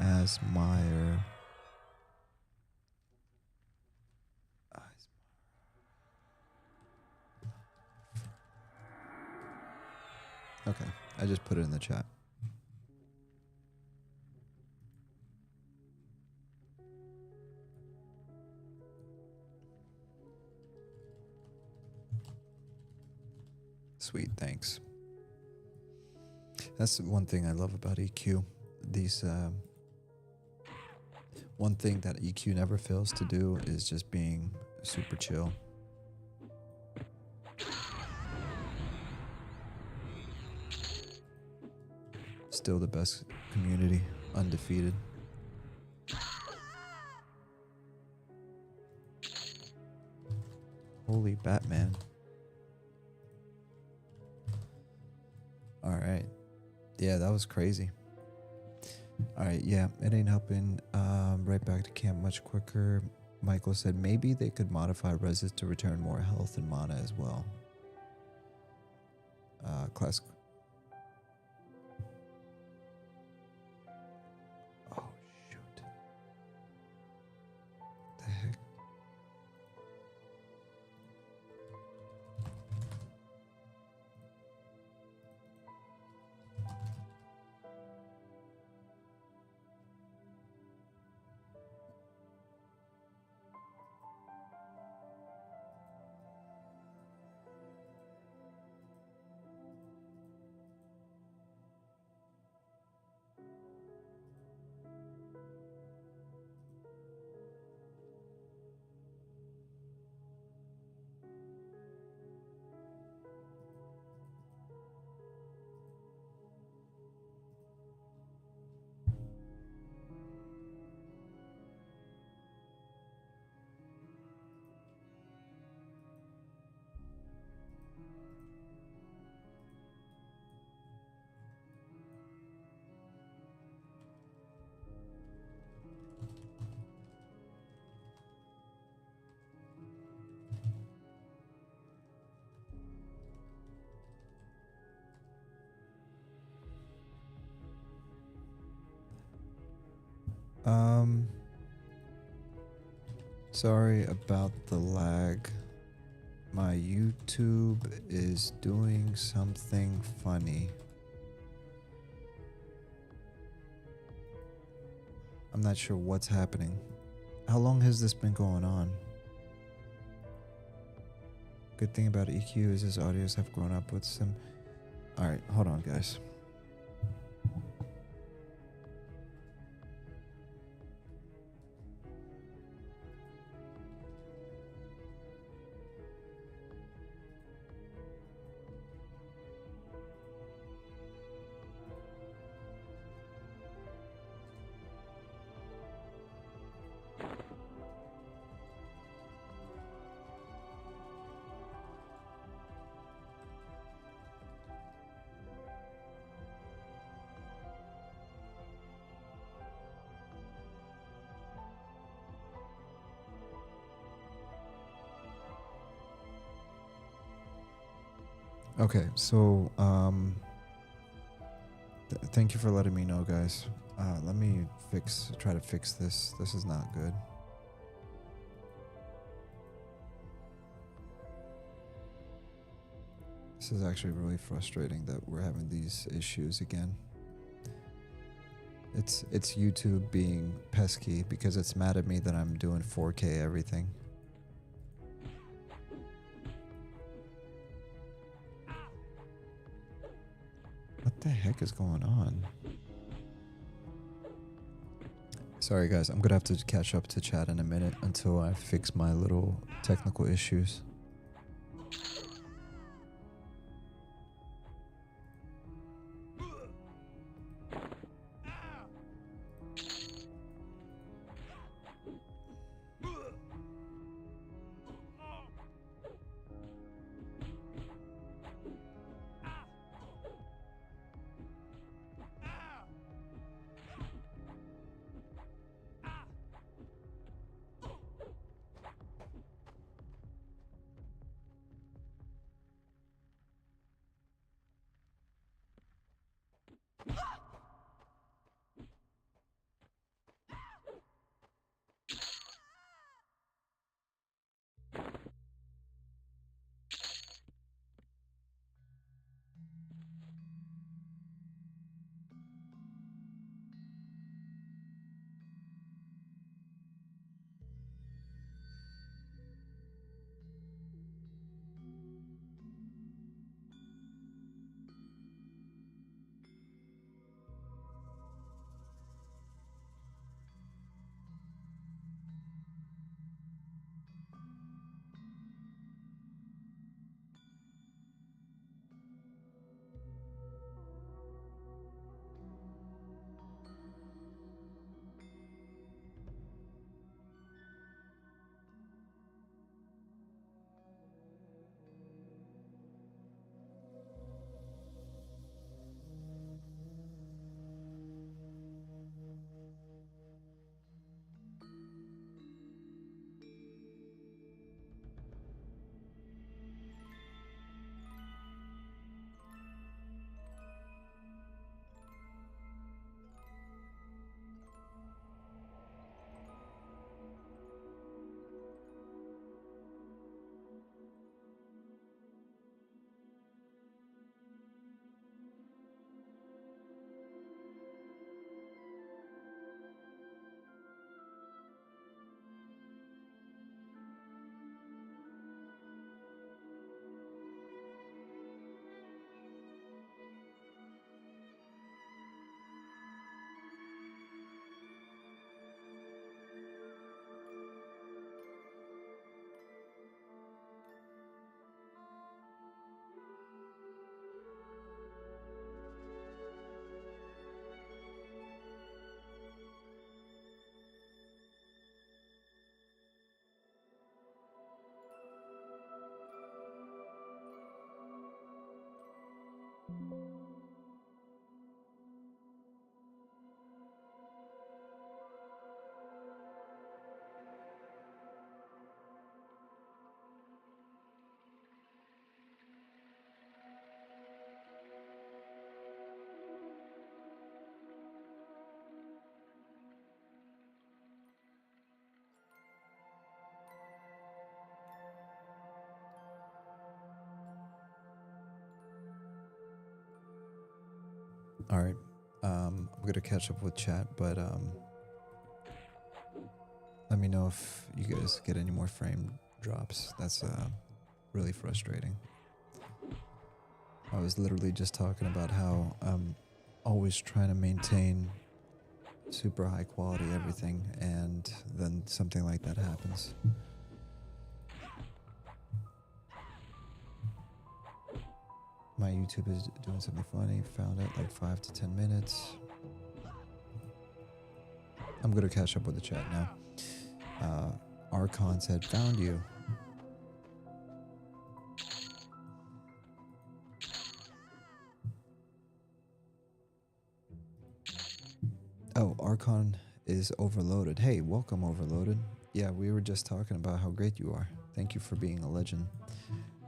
Asmire. Okay, I just put it in the chat. Sweet, thanks. That's one thing I love about EQ. These, one thing that EQ never fails to do is just being super chill. Still the best community, undefeated. Holy Batman. Alright. Yeah, that was crazy. Alright, yeah, it ain't helping. Right back to camp much quicker. Michael said maybe they could modify resist to return more health and mana as well. Class. Oh, shoot. The heck? Sorry about the lag. My YouTube is doing something funny. I'm not sure what's happening. How long has this been going on? Good thing about EQ is his audios have grown up with some... Alright, hold on, guys. Okay, so thank you for letting me know, guys. Let me try to fix this. This is not good. This is actually really frustrating that we're having these issues again. It's YouTube being pesky because it's mad at me that I'm doing 4K everything. What the heck is going on? Sorry guys, I'm gonna have to catch up to chat in a minute until I fix my little technical issues. All right. I'm going to catch up with chat, but let me know if you guys get any more frame drops. That's really frustrating. I was literally just talking about how I'm always trying to maintain super high quality everything, and then something like that happens. My YouTube is doing something funny. Found it like 5 to 10 minutes. I'm gonna catch up with the chat now. Archon said, found you. Oh, Archon is overloaded. Hey, welcome, overloaded. Yeah, we were just talking about how great you are. Thank you for being a legend.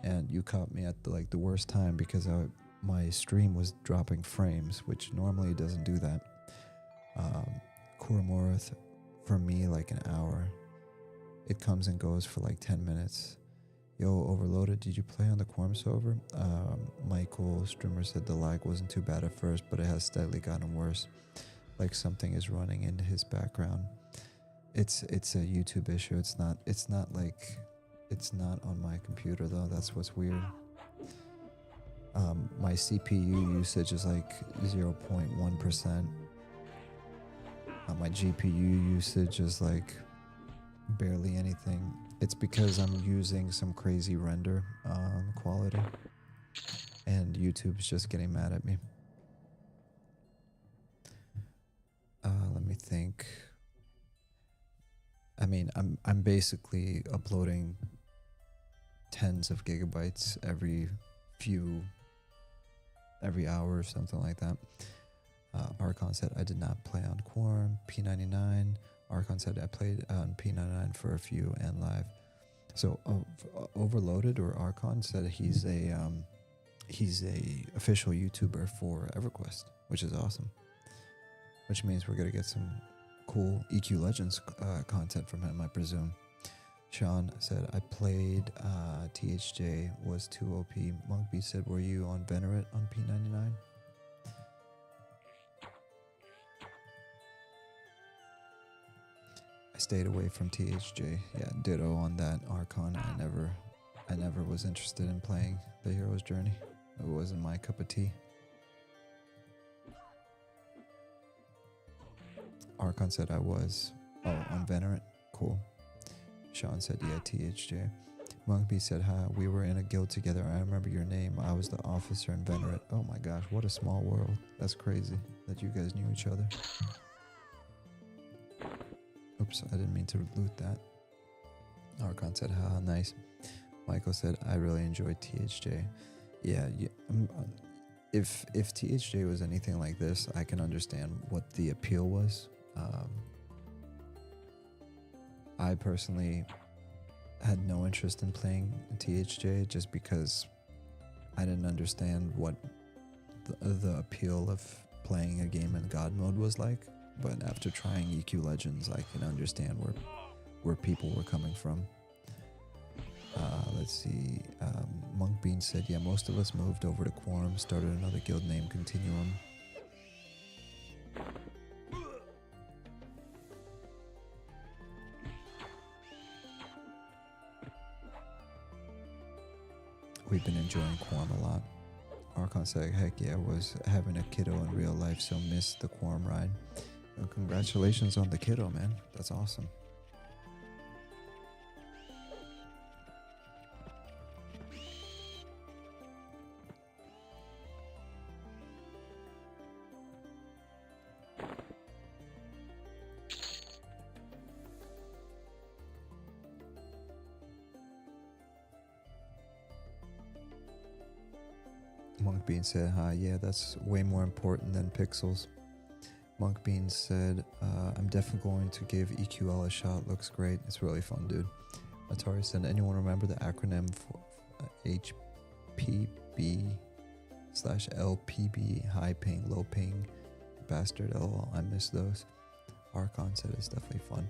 And you caught me at the worst time because my stream was dropping frames, which normally it doesn't do that. Norrath, for me, like an hour. It comes and goes for like 10 minutes. Yo, overloaded, did you play on the Quorum server? Michael, streamer, said the lag wasn't too bad at first, but it has steadily gotten worse. Like something is running in his background. It's a YouTube issue. It's not on my computer though. That's what's weird. My CPU usage is like 0.1%. My GPU usage is like barely anything. It's because I'm using some crazy render quality, and YouTube's just getting mad at me. Let me think. I mean, I'm basically uploading tens of gigabytes every hour or something like that. Archon said I did not play on Quorum. P99. Archon said I played on P99 for a few and live. So Overloaded or Archon said he's a official YouTuber for EverQuest, which is awesome. Which means we're gonna get some cool EQ Legends content from him, I presume. Sean said I played THJ was too OP. Monkbee said, were you on Venerate on P99? I stayed away from THJ. Yeah, ditto on that. Archon, I never was interested in playing the hero's journey. It wasn't my cup of tea. Archon said I was. Oh, on Venerate? Cool. Sean said, yeah, THJ. Monkbee said, hi, we were in a guild together. I remember your name. I was the officer in Venerate. Oh my gosh, what a small world. That's crazy that you guys knew each other. Oops, I didn't mean to loot that. Archon said, haha, nice. Michael said, I really enjoyed THJ. Yeah, if THJ was anything like this, I can understand what the appeal was. I personally had no interest in playing THJ just because I didn't understand what the appeal of playing a game in God mode was like. But after trying EQ Legends, I can understand where people were coming from. Let's see. Monkbean said, yeah, most of us moved over to Quorum, started another guild named Continuum. We've been enjoying Quorum a lot. Archon said, heck yeah, was having a kiddo in real life, so missed the Quorum ride. And congratulations on the kiddo, man. That's awesome. Monkbean said, hi, yeah, that's way more important than pixels. Monkbean said, I'm definitely going to give EQL a shot. Looks great. It's really fun, dude. Atari said, anyone remember the acronym for HPB/LPB? High ping, low ping, bastard, lol. I miss those. Archon said it's definitely fun.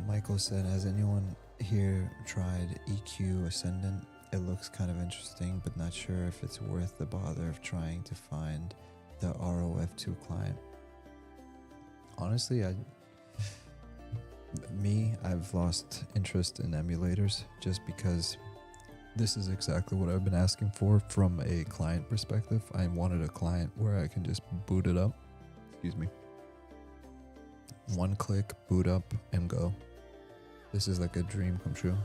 Michael said, has anyone here tried EQ Ascendant? It looks kind of interesting, but not sure if it's worth the bother of trying to find the ROF2 client. Honestly, I've lost interest in emulators just because this is exactly what I've been asking for from a client perspective. I wanted a client where I can just boot it up. Excuse me. One click, boot up, and go. This is like a dream come true.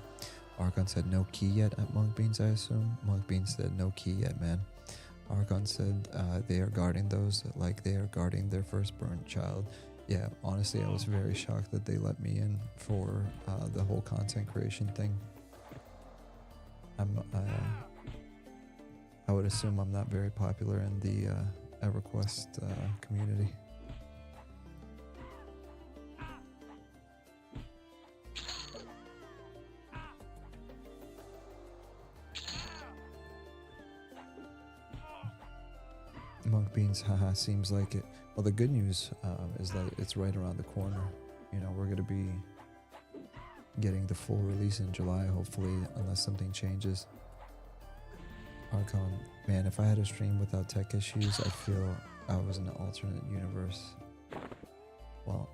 Archon said no key yet at Monkbeans, I assume. Monkbeans said no key yet, man. Archon said they are guarding those like they are guarding their firstborn child. Yeah, honestly, I was very shocked that they let me in for the whole content creation thing. I would assume I'm not very popular in the EverQuest community. Monkbeans, haha, seems like it. Well, the good news is that it's right around the corner. You know, we're going to be getting the full release in July, hopefully, unless something changes. Archon, man, if I had a stream without tech issues, I feel I was in an alternate universe. Well,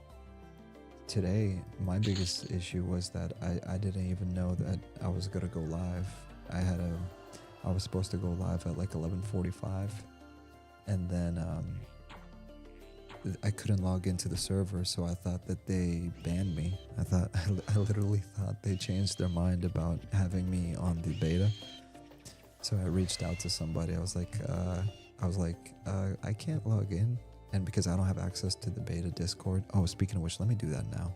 today, my biggest issue was that I didn't even know that I was going to go live. I had I was supposed to go live at like 11:45, and then I couldn't log into the server, so I thought that they banned me. I literally thought they changed their mind about having me on the beta. So I reached out to somebody. I was like, I can't log in, and because I don't have access to the beta Discord. Oh, speaking of which, let me do that now,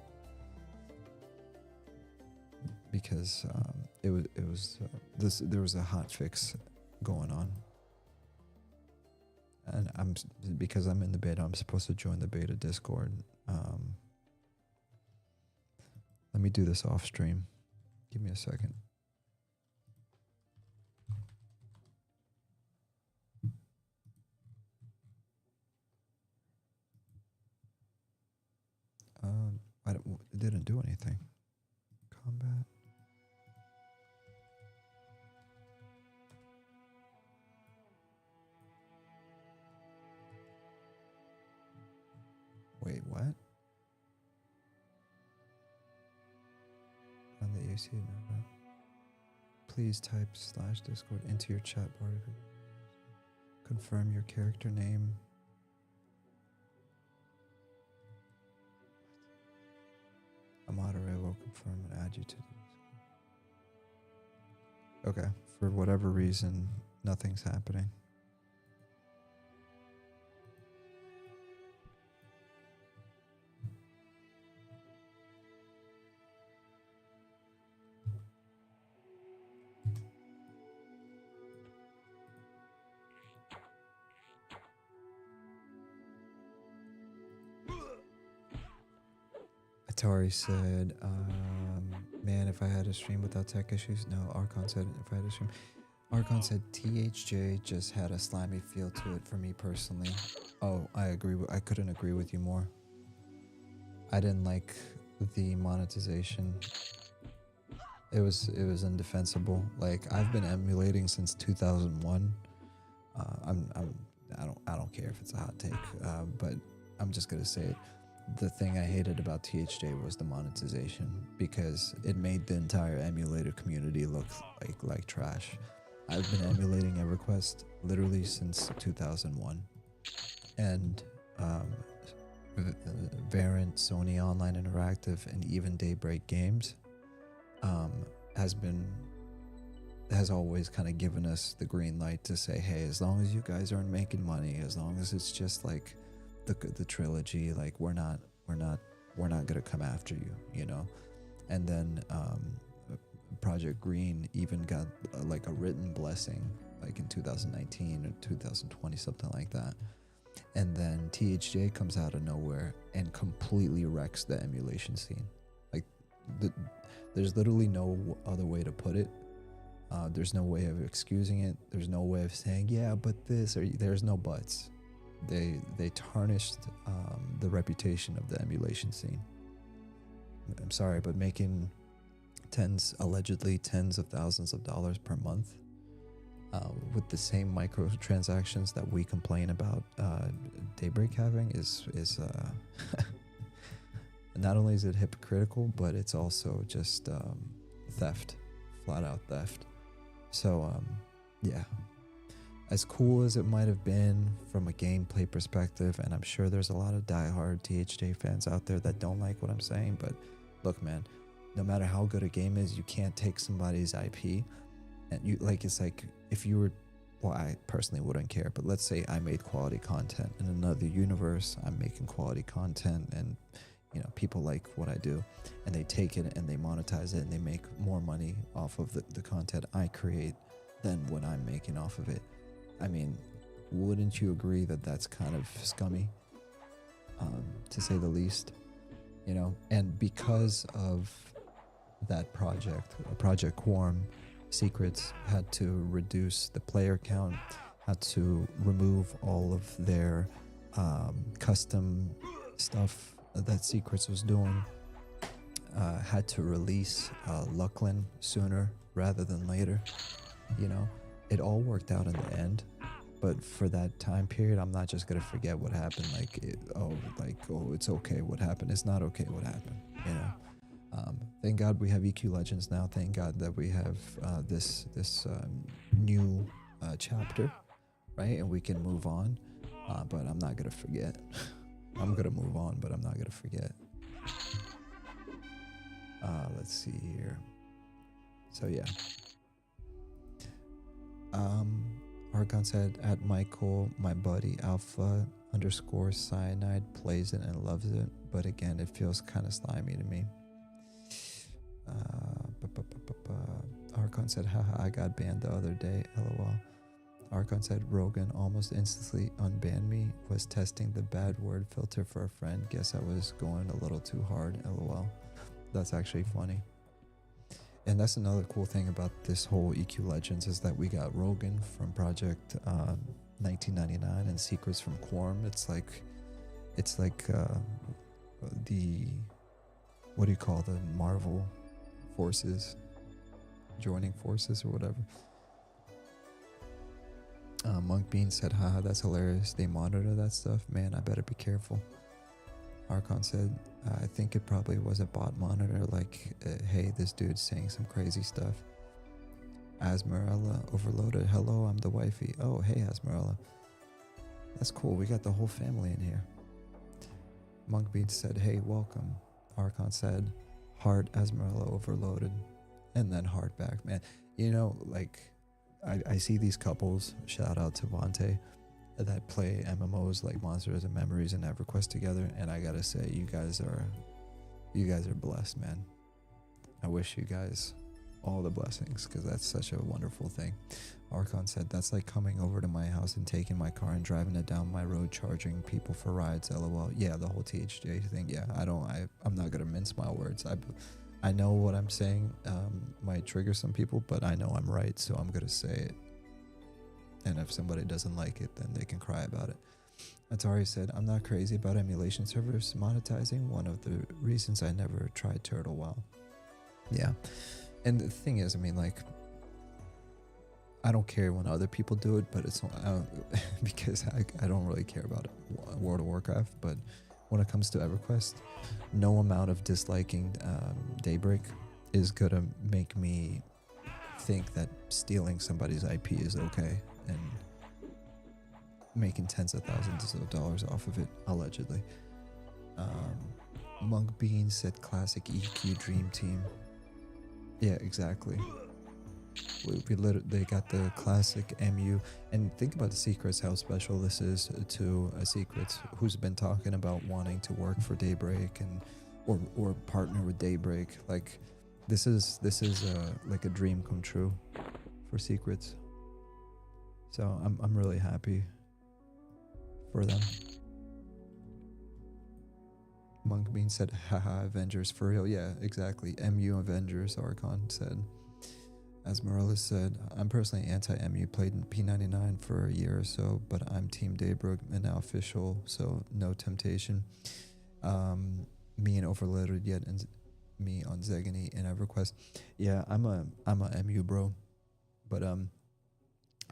because there was a hot fix going on. And because I'm in the beta, I'm supposed to join the beta Discord. Let me do this off stream. Give me a second. It didn't do anything. Combat. Wait, what? On the AC number. Please type /Discord into your chat bar. Confirm your character name. A moderator will confirm and add you to the Discord. Okay, for whatever reason, nothing's happening. Atari said, man, if I had a stream without tech issues. No, Archon said, if I had a stream. Archon said, THJ just had a slimy feel to it for me personally. Oh, I agree. I couldn't agree with you more. I didn't like the monetization. It was indefensible. Like, I've been emulating since 2001. I don't care if it's a hot take, but I'm just gonna say it. The thing I hated about THJ was the monetization, because it made the entire emulator community look like trash. I've been emulating EverQuest literally since 2001, and Variant, Sony Online Interactive, and even Daybreak Games has always kind of given us the green light to say, hey, as long as you guys aren't making money, as long as it's just like the trilogy, like we're not gonna come after you, you know. And then Project Green even got like a written blessing like in 2019 or 2020, something like that. And then THJ comes out of nowhere and completely wrecks the emulation scene. Like there's literally no other way to put it. There's no way of excusing it. There's no way of saying, yeah, but this, or there's no buts. They tarnished the reputation of the emulation scene. I'm sorry, but making allegedly tens of thousands of dollars per month with the same microtransactions that we complain about Daybreak having is not only is it hypocritical, but it's also just theft, flat out theft. So yeah. As cool as it might have been from a gameplay perspective, and I'm sure there's a lot of diehard THJ fans out there that don't like what I'm saying, but look, man, no matter how good a game is, you can't take somebody's IP and you like, it's like if you were, well, I personally wouldn't care, but let's say I made quality content in another universe, I'm making quality content, and you know, people like what I do, and they take it and they monetize it and they make more money off of the content I create than what I'm making off of it. I mean, wouldn't you agree that that's kind of scummy, to say the least, you know? And because of that Project Quorum, Secrets had to reduce the player count, had to remove all of their custom stuff that Secrets was doing, had to release Lucklin sooner rather than later, you know? It all worked out in the end, but for that time period, I'm not just gonna forget what happened. Like, it's okay what happened. It's not okay what happened, you know. Thank God we have EQ Legends now. Thank God that we have this new chapter, right? And we can move on. But I'm not gonna forget. I'm gonna move on, but I'm not gonna forget. Let's see here. So yeah. Archon said, at Michael, my buddy Alpha _ Cyanide plays it and loves it, but again, it feels kind of slimy to me. Archon said, haha, I got banned the other day, lol. Archon said, Rogan almost instantly unbanned me, was testing the bad word filter for a friend, guess I was going a little too hard, lol. That's actually funny. And that's another cool thing about this whole EQ Legends is that we got Rogan from Project 1999 and Secrets from Quorum. It's like the, what do you call the Marvel forces, joining forces or whatever. Monk Bean said, haha, that's hilarious. They monitor that stuff. Man, I better be careful. Archon said, I think it probably was a bot monitor, like, hey, this dude's saying some crazy stuff. Asmerella overloaded. Hello, I'm the wifey. Oh, hey, Asmerella. That's cool. We got the whole family in here. Monk Bean said, hey, welcome. Archon said, heart Asmerella overloaded. And then heart back, man. You know, like, I see these couples, shout out to Vontae, that play MMOs like Monsters and Memories and EverQuest together, and I gotta say, you guys are blessed, man. I wish you guys all the blessings, because that's such a wonderful thing. Archon said, that's like coming over to my house and taking my car and driving it down my road, charging people for rides, lol. Yeah, the whole THJ thing. Yeah, I'm not gonna mince my words. I know what I'm saying might trigger some people, but I know I'm right, so I'm gonna say it. And if somebody doesn't like it, then they can cry about it. Atari said, I'm not crazy about emulation servers monetizing. One of the reasons I never tried Turtle WoW. Yeah. And the thing is, I mean, like, I don't care when other people do it, but it's because I don't really care about World of Warcraft. But when it comes to EverQuest, no amount of disliking Daybreak is gonna make me think that stealing somebody's IP is okay and making tens of thousands of dollars off of it, allegedly. Monk Bean said classic EQ Dream Team. Yeah, exactly. They got the classic MU, and think about the Secrets, how special this is to a Secrets who's been talking about wanting to work for Daybreak and or partner with Daybreak. Like, this is like a dream come true for Secrets. So I'm really happy for them. Monk Bean said, haha, Avengers for real. Yeah, exactly. MU Avengers, Archon said. As Morales said, I'm personally anti-MU, played in P99 for a year or so, but I'm Team Daybrook and now official, so no temptation. Me and Overloaded yet, and me on Zegany and EverQuest. Yeah, I'm a MU bro, but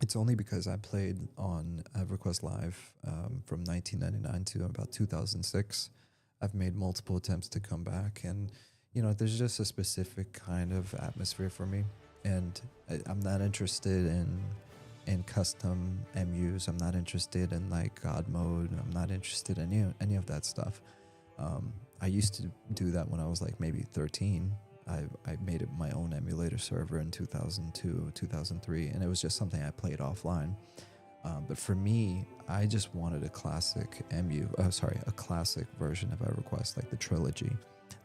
it's only because I played on EverQuest Live from 1999 to about 2006. I've made multiple attempts to come back, and you know, there's just a specific kind of atmosphere for me, and I'm not interested in custom MUs. I'm not interested in like God mode. I'm not interested in any of that stuff. I used to do that when I was like maybe 13. I made it my own emulator server in 2002, 2003, and it was just something I played offline. But for me, I just wanted a classic a classic version of EverQuest, like the trilogy,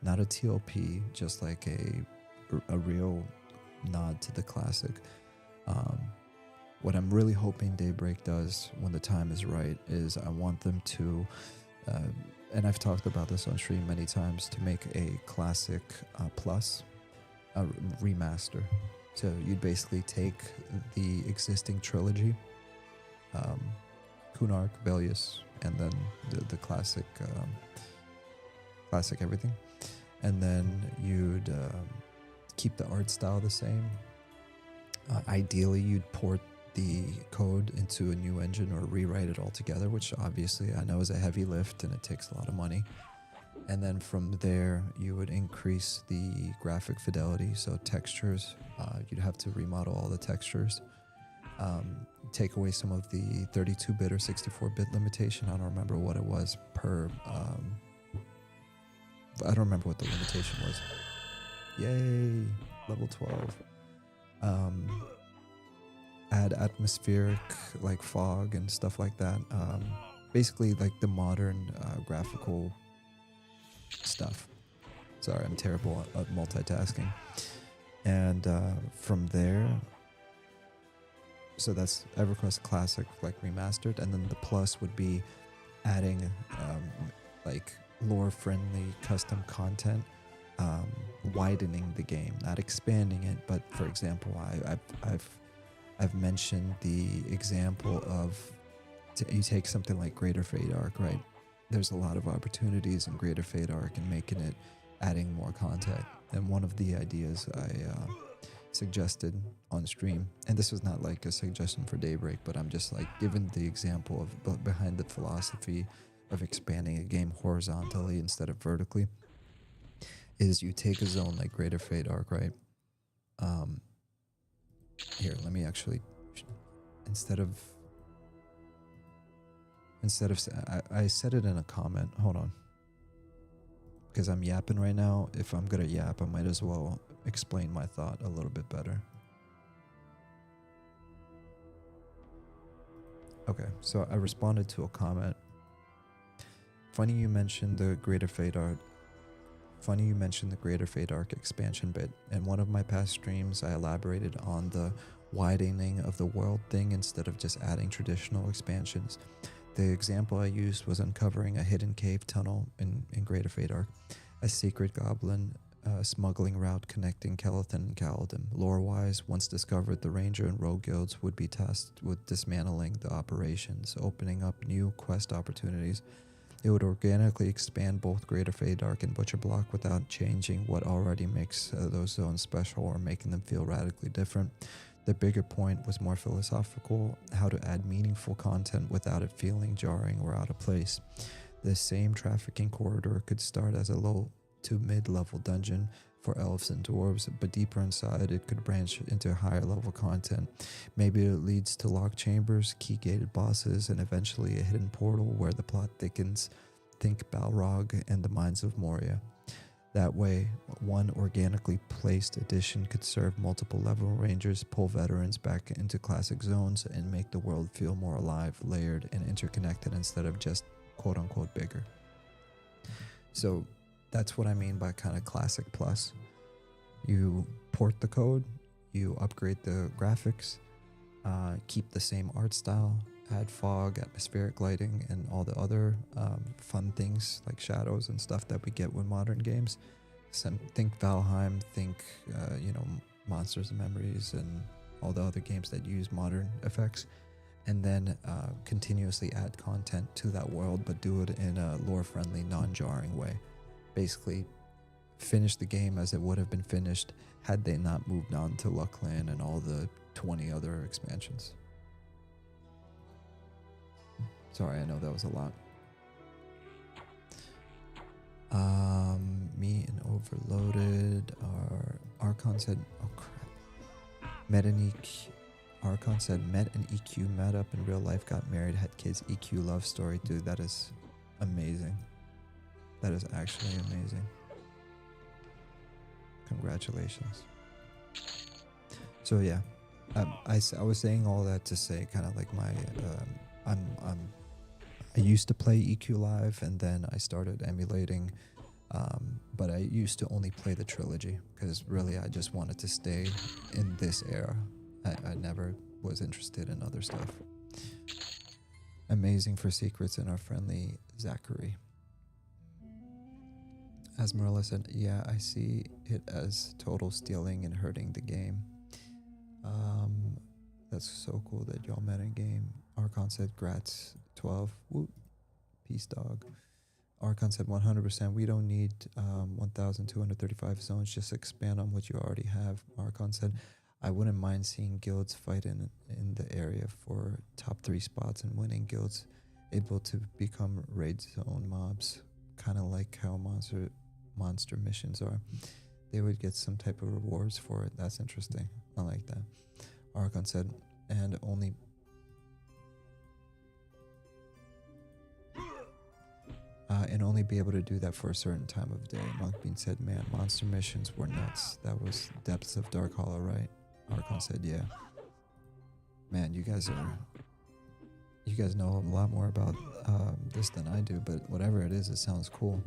not a TLP, just like a real nod to the classic. What I'm really hoping Daybreak does when the time is right is I want them to, and I've talked about this on stream many times, to make a classic plus, a remaster. So you'd basically take the existing trilogy, Kunark, Velius, and then the classic everything, and then you'd keep the art style the same. Ideally, you'd port the code into a new engine or rewrite it altogether, which obviously I know is a heavy lift and it takes a lot of money. And then from there, you would increase the graphic fidelity. So textures, you'd have to remodel all the textures. Take away some of the 32-bit or 64-bit limitation. I don't remember what it was per... I don't remember what the limitation was. Yay! Level 12. Add atmospheric, like fog and stuff like that. Basically, like the modern graphical stuff. Sorry, I'm terrible at multitasking. And from there, so that's EverQuest Classic, like remastered, and then the plus would be adding like lore-friendly custom content, widening the game, not expanding it. But for example, I've mentioned the example of you take something like Greater Faydark, right? There's a lot of opportunities in Greater Faydark and making it, adding more content. And one of the ideas I suggested on stream, and this was not like a suggestion for Daybreak, but I'm just like giving the example of behind the philosophy of expanding a game horizontally instead of vertically, is you take a zone like Greater Faydark, right? Here, let me actually, instead of I said it in a comment. Hold on, because I'm yapping right now. If I'm gonna yap, I might as well explain my thought a little bit better. Okay, so I responded to a comment. Funny you mentioned the Greater Faydark. Funny you mentioned the Greater Faydark expansion bit. In one of my past streams, I elaborated on the widening of the world thing instead of just adding traditional expansions. The example I used was uncovering a hidden cave tunnel in Greater Faydark, a secret goblin smuggling route connecting Kelethin and Kaladin. Lore-wise, once discovered, the ranger and rogue guilds would be tasked with dismantling the operations, opening up new quest opportunities. It would organically expand both Greater Faydark and Butcher Block without changing what already makes those zones special or making them feel radically different. The bigger point was more philosophical, how to add meaningful content without it feeling jarring or out of place. The same trafficking corridor could start as a low to mid-level dungeon for elves and dwarves, but deeper inside it could branch into higher level content. Maybe it leads to locked chambers, key-gated bosses, and eventually a hidden portal where the plot thickens. Think Balrog and the Mines of Moria. That way, one organically placed addition could serve multiple level rangers, pull veterans back into classic zones, and make the world feel more alive, layered, and interconnected instead of just quote-unquote bigger. So that's what I mean by kind of classic plus. You port the code, you upgrade the graphics, keep the same art style, add fog, atmospheric lighting, and all the other fun things like shadows and stuff that we get with modern games. Think Valheim, think Monsters and Memories, and all the other games that use modern effects, and then continuously add content to that world, but do it in a lore-friendly, non-jarring way. Basically, finish the game as it would have been finished had they not moved on to Luckland and all the 20 other expansions. Sorry, I know that was a lot. Me and Overloaded are Archon said, oh crap. Archon said, met an EQ, met up in real life, got married, had kids, EQ love story. Dude, that is amazing. That is actually amazing. Congratulations. So yeah, I was saying all that to say kind of like my, I used to play EQ Live and then I started emulating, but I used to only play the trilogy because really I just wanted to stay in this era. I never was interested in other stuff. Amazing for secrets in our friendly Zachary. Asmarilla said, yeah, I see it as total stealing and hurting the game. That's so cool that y'all met in game. Archon said, grats 12. Woo. Peace, dog. Archon said, 100%. We don't need 1,235 zones. Just expand on what you already have. Archon said, I wouldn't mind seeing guilds fight in the area for top 3 spots and winning guilds able to become raid zone mobs. kind of like how monster missions are. They would get some type of rewards for it. That's interesting. I like that. Archon said, and only be able to do that for a certain time of day. Monkbean said, man, monster missions were nuts. That was Depths of Dark Hollow, right? Archon said, yeah. Man, you guys know a lot more about this than I do, but whatever it is, it sounds cool.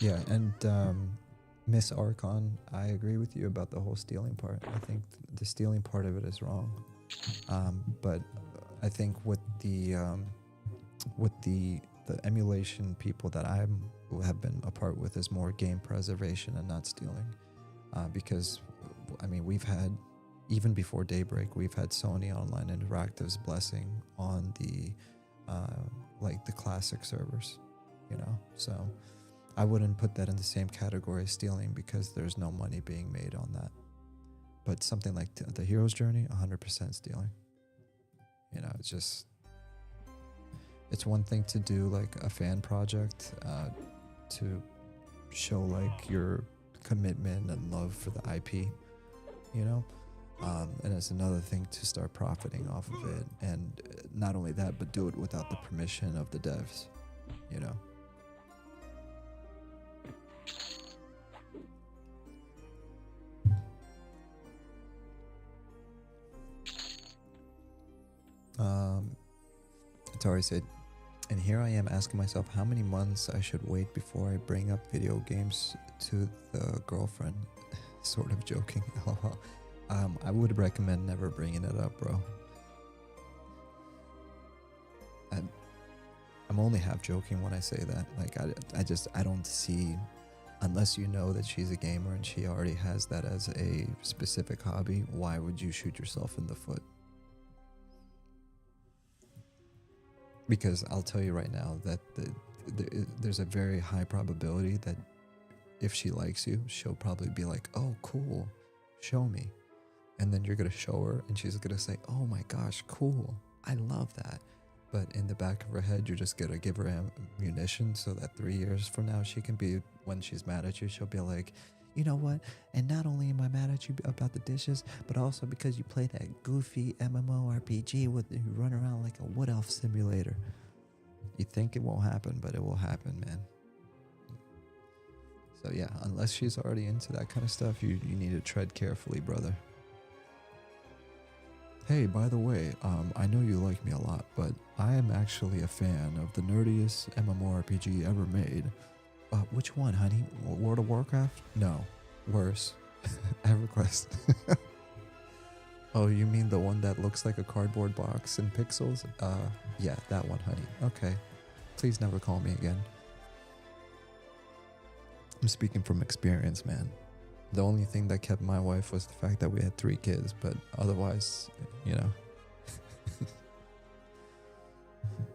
Yeah, and Miss Archon, I agree with you about the whole stealing part. I think the stealing part of it is wrong. But I think with the emulation people that I have been a part with is more game preservation and not stealing. Because, I mean, we've had, even before Daybreak, we've had Sony Online Interactive's blessing on the, like the classic servers, you know? So I wouldn't put that in the same category as stealing because there's no money being made on that. But something like the Hero's Journey, 100% stealing. You know, it's one thing to do like a fan project to show like your commitment and love for the IP, you know, and it's another thing to start profiting off of it, and not only that, but do it without the permission of the devs, you know. Atari said, and here I am asking myself how many months I should wait before I bring up video games to the girlfriend. Sort of joking. I would recommend never bringing it up, bro. I'm only half joking when I say that. Like, I don't see, unless you know that she's a gamer and she already has that as a specific hobby, why would you shoot yourself in the foot? Because I'll tell you right now that there's a very high probability that if she likes you, she'll probably be like, oh, cool, show me. And then you're going to show her and she's going to say, oh my gosh, cool, I love that. But in the back of her head, you're just going to give her ammunition so that 3 years from now, she can be, when she's mad at you, she'll be like, you know what? And not only am I mad at you about the dishes, but also because you play that goofy MMORPG with you run around like a wood elf simulator. You think it won't happen, but it will happen, man. So yeah, unless she's already into that kind of stuff, you need to tread carefully, brother. Hey, by the way, I know you like me a lot, but I am actually a fan of the nerdiest MMORPG ever made. Which one, honey? World of Warcraft? No. Worse. EverQuest. Oh, you mean the one that looks like a cardboard box in pixels? Yeah, that one, honey. Okay. Please never call me again. I'm speaking from experience, man. The only thing that kept my wife was the fact that we had 3 kids, but otherwise, you know.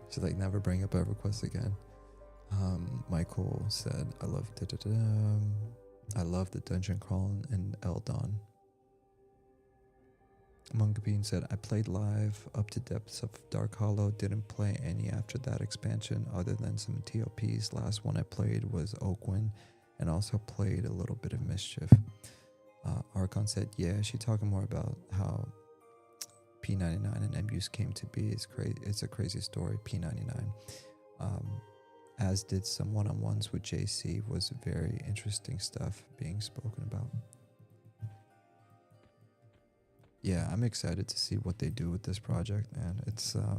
She's like, never bring up EverQuest again. Michael said, I love the dungeon crawling in Eldon. Monkbean said, I played live up to Depths of Dark Hollow, didn't play any after that expansion other than some TOPs. Last one I played was Oakwind, and also played a little bit of Mischief. Archon said, yeah, she talking more about how P99 and MUs came to be. It's a crazy story, P99. As did some one-on-ones with JC, was very interesting stuff being spoken about. Yeah, I'm excited to see what they do with this project, man. It's I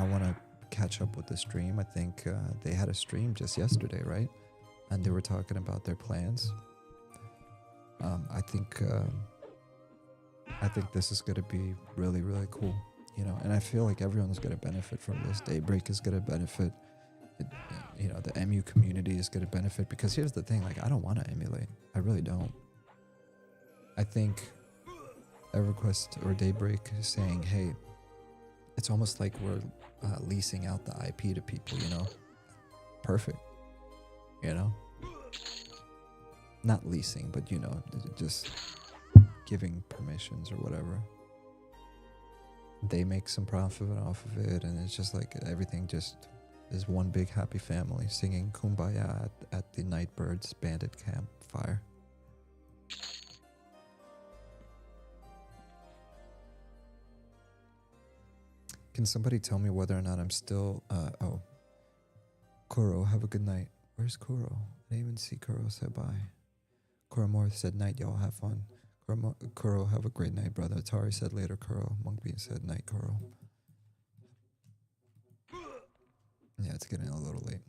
wanna catch up with the stream. I think they had a stream just yesterday, right? And they were talking about their plans. I think this is gonna be really, really cool. You know, and I feel like everyone's going to benefit from this. Daybreak is going to benefit. You know, the MU community is going to benefit, because here's the thing, like, I don't want to emulate. I really don't. I think EverQuest or Daybreak is saying, hey, it's almost like we're leasing out the IP to people, you know? Perfect. You know? Not leasing, but, you know, just giving permissions or whatever. they make some profit off of it, and it's just like everything just is one big happy family singing Kumbaya at the Nightbirds Bandit campfire. Can somebody tell me whether or not I'm still oh, Kuro, have a good night. Where's Kuro? I didn't even see Kuro say bye. Kuro Moore said night, y'all have fun. Kuro, have a great night, brother. Atari said later, Kuro. Monkbean said night, Kuro. Yeah, it's getting a little late.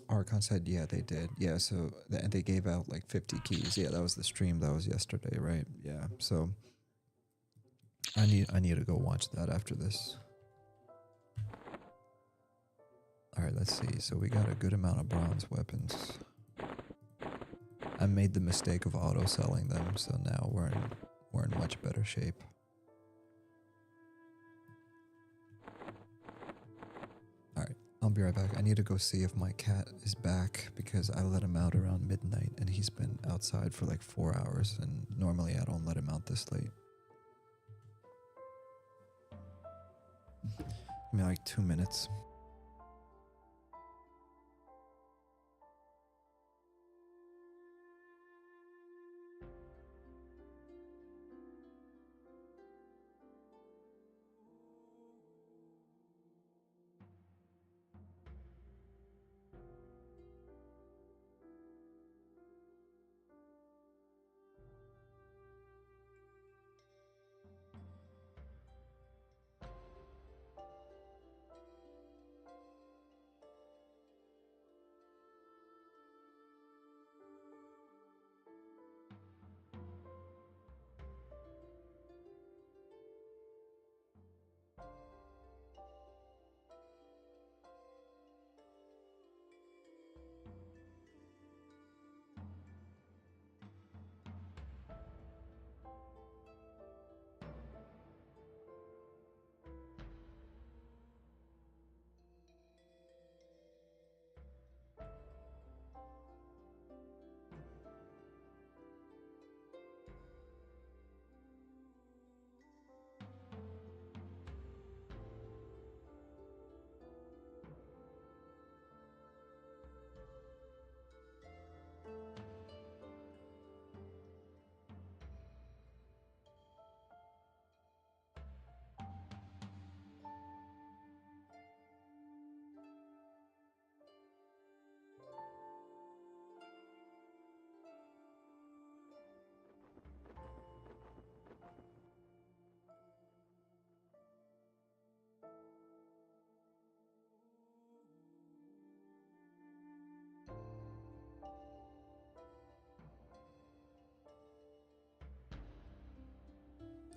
Archon said, yeah, they did. Yeah, so they gave out like 50 keys. Yeah, that was the stream. That was yesterday, right? Yeah, so I need to go watch that after this. All right, let's see. So we got a good amount of bronze weapons. I made the mistake of auto selling them, so now we're in much better shape. All right, I'll be right back. I need to go see if my cat is back because I let him out around midnight and he's been outside for like 4 hours, and normally I don't let him out this late. Give me like 2 minutes.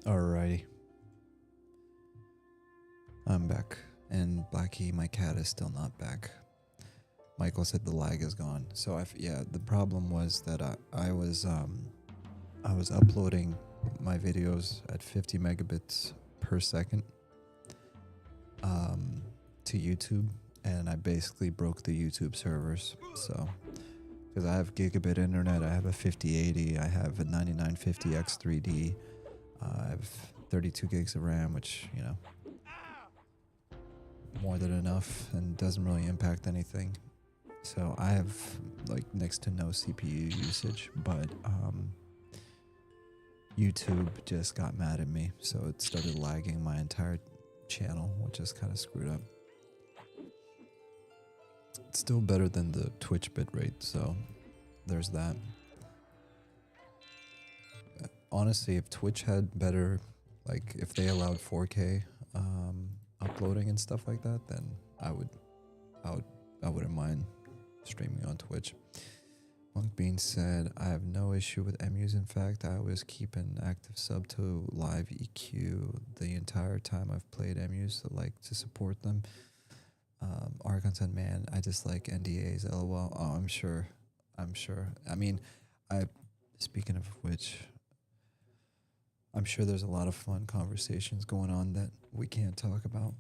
Alrighty. I'm back. And Blackie, my cat, is still not back. Michael said the lag is gone. So yeah, the problem was that I was uploading my videos at 50 megabits per second to YouTube, and I basically broke the YouTube servers. So because I have gigabit internet, I have a 5080, I have a 9950 X3D, I have 32 gigs of RAM, which, you know, more than enough and doesn't really impact anything. So I have like next to no CPU usage, but YouTube just got mad at me, so it started lagging my entire channel, which is kind of screwed up. It's still better than the Twitch bitrate, so there's that. Honestly, if Twitch had better, like if they allowed 4K uploading and stuff like that, then I wouldn't mind streaming on Twitch. Monk Bean said, I have no issue with MUs. In fact, I always keep an active sub to live EQ the entire time I've played MUs, so like to support them. Archon said, man, I just like NDAs, lol. Oh, I'm sure. I mean, speaking of which, I'm sure there's a lot of fun conversations going on that we can't talk about.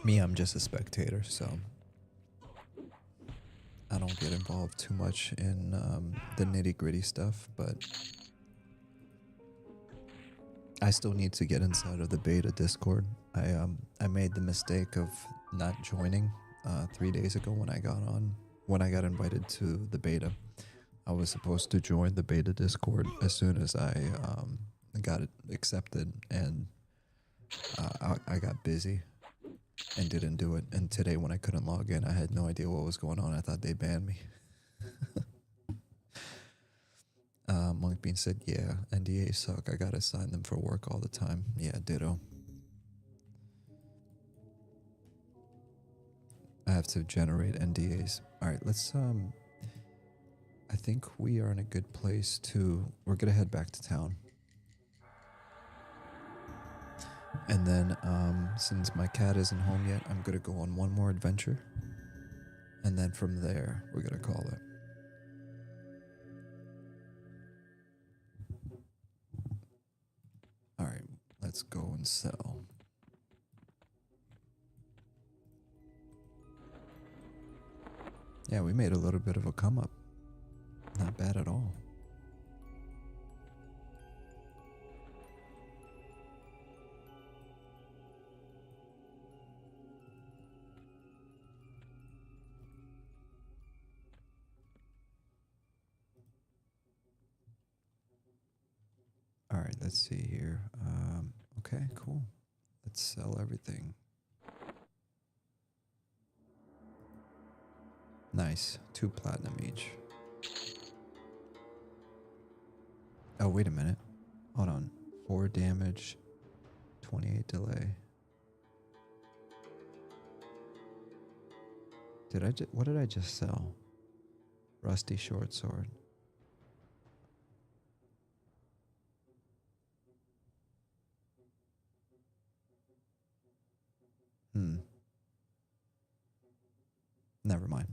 Me, I'm just a spectator, so I don't get involved too much in the nitty-gritty stuff, but I still need to get inside of the beta Discord. I made the mistake of not joining 3 days ago when I got invited to the beta. I was supposed to join the beta Discord as soon as I got it accepted, and I got busy and didn't do it. And today when I couldn't log in, I had no idea what was going on. I thought they banned me. Monk Bean said, yeah, NDAs suck. I gotta sign them for work all the time. Yeah, ditto. I have to generate NDAs. All right, let's I think we are in a good place we're gonna head back to town. And then since my cat isn't home yet, I'm gonna go on one more adventure. And then from there, we're gonna call it. All right, let's go and sell. Yeah, we made a little bit of a come up. Not bad at all. All right, let's see here. Okay, cool. Let's sell everything. Nice. 2 platinum each. Oh, wait a minute. Hold on. 4 damage, 28 delay. What did I just sell? Rusty short sword. Never mind.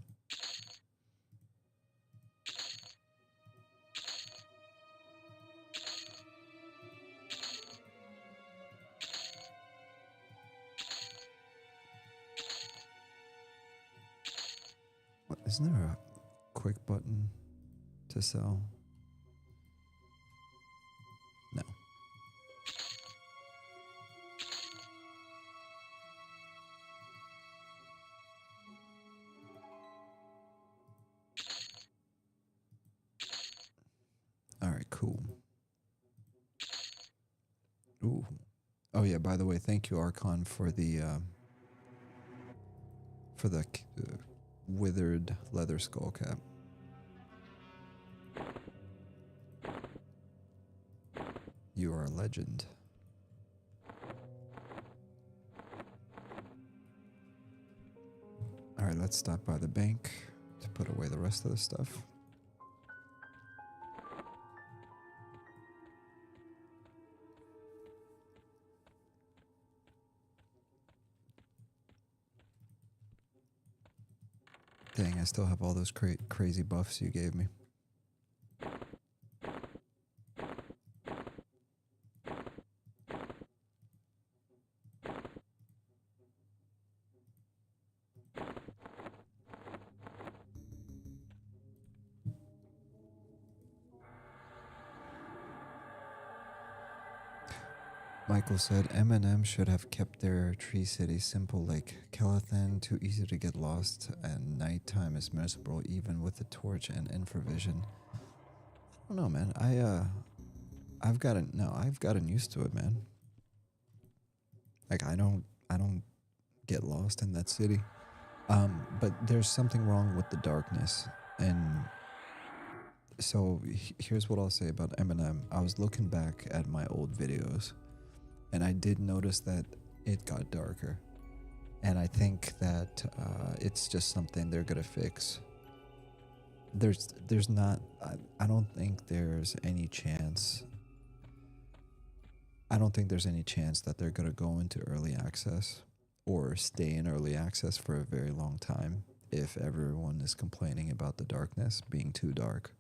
What, isn't there a quick button to sell? No. All right, cool. Ooh. Oh yeah, by the way, thank you Archon for the withered leather skull cap. You are a legend. All right, let's stop by the bank to put away the rest of the stuff. Dang, I still have all those crazy buffs you gave me. Michael said M&M should have kept their Tree City simple like Kelathan, too easy to get lost, and nighttime is miserable even with the torch and infravision. I don't know, man. I've gotten used to it, man. Like I don't get lost in that city. But there's something wrong with the darkness, and so here's what I'll say about M&M. I was looking back at my old videos, and I did notice that it got darker. And I think that it's just something they're gonna fix. There's not, I don't think there's any chance. I don't think there's any chance that they're gonna go into early access or stay in early access for a very long time if everyone is complaining about the darkness being too dark.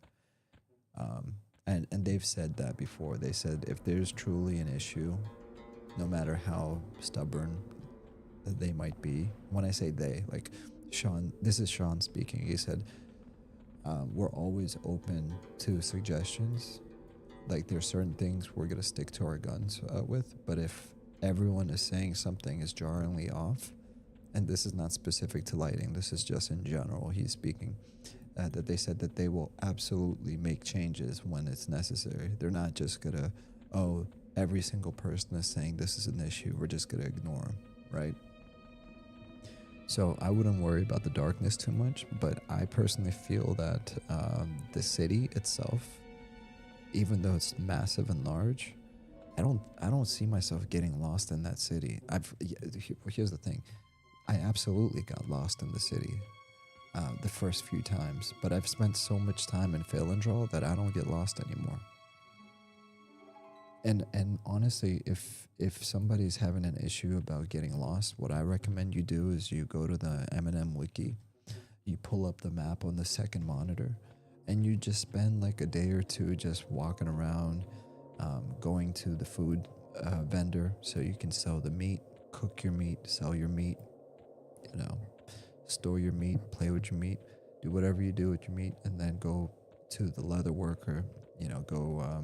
And they've said that before. They said if there's truly an issue, no matter how stubborn they might be. When I say they, like Sean, this is Sean speaking. He said, we're always open to suggestions. Like there's certain things we're gonna stick to our guns with, but if everyone is saying something is jarringly off, and this is not specific to lighting, this is just in general, he's speaking, that they said that they will absolutely make changes when it's necessary. They're not just gonna, oh, every single person is saying this is an issue, we're just gonna ignore them, right? So I wouldn't worry about the darkness too much, but I personally feel that the city itself, even though it's massive and large, I don't see myself getting lost in that city. Here's the thing, I absolutely got lost in the city the first few times, but I've spent so much time in Fail and Draw that I don't get lost anymore. And honestly, if somebody's having an issue about getting lost, what I recommend you do is you go to the M&M wiki, you pull up the map on the second monitor, and you just spend like a day or two just walking around, going to the food vendor so you can sell the meat, cook your meat, sell your meat, you know, store your meat, play with your meat, do whatever you do with your meat, and then go to the leather worker, you know, go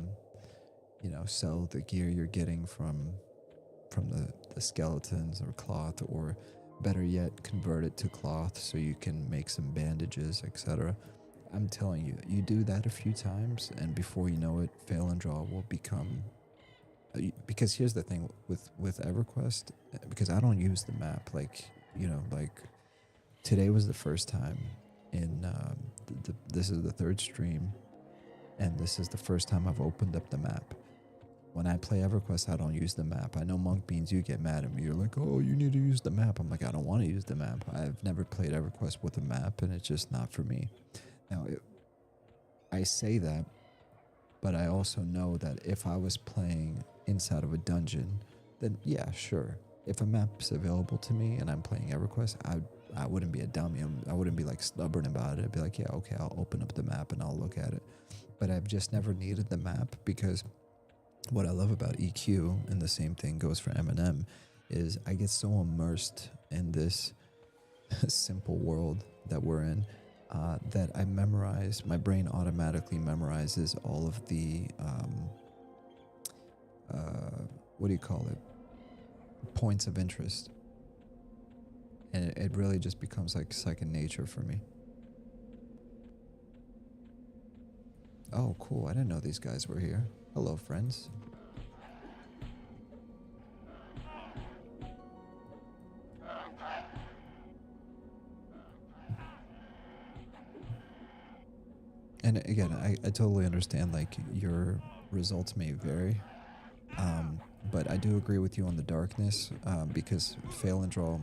sell the gear you're getting from the skeletons or cloth, or better yet, convert it to cloth so you can make some bandages, etc. I'm telling you, you do that a few times, and before you know it, Fail and Draw will become... Because here's the thing with EverQuest, because I don't use the map, like, you know, like today was the first time in this is the third stream, and this is the first time I've opened up the map. When I play EverQuest, I don't use the map. I know Monk Beans, you get mad at me. You're like, oh, you need to use the map. I'm like, I don't want to use the map. I've never played EverQuest with a map, and it's just not for me. Now, I say that, but I also know that if I was playing inside of a dungeon, then yeah, sure. If a map's available to me and I'm playing EverQuest, I wouldn't be a dummy. I wouldn't be like stubborn about it. I'd be like, yeah, okay, I'll open up the map and I'll look at it. But I've just never needed the map, because what I love about EQ, and the same thing goes for M&M, is I get so immersed in this simple world that we're in, that I memorize, my brain automatically memorizes all of the, what do you call it? Points of interest. And it really just becomes like second nature for me. Oh, cool. I didn't know these guys were here. Hello, friends. And again, I totally understand, like, your results may vary. But I do agree with you on the darkness, because Fail and Draw,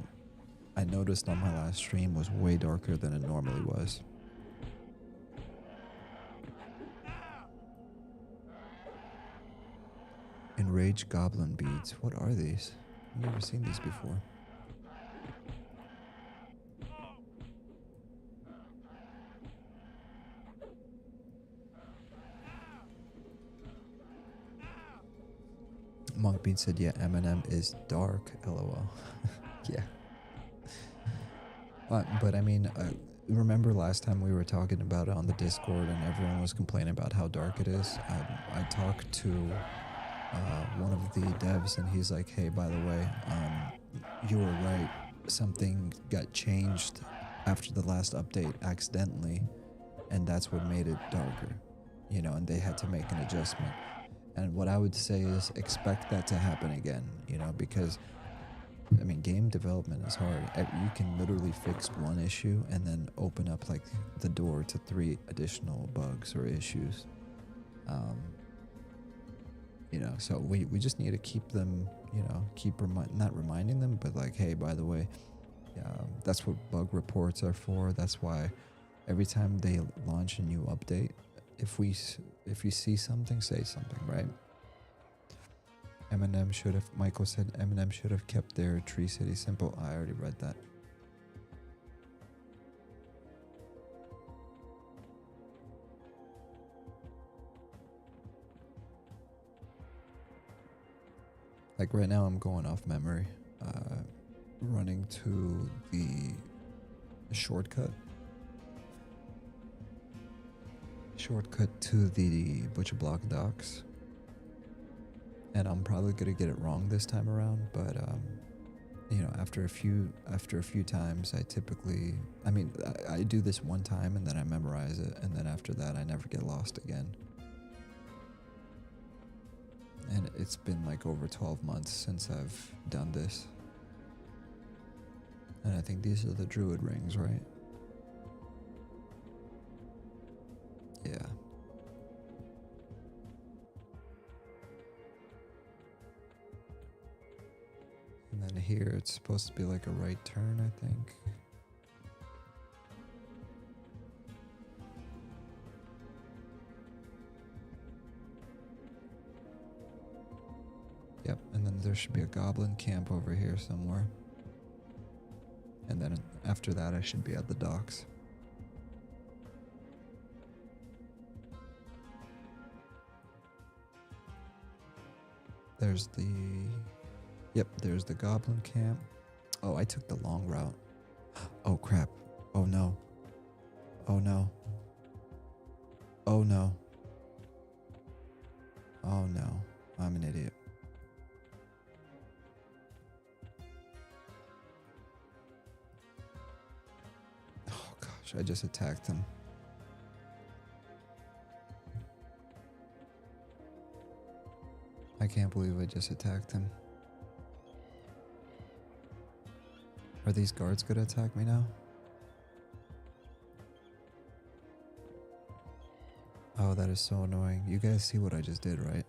I noticed on my last stream, was way darker than it normally was. Enraged Goblin Beads. What are these? I've never seen these before. Monk Bean said, yeah, M&M is dark, lol. Yeah. But I mean, remember last time we were talking about it on the Discord and everyone was complaining about how dark it is? I talked to one of the devs, and he's like, hey, by the way, you were right. Something got changed after the last update accidentally, and that's what made it darker, you know, and they had to make an adjustment. And what I would say is expect that to happen again, you know, because, I mean, game development is hard. You can literally fix one issue and then open up like the door to 3 additional bugs or issues. You know, so we just need to keep them, you know, not reminding them, but like, hey, by the way, that's what bug reports are for. That's why every time they launch a new update, if you see something, say something, right? Michael said M&M should have kept their Tree City simple. I already read that. Like right now I'm going off memory. running to the shortcut to the Butcher Block docks, and I'm probably gonna get it wrong this time around, but you know, after a few times, I do this one time and then I memorize it, and then after that I never get lost again. And it's been like over 12 months since I've done this. And I think these are the Druid rings, right? Yeah. And then here it's supposed to be like a right turn, I think. Yep, and then there should be a goblin camp over here somewhere. And then after that I should be at the docks. There's the... Yep, there's the goblin camp. Oh, I took the long route. Oh crap. Oh no. Oh no. Oh no. Oh no. I'm an idiot. Oh gosh, I just attacked him. I can't believe I just attacked him. Are these guards gonna attack me now? Oh, that is so annoying. You guys see what I just did, right?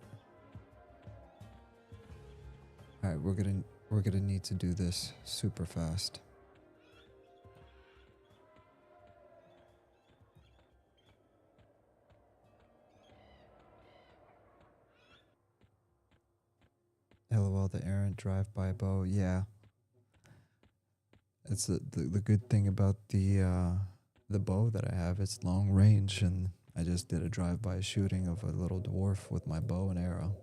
Alright, we're gonna need to do this super fast. LOL, the errant drive-by bow. Yeah. It's the good thing about the bow that I have. It's long range, and I just did a drive-by shooting of a little dwarf with my bow and arrow.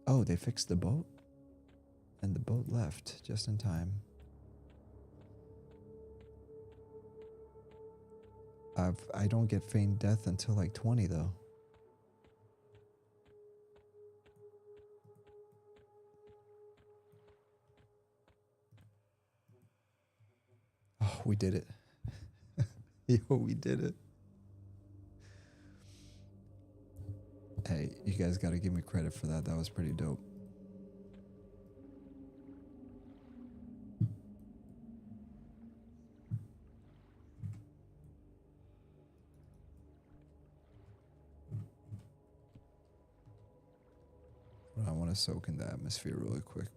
Oh, they fixed the boat? And the boat left just in time. I don't get feigned death until like 20 though. Oh, we did it. Yo, we did it. Hey, you guys gotta give me credit for that. That was pretty dope. I want to soak in the atmosphere really quick.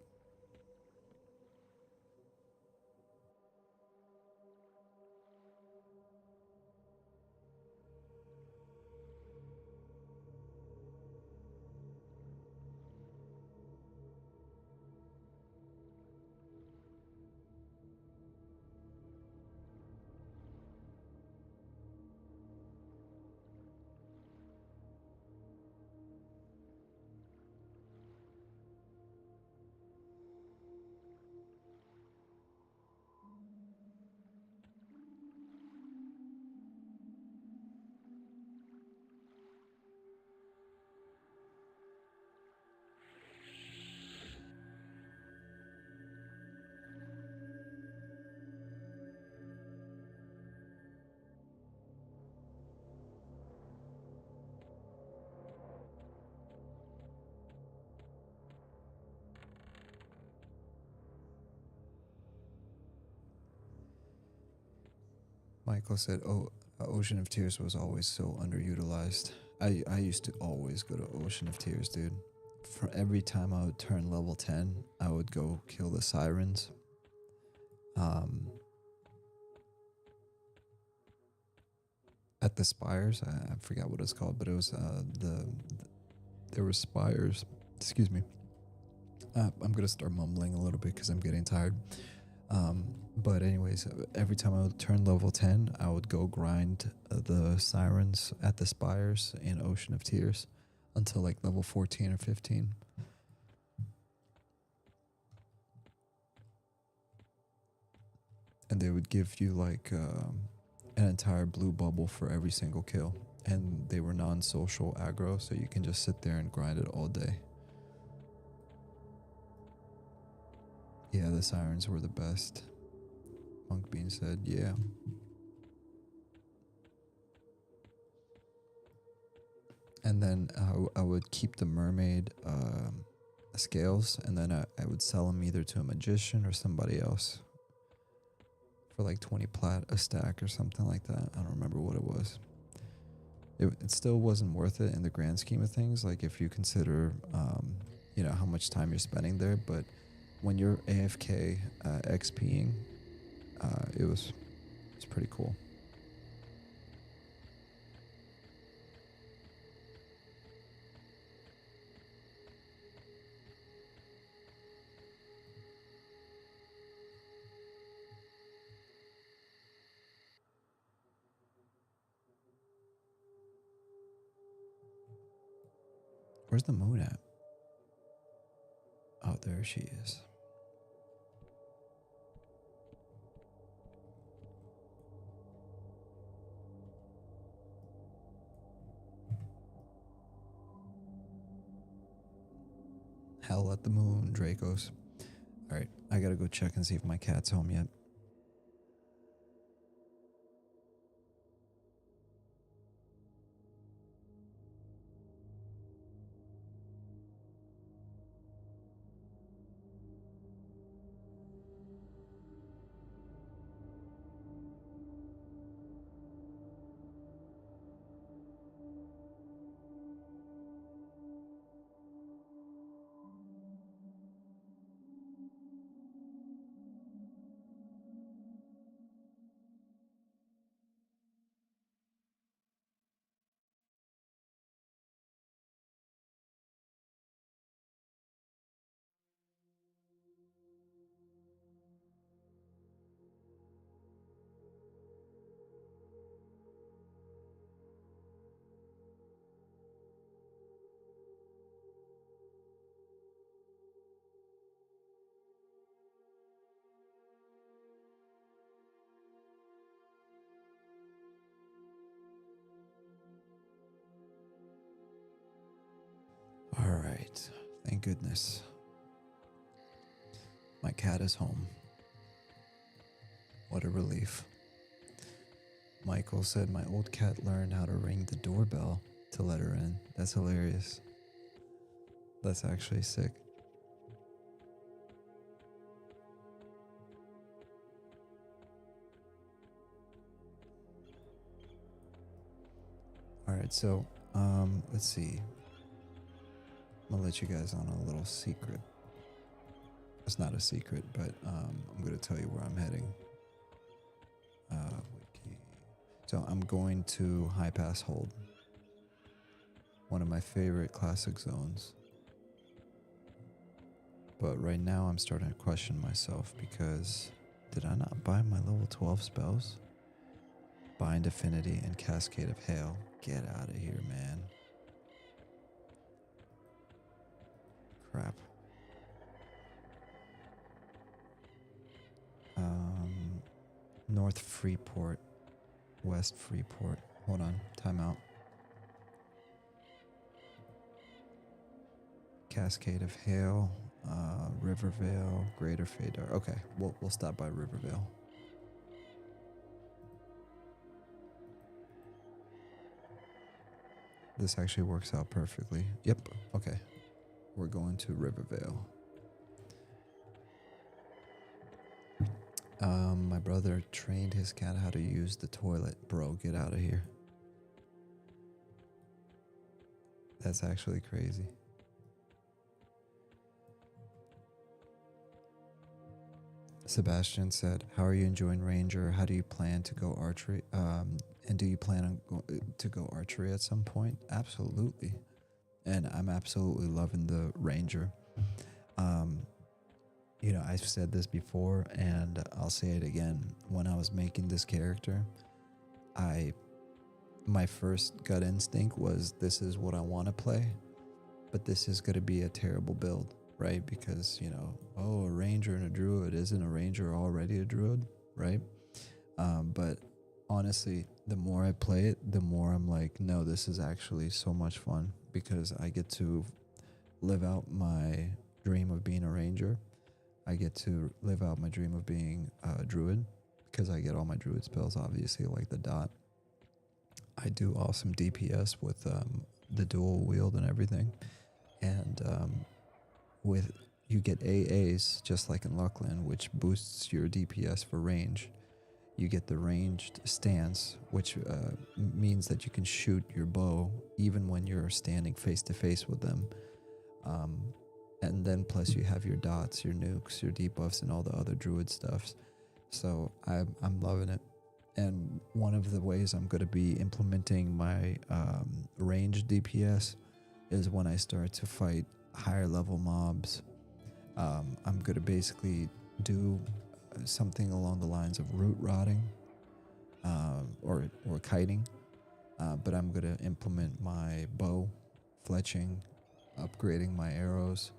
Michael said, "Oh, Ocean of Tears was always so underutilized." I used to always go to Ocean of Tears, dude. For every time I would turn level 10, I would go kill the sirens. At the spires, I forgot what it's called, but it was there were spires. Excuse me. I'm gonna start mumbling a little bit because I'm getting tired. But anyways, every time I would turn level 10, I would go grind the sirens at the spires in Ocean of Tears until like level 14 or 15. And they would give you like an entire blue bubble for every single kill. And they were non-social aggro, so you can just sit there and grind it all day. Yeah, the sirens were the best. Monk Bean said, yeah. And then I would keep the mermaid scales, and then I would sell them either to a magician or somebody else for like 20 plat a stack or something like that. I don't remember what it was. It still wasn't worth it in the grand scheme of things, like if you consider you know, how much time you're spending there. But when you're AFK XPing, it's pretty cool. Where's the moon at? Oh, there she is. Hell at the moon, Dracos. Alright, I gotta go check and see if my cat's home yet. Alright, thank goodness. My cat is home. What a relief. Michael said my old cat learned how to ring the doorbell to let her in. That's hilarious. That's actually sick. Alright, so, let's see. I'm gonna let you guys on a little secret. It's not a secret, but I'm gonna tell you where I'm heading. Wiki. So I'm going to High Pass Hold, one of my favorite classic zones. But right now I'm starting to question myself because did I not buy my level 12 spells? Bind Affinity and Cascade of Hail. Get out of here, man. Crap. North Freeport, West Freeport. Hold on, timeout. Cascade of Hail, Rivervale, Greater Faydark. Okay, we'll stop by Rivervale. This actually works out perfectly. Yep, okay. We're going to Rivervale. My brother trained his cat how to use the toilet. Bro, get out of here. That's actually crazy. Sebastian said, how are you enjoying Ranger? How do you plan to go archery? And do you plan on to go archery at some point? Absolutely. And I'm absolutely loving the Ranger. you know, I've said this before and I'll say it again. When I was making this character, my first gut instinct was this is what I want to play, but this is going to be a terrible build, right? Because, you know, oh, a ranger and a druid, isn't a ranger already a druid, right? But honestly, the more I play it, the more I'm like, no, this is actually so much fun because I get to live out my dream of being a ranger. I get to live out my dream of being a druid because I get all my druid spells, obviously, like the dot. I do awesome DPS with the dual wield and everything. And with you get AAs, just like in Luckland, which boosts your DPS for range. You get the ranged stance, which means that you can shoot your bow even when you're standing face to face with them. And then plus you have your dots, your nukes, your debuffs, and all the other druid stuffs. So I'm loving it. And one of the ways I'm going to be implementing my range DPS is when I start to fight higher level mobs. I'm going to basically do something along the lines of root rotting or kiting, but I'm going to implement my bow fletching, upgrading my arrows,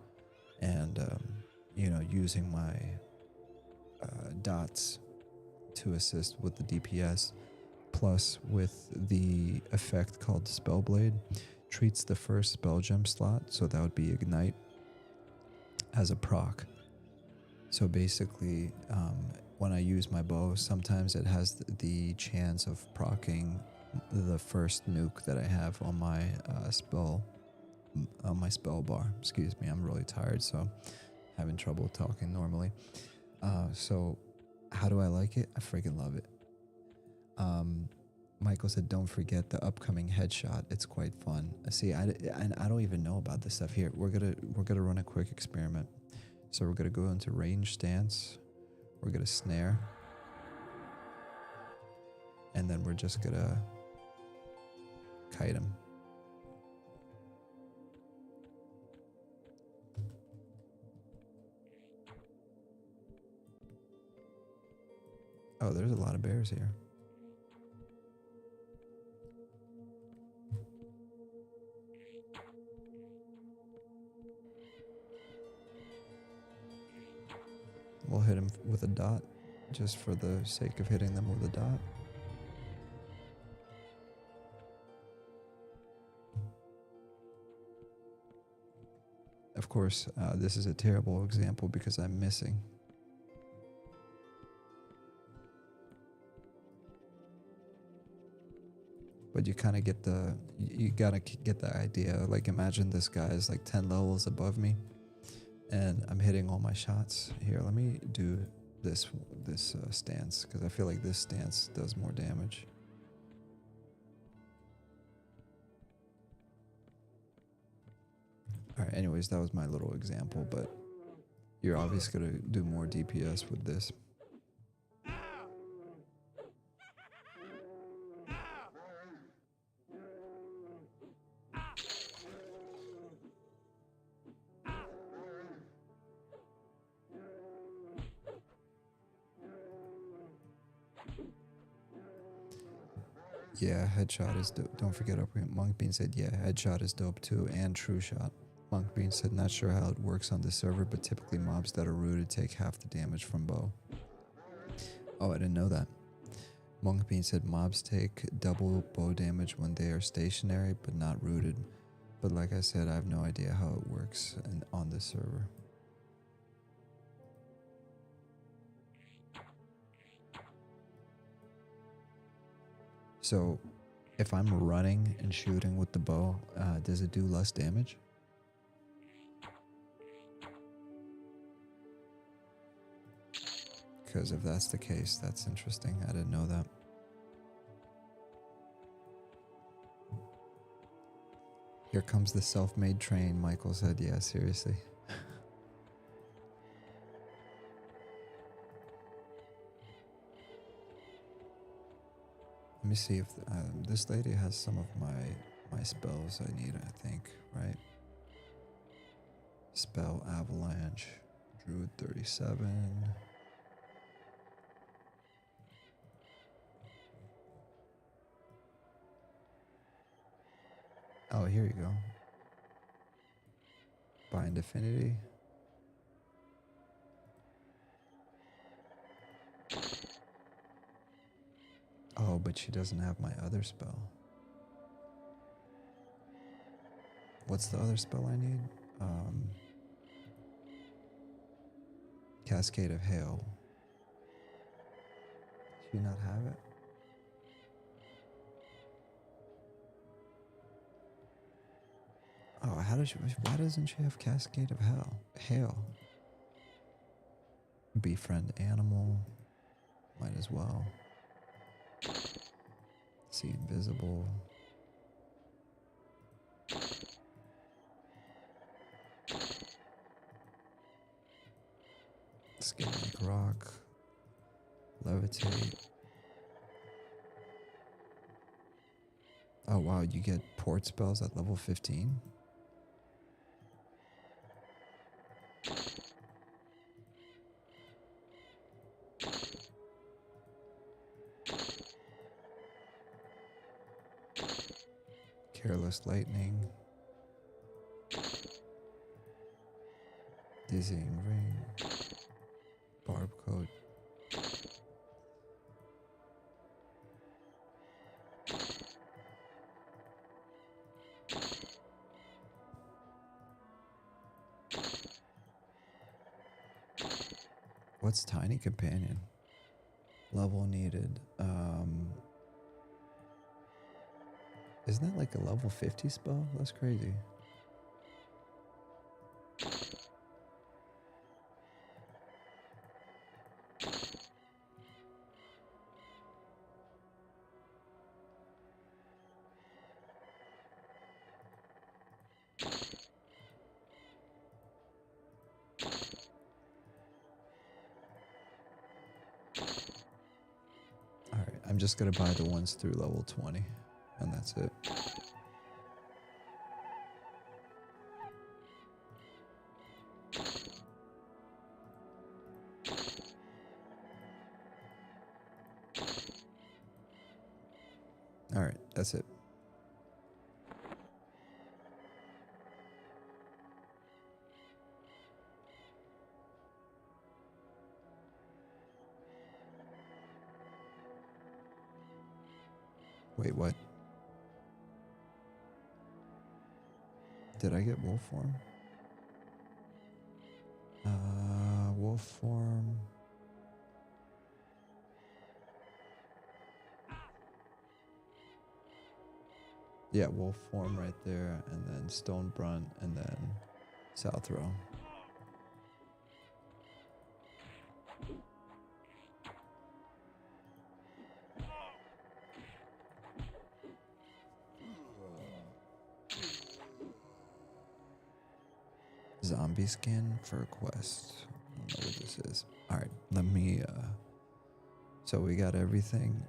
and you know, using my dots to assist with the DPS, plus with the effect called Spellblade, treats the first spell gem slot, so that would be Ignite, as a proc. So basically, when I use my bow, sometimes it has the chance of proccing the first nuke that I have on my spell bar. Excuse me, I'm really tired, so I'm having trouble talking normally. So how do I like it? I freaking love it. Michael said, don't forget the upcoming headshot. It's quite fun. See, I don't even know about this stuff here. We're gonna run a quick experiment. So we're gonna go into range stance. We're gonna snare. And then we're just gonna kite him. Oh, there's a lot of bears here. We'll hit him with a dot, just for the sake of hitting them with a dot. Of course, this is a terrible example because I'm missing. But you kind of get you gotta get the idea. Like, imagine this guy is like 10 levels above me, and I'm hitting all my shots. Here, let me do this stance, because I feel like this stance does more damage. Alright, anyways, that was my little example, but you're obviously gonna do more DPS with this. Yeah, headshot is dope. Don't forget Monk Bean said, yeah, headshot is dope too, and true shot. Monk Bean said, not sure how it works on the server, but typically mobs that are rooted take half the damage from bow. Oh, I didn't know that. Monk Bean said, mobs take double bow damage when they are stationary, but not rooted. But like I said, I have no idea how it works on this server. So, if I'm running and shooting with the bow, does it do less damage? Because if that's the case, that's interesting. I didn't know that. Here comes the self-made train, Michael said. Yeah, seriously. Let me see if this lady has some of my spells I need, I think, right? Spell Avalanche, Druid 37. Oh, here you go. Bind Affinity. Oh, but she doesn't have my other spell. What's the other spell I need? Cascade of Hail. Does she not have it? Oh, why doesn't she have Cascade of Hail? Befriend Animal. Might as well. See Invisible. Skin like Rock. Levitate. Oh wow, you get port spells at level 15? Careless Lightning. Dizzying Ring. Barb Coat. What's Tiny Companion? Level needed. Isn't that like a level 50 spell? That's crazy. Alright, I'm just gonna buy the ones through level 20, and that's it. Alright, that's it. Wait, what? Did I get wolf form? Wolf form. Yeah, wolf form right there, and then stone brunt, and then south row. Zombie skin for a quest. I don't know what this is. Alright, let me so we got everything.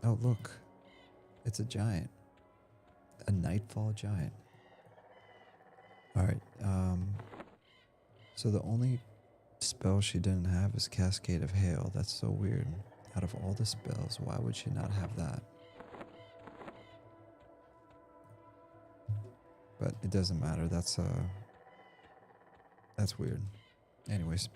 Oh look. It's a giant. A Nightfall giant. Alright, so the only spell she didn't have is Cascade of Hail. That's so weird. Out of all the spells, why would she not have that? But it doesn't matter. That's weird. Anyways.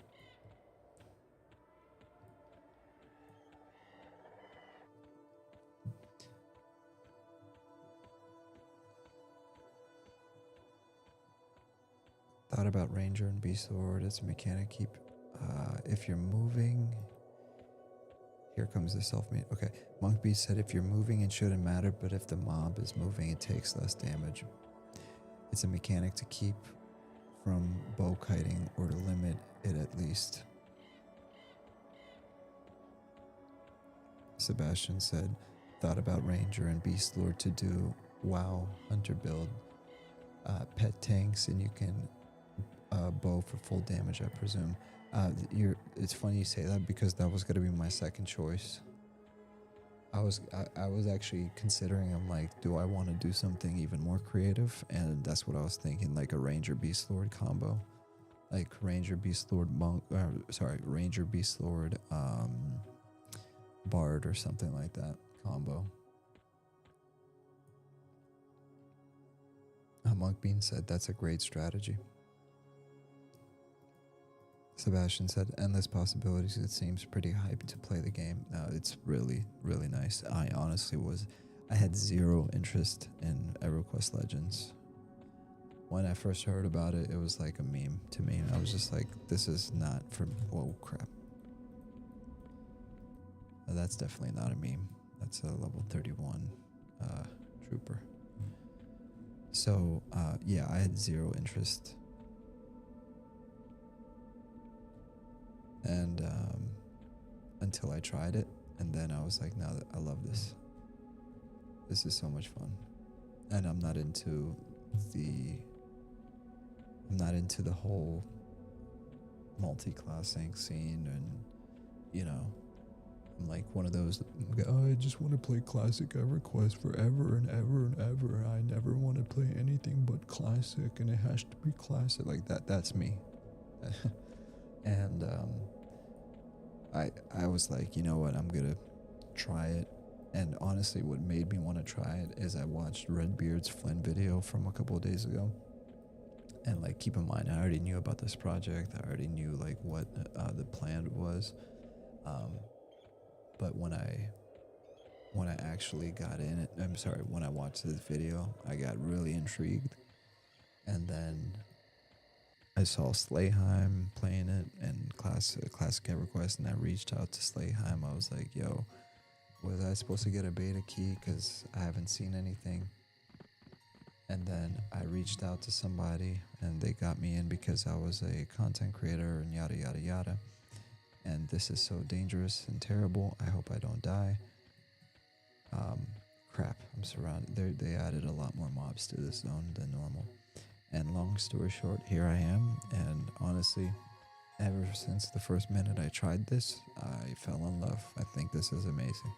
Thought about Ranger and Beast Sword. It's a mechanic. Keep if you're moving. Here comes the self-made. Okay. Monk Beast said if you're moving it shouldn't matter, but if the mob is moving it takes less damage. It's a mechanic to keep from bow kiting or to limit it at least. Sebastian said, thought about Ranger and Beast Lord to do WoW Hunter build. Pet tanks and you can bow for full damage, I presume. It's funny you say that because that was going to be my second choice. I was actually considering, I'm like, do I want to do something even more creative? And that's what I was thinking, like a Ranger Beast Lord combo, like Ranger Beast Lord Monk, Ranger Beast Lord Bard or something like that combo. Monk Bean said that's a great strategy. Sebastian said endless possibilities. It seems pretty hyped to play the game. No, it's really, really nice. I had zero interest in EverQuest Legends. When I first heard about it, it was like a meme to me. I was just like, this is not for me. Whoa, crap. That's definitely not a meme. That's a level 31 trooper. So, yeah, I had zero interest. And until I tried it, and then I was like, no, I love this. This is so much fun. And I'm not into the whole multi-classing scene, and you know, I'm like one of those, I just want to play classic EverQuest forever and ever and ever. I never want to play anything but classic, and it has to be classic. Like that's me. And I was like, you know what, I'm gonna try it. And honestly, what made me want to try it is I watched Redbeard's Flynn video from a couple of days ago. And like, keep in mind, I already knew about this project. I already knew like what the plan was. But when I actually got in it, when I watched this video, I got really intrigued. And then I saw Slayheim playing it and Classic EverQuest, and I reached out to Slayheim. I was like, yo, was I supposed to get a beta key? Because I haven't seen anything. And then I reached out to somebody, and they got me in because I was a content creator and yada, yada, yada. And this is so dangerous and terrible. I hope I don't die. Crap, I'm surrounded. They added a lot more mobs to this zone than normal. And long story short, here I am. And honestly, ever since the first minute I tried this, I fell in love. I think this is amazing.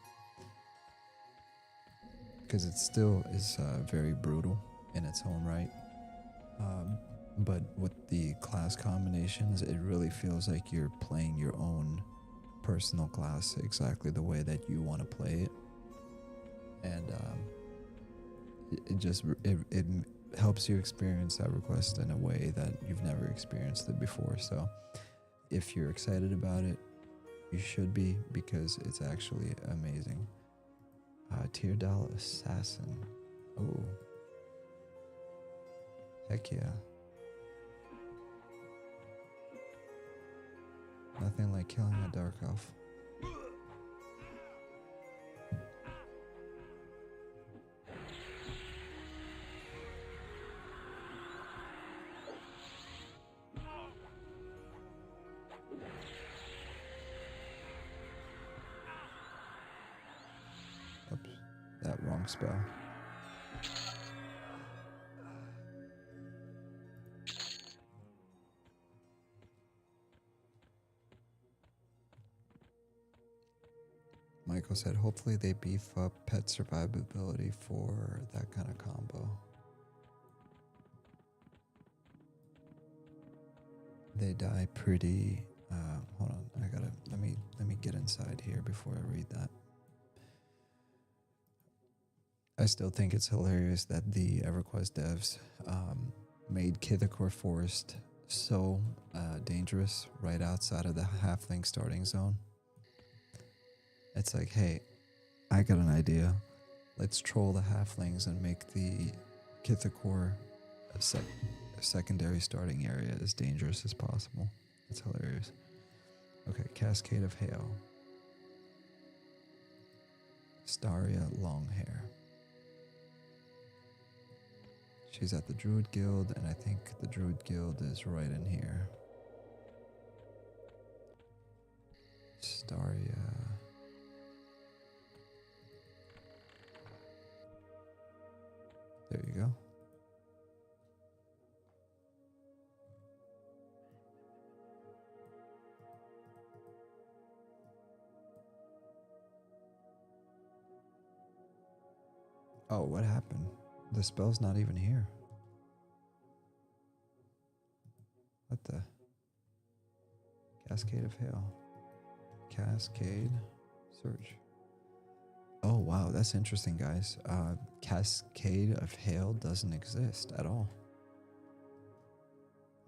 Because it still is very brutal in its own right. But with the class combinations, it really feels like you're playing your own personal class exactly the way that you want to play it. And it helps you experience EverQuest in a way that you've never experienced it before. So if you're excited about it, you should be, because it's actually amazing. Teardal Assassin. Oh. Heck yeah. Nothing like killing a dark elf. Oops, that wrong spell. Michael said, hopefully they beef up pet survivability for that kind of combo. They die pretty, hold on, let me get inside here before I read that. I still think it's hilarious that the EverQuest devs made Kithakor Forest so dangerous right outside of the halfling starting zone. It's like, hey, I got an idea. Let's troll the halflings and make the Kithakor secondary starting area as dangerous as possible. It's hilarious. Okay, Cascade of Hail. Staria Longhair. She's at the Druid Guild, and I think the Druid Guild is right in here. Staria. There you go. Oh, what happened? The spell's not even here. What the? Cascade of Hail. Cascade. Search. Oh, wow. That's interesting, guys. Cascade of Hail doesn't exist at all.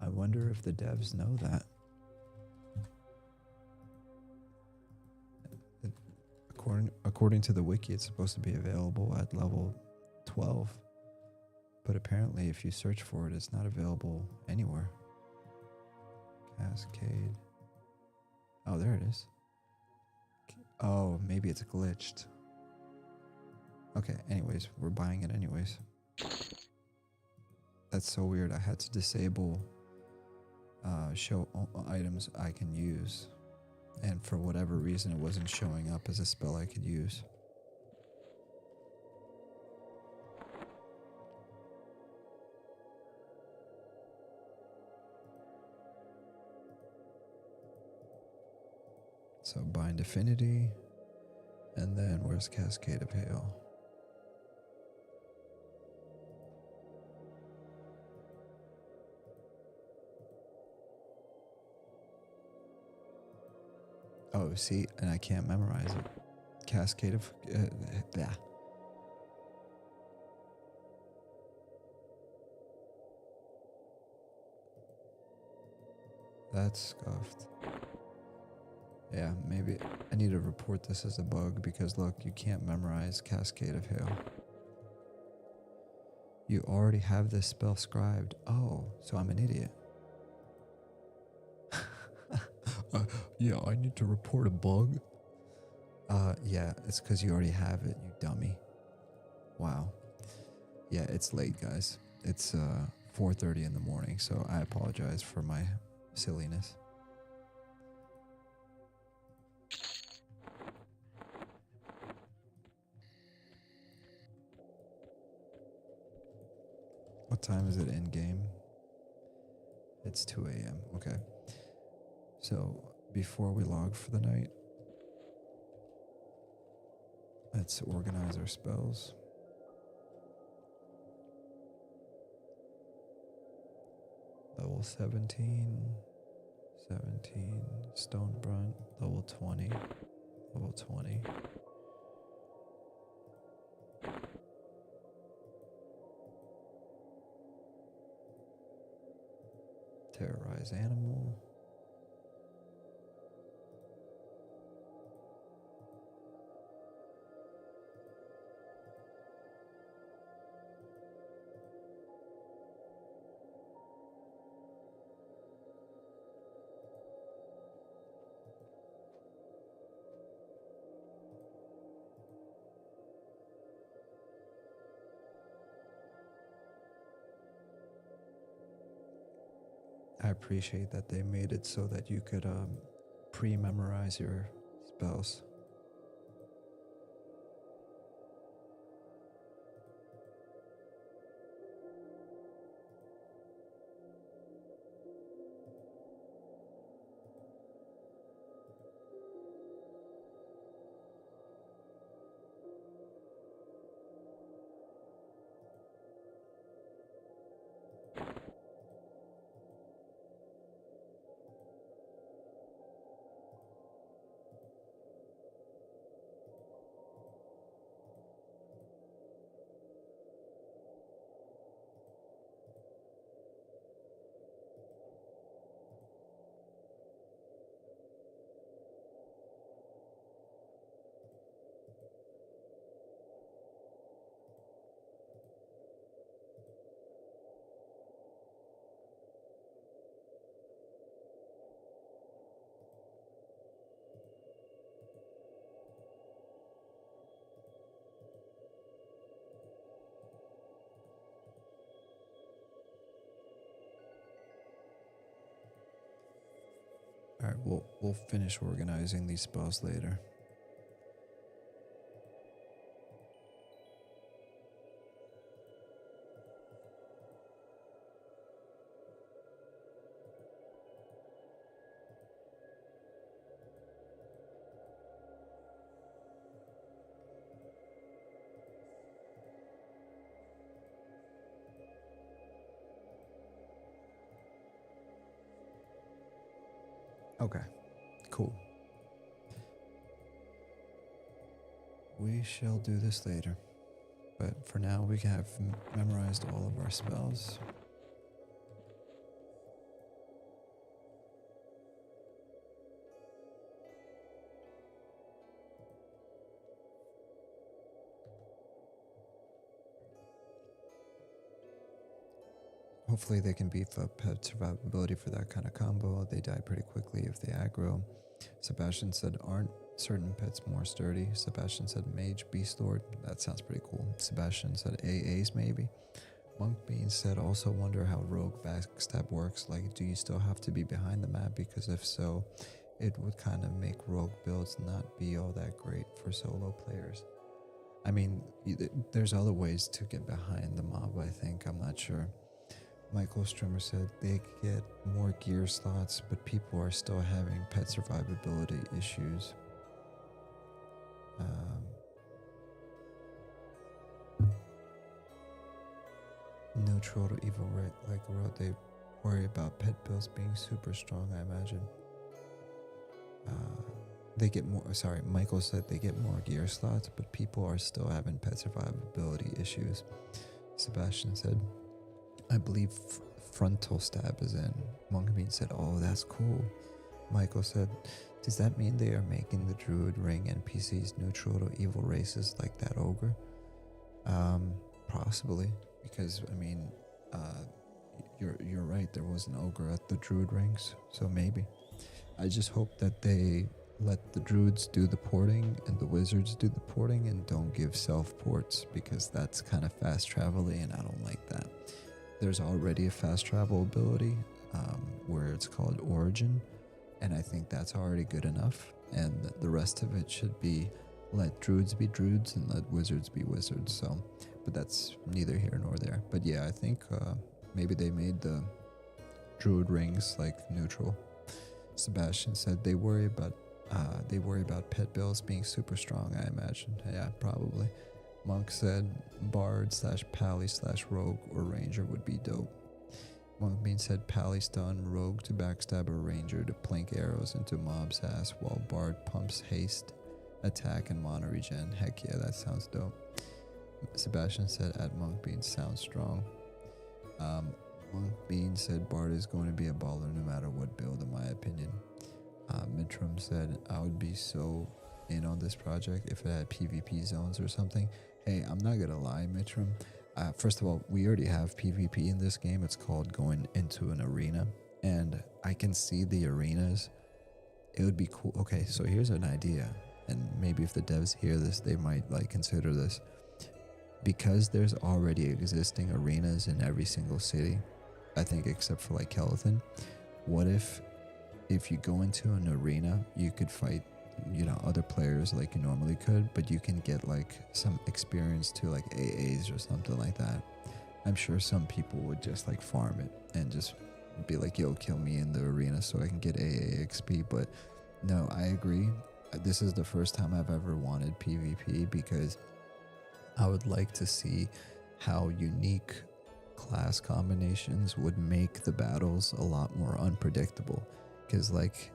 I wonder if the devs know that. According to the wiki, it's supposed to be available at level 12. But apparently, if you search for it, it's not available anywhere. Cascade. Oh, there it is. Oh, maybe it's glitched. Okay, anyways, we're buying it anyways. That's so weird. I had to disable show items I can use. And for whatever reason, it wasn't showing up as a spell I could use. So bind affinity, and then where's Cascade of Hail? Oh, see, and I can't memorize it. Cascade of... yeah. That's scuffed. Yeah, maybe I need to report this as a bug because look, you can't memorize Cascade of Hail. You already have this spell scribed. Oh, so I'm an idiot. Yeah, I need to report a bug. Yeah, it's because you already have it, you dummy. Wow. Yeah, it's late, guys. It's 4:30 in the morning, so I apologize for my silliness. What time is it in game? It's 2 a.m. Okay. So before we log for the night, let's organize our spells. Level 17, Stone Brunt, level 20, level 20. Terrorize Animal. I appreciate that they made it so that you could pre-memorize your spells. All right, we'll finish organizing these spells later. Okay, cool. We shall do this later. But for now, we have memorized all of our spells. Hopefully they can beef up pet survivability for that kind of combo. They die pretty quickly if they aggro. Sebastian said, aren't certain pets more sturdy? Sebastian said, Mage, Beast Lord. That sounds pretty cool. Sebastian said, AAs maybe. Monk Bean said, also wonder how rogue backstab works. Like, do you still have to be behind the map? Because if so, it would kind of make rogue builds not be all that great for solo players. I mean, there's other ways to get behind the mob, I think. I'm not sure. Michael Strimmer said they get more gear slots, but people are still having pet survivability issues. Neutral to evil, right? Like wrote, they worry about pet builds being super strong, I imagine. They get more, sorry, Michael said they get more gear slots, but people are still having pet survivability issues. Sebastian said, I believe frontal stab is in. Monkbean said, oh, that's cool. Michael said, does that mean they are making the Druid ring NPCs neutral to evil races like that ogre? Possibly, because I mean, you're right, there was an ogre at the Druid rings, so maybe. I just hope that they let the Druids do the porting and the Wizards do the porting and don't give self ports, because that's kind of fast travel-y and I don't like that. There's already a fast travel ability where it's called Origin, and I think that's already good enough, and the rest of it should be let Druids be Druids and let Wizards be Wizards. So, but that's neither here nor there. But yeah, I think maybe they made the Druid rings like neutral. Sebastian said they worry about pet builds being super strong, I imagine. Yeah, probably. Monk said Bard / Pally / Rogue or Ranger would be dope. Monk Bean said Pally stun Rogue to backstab a Ranger to plink arrows into mob's ass while Bard pumps haste, attack, and mana regen. Heck yeah, that sounds dope. Sebastian said at Monk Bean sounds strong. Monk Bean said Bard is going to be a baller no matter what build, in my opinion. Mitram said I would be so in on this project if it had PvP zones or something. Hey, I'm not gonna lie, Mitram. First of all, we already have PvP in this game. It's called going into an arena, and I can see the arenas. It would be cool. Okay, so here's an idea, and maybe if the devs hear this, they might like consider this. Because there's already existing arenas in every single city, I think except for like Kellethan. What if you go into an arena, you could fight, you know, other players like you normally could, but you can get like some experience to like AAs or something like that. I'm sure some people would just like farm it and just be like, yo, kill me in the arena so I can get AA XP. But no, I agree. This is the first time I've ever wanted PvP because I would like to see how unique class combinations would make the battles a lot more unpredictable. Because like,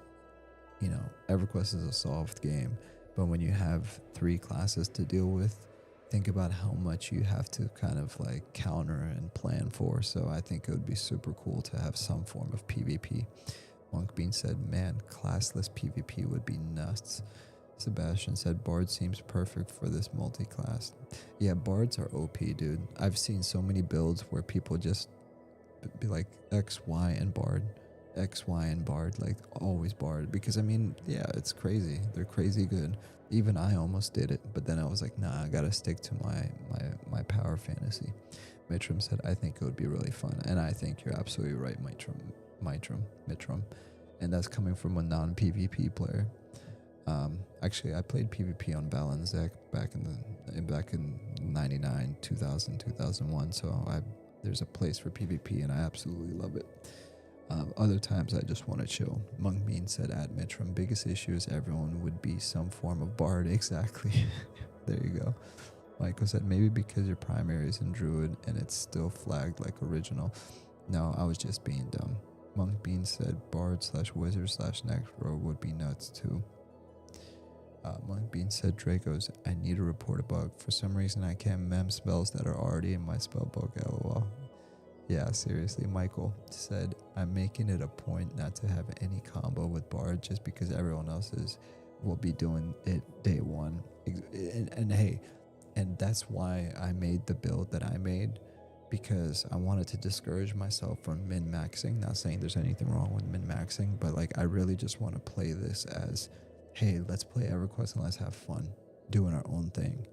you know, EverQuest is a soft game, but when you have 3 classes to deal with, think about how much you have to kind of like counter and plan for. So I think it would be super cool to have some form of PvP. Monk Bean said, man, classless PvP would be nuts. Sebastian said, Bard seems perfect for this multi-class. Yeah, Bards are OP, dude. I've seen so many builds where people just be like X, Y, and Bard. X, Y, and Bard, like always Bard. Because I mean, yeah, it's crazy. They're crazy good. Even I almost did it, but then I was like, nah, I gotta stick to my power fantasy. Mitram said, I think it would be really fun. And I think you're absolutely right, Mitram. And that's coming from a non-PvP player. Actually, I played PvP on Balanzek back in 99, 2000, 2001. So there's a place for PvP, and I absolutely love it. Other times I just want to chill. Monk Bean said at Mitram, biggest issue is everyone would be some form of Bard. Exactly. There you go. Michael said maybe because your primary is in Druid and it's still flagged like original. No, I was just being dumb. Monk Bean said Bard / Wizard / Necro would be nuts too. Monk Bean said Dracos, I need to report a bug. For some reason I can't mem spells that are already in my spell book, lol. Yeah, seriously. Michael said, I'm making it a point not to have any combo with Bard just because everyone else will be doing it day one. And hey, and that's why I made the build that I made, because I wanted to discourage myself from min-maxing. Not saying there's anything wrong with min-maxing, but like I really just want to play this as, hey, let's play EverQuest and let's have fun doing our own thing.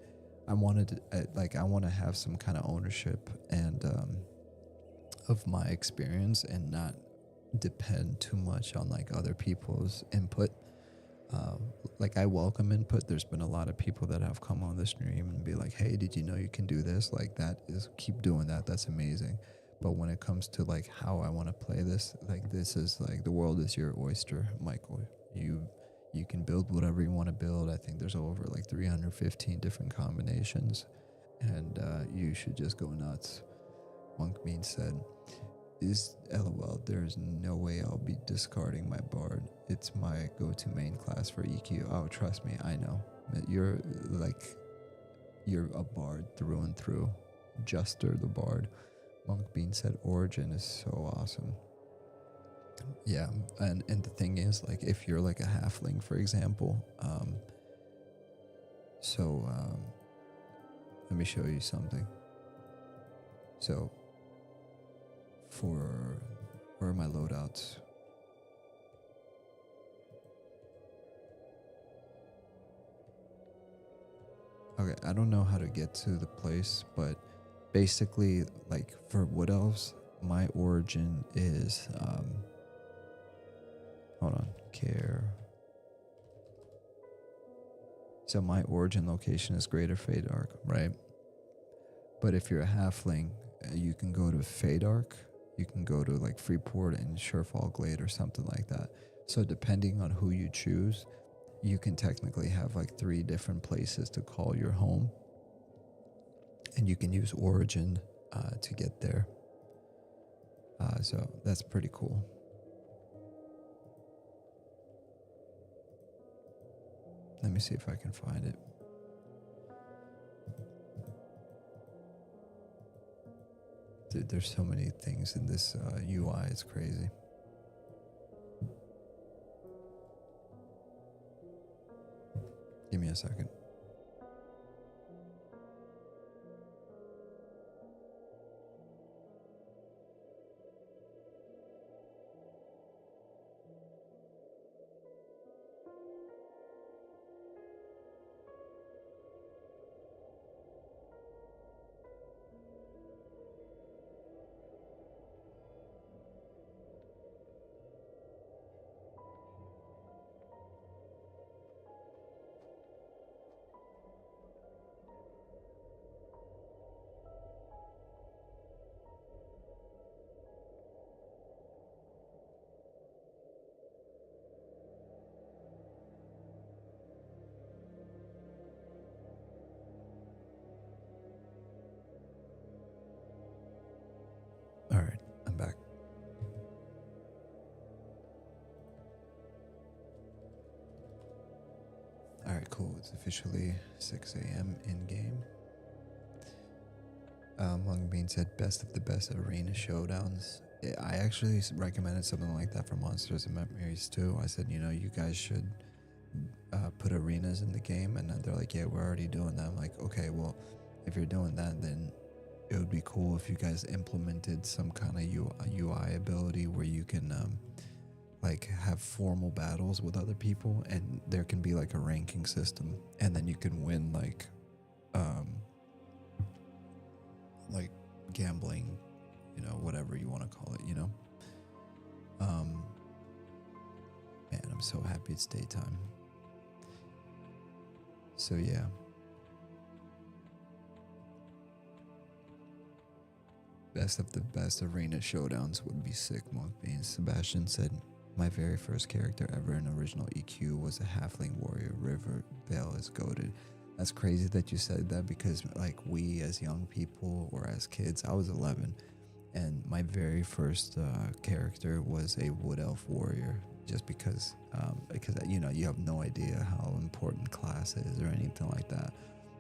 I wanted to, I want to have some kind of ownership and of my experience and not depend too much on like other people's input. Like I welcome input. There's been a lot of people that have come on the stream and be like, hey, did you know you can do this? Like that is, keep doing that. That's amazing. But when it comes to like how I want to play this, like this is like the world is your oyster, Michael. You can build whatever you want to build. I think there's over like 315 different combinations, and you should just go nuts. Monk Bean said, LOL, there's no way I'll be discarding my Bard. It's my go-to main class for EQ. Oh, trust me, I know. You're a Bard through and through. Juster the Bard. Monk Bean said Origin is so awesome. Yeah, and the thing is, like, if you're like a halfling, for example, let me show you something. So, where are my loadouts? Okay, I don't know how to get to the place, but basically, like, for Wood Elves, my origin is, hold on, care. So my origin location is Greater Faydark, right? But if you're a halfling, you can go to Faydark, you can go to like Freeport and Surefall Glade or something like that. So depending on who you choose, you can technically have like 3 different places to call your home. And you can use origin to get there. So that's pretty cool. Let me see if I can find it. Dude, there's so many things in this UI, it's crazy. Give me a second. All right, I'm back. All right, cool. It's officially 6 a.m. in game. Mung Bean said best of the best arena showdowns. I actually recommended something like that for Monsters and Memories too. I said, you guys should put arenas in the game, and they're like, yeah, we're already doing that. I'm like, okay, well, if you're doing that, then it would be cool if you guys implemented some kind of UI ability where you can like have formal battles with other people, and there can be like a ranking system, and then you can win like gambling, whatever you want to call it, man, I'm so happy it's daytime. So yeah. Best of the best arena showdowns would be sick, Monk Bean. Sebastian said, my very first character ever in original EQ was a halfling warrior. Rivervale is goated. That's crazy that you said that, because like we as young people or as kids, I was 11, And my very first character was a Wood Elf warrior, just because you know, you have no idea how important class is or anything like that.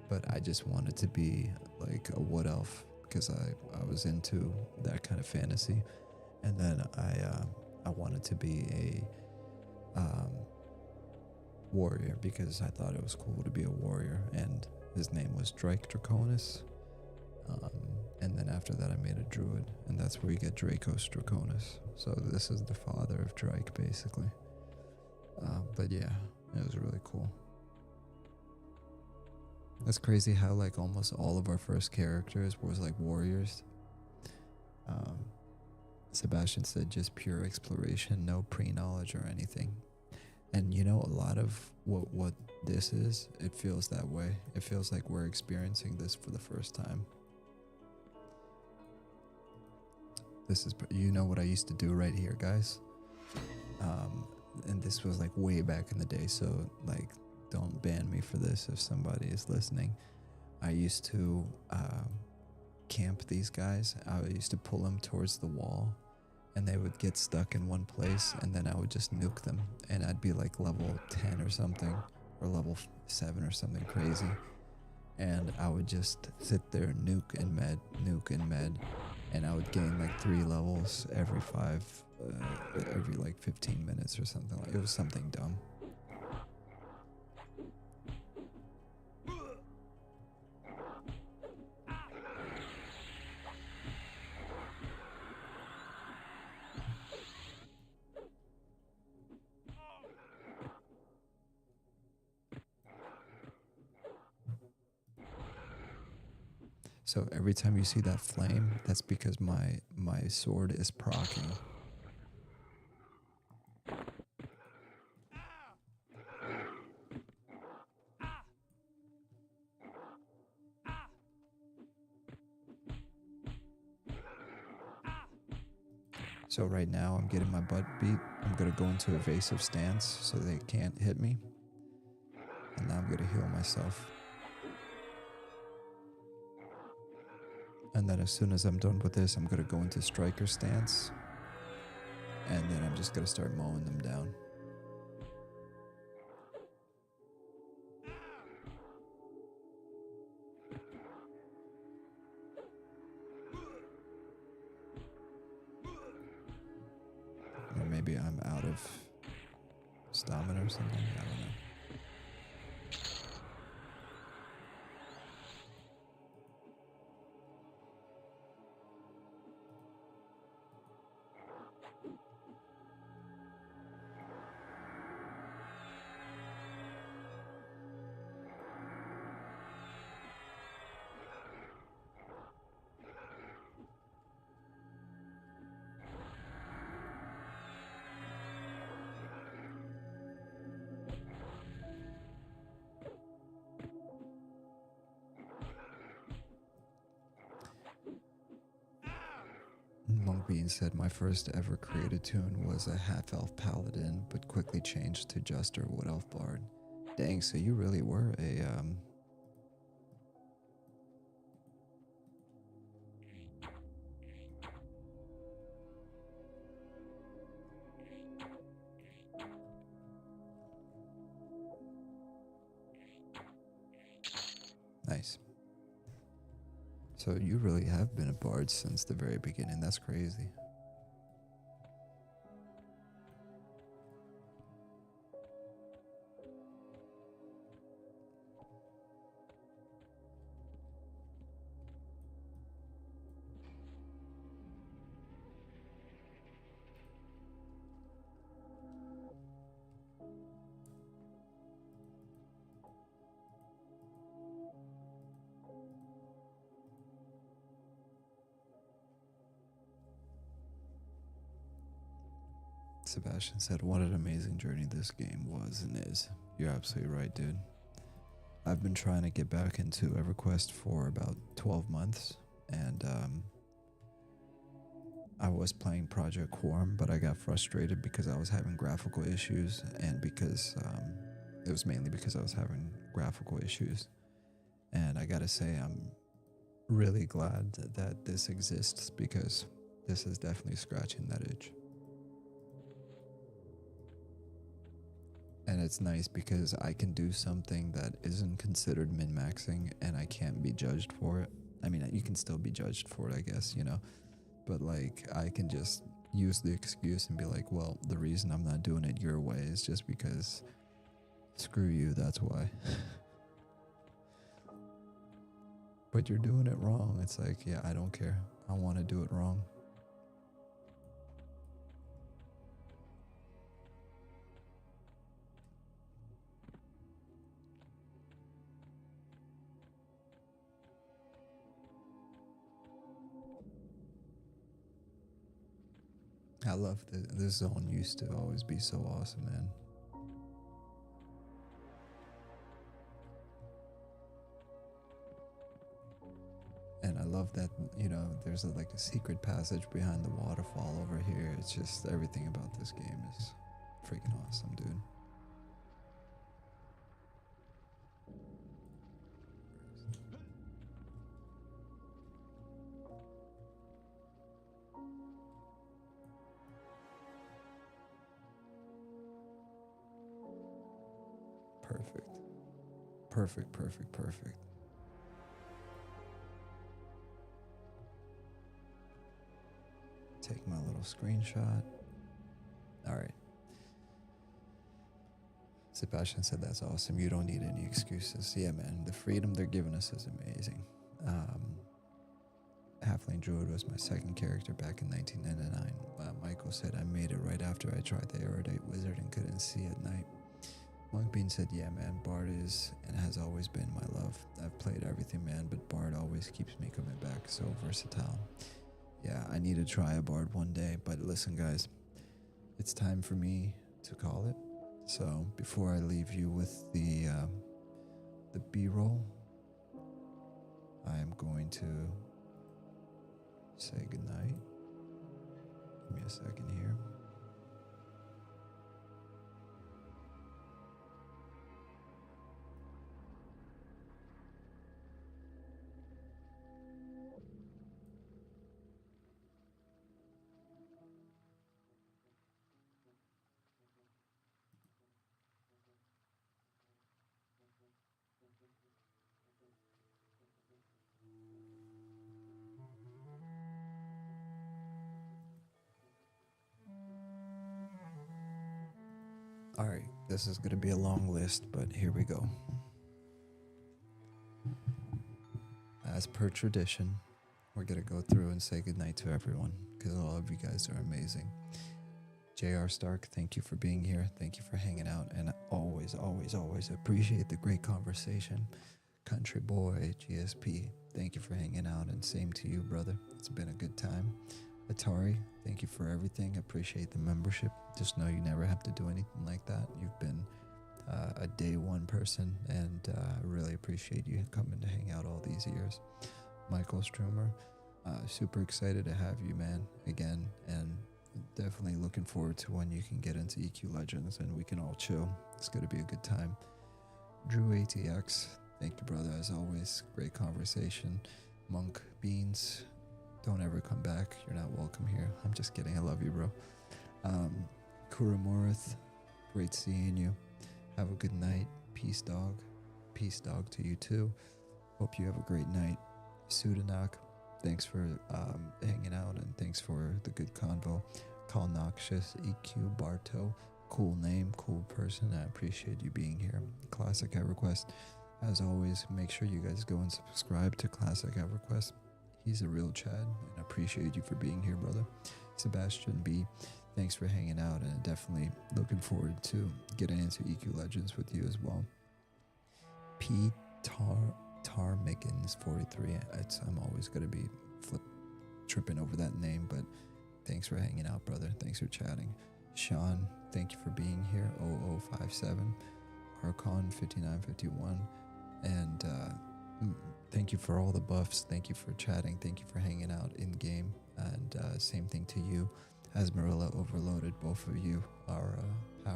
But I just wanted to be like a Wood Elf because I was into that kind of fantasy. And then I wanted to be a warrior because I thought it was cool to be a warrior, and his name was Drake Draconis. And then after that I made a druid, and that's where you get Dracos Draconis. So this is the father of Drake, basically. But yeah, it was really cool. It's crazy how like almost all of our first characters was like warriors. Sebastian said just pure exploration, no pre-knowledge or anything. And you know, a lot of what this is, it feels that way. It feels like we're experiencing this for the first time. This is, you know, what I used to do right here, guys. And this was like way back in the day, so like don't ban me for this if somebody is listening. I used to camp these guys. I used to pull them towards the wall, and they would get stuck in one place, and then I would just nuke them, and I'd be like level 10 or something, or level 7 or something crazy, and I would just sit there, nuke and med, and I would gain like 3 levels every like 15 minutes or something. Like, it was something dumb. So every time you see that flame, that's because my sword is proccing. So right now I'm getting my butt beat. I'm gonna go into evasive stance so they can't hit me. And now I'm gonna heal myself. And then as soon as I'm done with this, I'm gonna go into striker stance. And then I'm just gonna start mowing them down. Or maybe I'm out of stamina or something, I don't know. Monkbean said my first ever created tune was a half-elf paladin, but quickly changed to Jester Wood Elf Bard. Dang, so you really were a nice. So you really have been a bard since the very beginning. That's crazy. Sebastian said, what an amazing journey this game was and is. You're absolutely right, dude. I've been trying to get back into EverQuest for about 12 months, and I was playing Project Quorum, but I got frustrated because I was having graphical issues, and because it was mainly because I was having graphical issues. And I gotta say, I'm really glad that this exists, because This is definitely scratching that itch. And it's nice because I can do something that isn't considered min-maxing and I can't be judged for it. I mean, you can still be judged for it, I guess, you know, but like I can just use the excuse and be like, well, the reason I'm not doing it your way is just because screw you, that's why. But you're doing it wrong. It's like, yeah, I don't care. I want to do it wrong. I love this zone used to always be so awesome, man. And I love that, you know, there's like a secret passage behind the waterfall over here. It's just everything about this game is freaking awesome, dude. Perfect. Perfect, perfect, perfect. Take my little screenshot. All right. Sebastian said that's awesome. You don't need any excuses. Yeah, man. The freedom they're giving us is amazing. Halfling Druid was my second character back in 1999. Michael said I made it right after I tried the Erudite Wizard and couldn't see at night. Monk Bean said, yeah, man, Bard is and has always been my love. I've played everything, man, but Bard always keeps me coming back. So versatile. Yeah, I need to try a Bard one day, but listen, guys, it's time for me to call it. So before I leave you with the B-roll, I am going to say goodnight. Give me a second here. All right, this is going to be a long list, but here we go. As per tradition, we're going to go through and say goodnight to everyone because all of you guys are amazing. J.R. Stark, thank you for being here. Thank you for hanging out. And always, always, always appreciate the great conversation. Country Boy, GSP, thank you for hanging out. And same to you, brother. It's been a good time. Atari, thank you for everything. Appreciate the membership. Just know you never have to do anything like that. You've been a day one person, and I really appreciate you coming to hang out all these years. Michael Stroomer, super excited to have you, man, again, and definitely looking forward to when you can get into EQ Legends and we can all chill. It's going to be a good time. Drew ATX, thank you, brother, as always. Great conversation. Monk Beans, don't ever come back. You're not welcome here. I'm just kidding. I love you, bro. Norrath, great seeing you. Have a good night. Peace, dog. Peace, dog, to you too. Hope you have a great night. Sudanak, thanks for hanging out and thanks for the good convo. Call Noxious, EQ, Barto, cool name, cool person. I appreciate you being here. Classic EverQuest, as always, make sure you guys go and subscribe to Classic EverQuest. He's a real Chad, and I appreciate you for being here, brother. Sebastian B, thanks for hanging out, and definitely looking forward to getting into EQ Legends with you as well. P. Tarmickens 43. I'm always going to be tripping over that name, but thanks for hanging out, brother. Thanks for chatting. Sean, thank you for being here. 0057. Archon 5951. And thank you for all the buffs. Thank you for chatting. Thank you for hanging out in game. And same thing to you. Asmarilla Overloaded. Both of you are a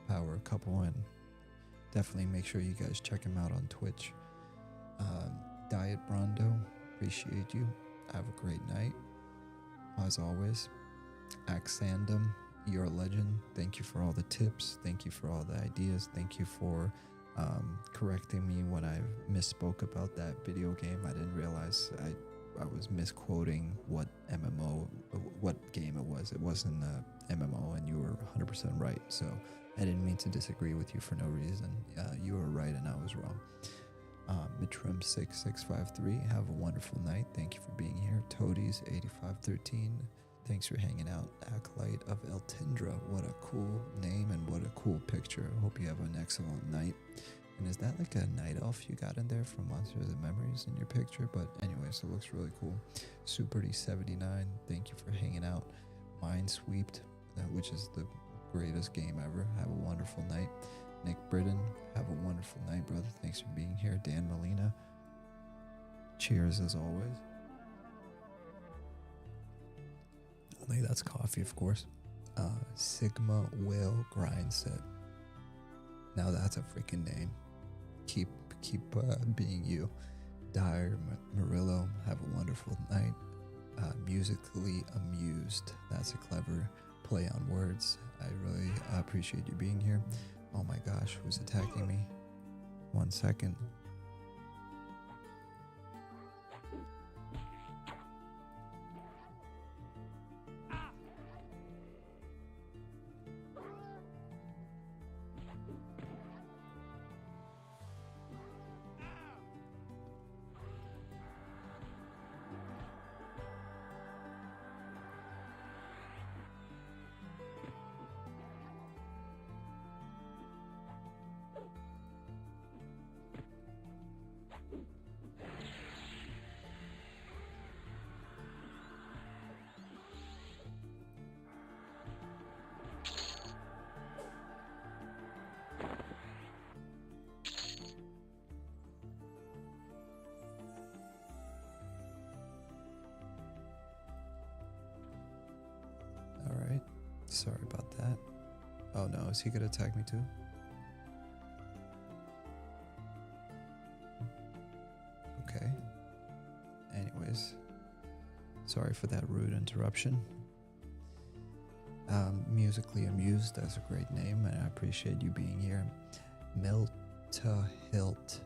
power couple, and definitely make sure you guys check him out on Twitch. Diet Brondo, appreciate you. Have a great night. as always. Axandum, you're a legend. Thank you for all the tips. Thank you for all the ideas. Thank you for correcting me when I misspoke about that video game. I didn't realize I was misquoting what game it was. It wasn't a MMO, and you were 100% right. So I didn't mean to disagree with you for no reason. You were right and I was wrong. Mitrim6653, have a wonderful night. Thank you for being here. Toadies8513, thanks for hanging out. Acolyte of Eltindra, what a cool name and what a cool picture. Hope you have an excellent night. And is that like a night elf you got in there from Monsters and Memories in your picture? But anyways, it looks really cool. Superdy79, thank you for hanging out. Minesweeped, which is the greatest game ever. Have a wonderful night. Nick Britton, have a wonderful night, brother. Thanks for being here. Dan Molina, cheers as always. Only that's coffee, of course. Sigma Whale Grindset. Now that's a freaking name. Keep being you. Dire Murillo, have a wonderful night. Musically amused. That's a clever play on words. I really appreciate you being here. Oh my gosh, who's attacking me? 1 second. Alright, sorry about that. Oh no, is he gonna attack me too? Okay. Anyways, sorry for that rude interruption. Musically Amused, that's a great name, and I appreciate you being here. Milta Hilt,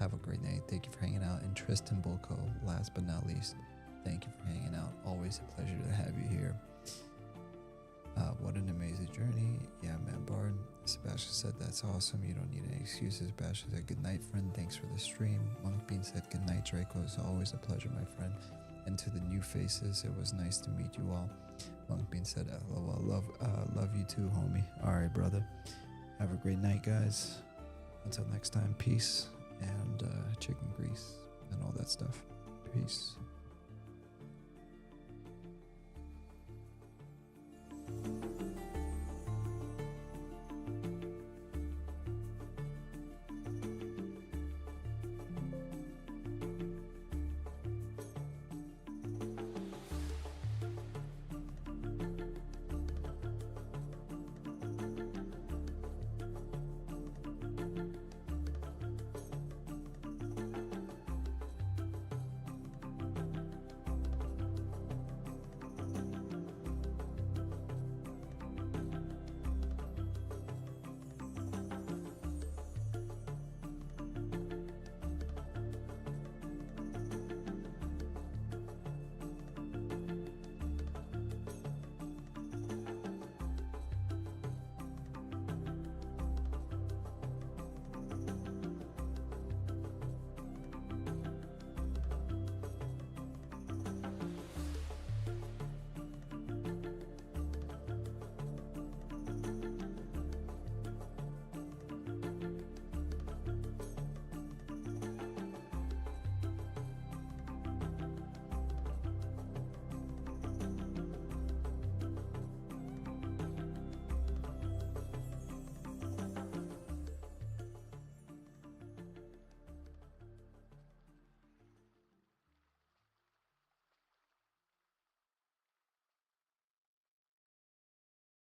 have a great night. Thank you for hanging out. And Tristan Bulko, last but not least, thank you for hanging out. Always a pleasure to have you here. What an amazing journey. Yeah, man, Bard. Sebastian said that's awesome. You don't need any excuses. Sebastian said good night, friend. Thanks for the stream. Monk Bean said good night, Draco. It's always a pleasure, my friend. And to the new faces, it was nice to meet you all. Monk Bean said LOL. Love you too, homie. All right, brother. Have a great night, guys. Until next time, peace and chicken grease and all that stuff. Peace.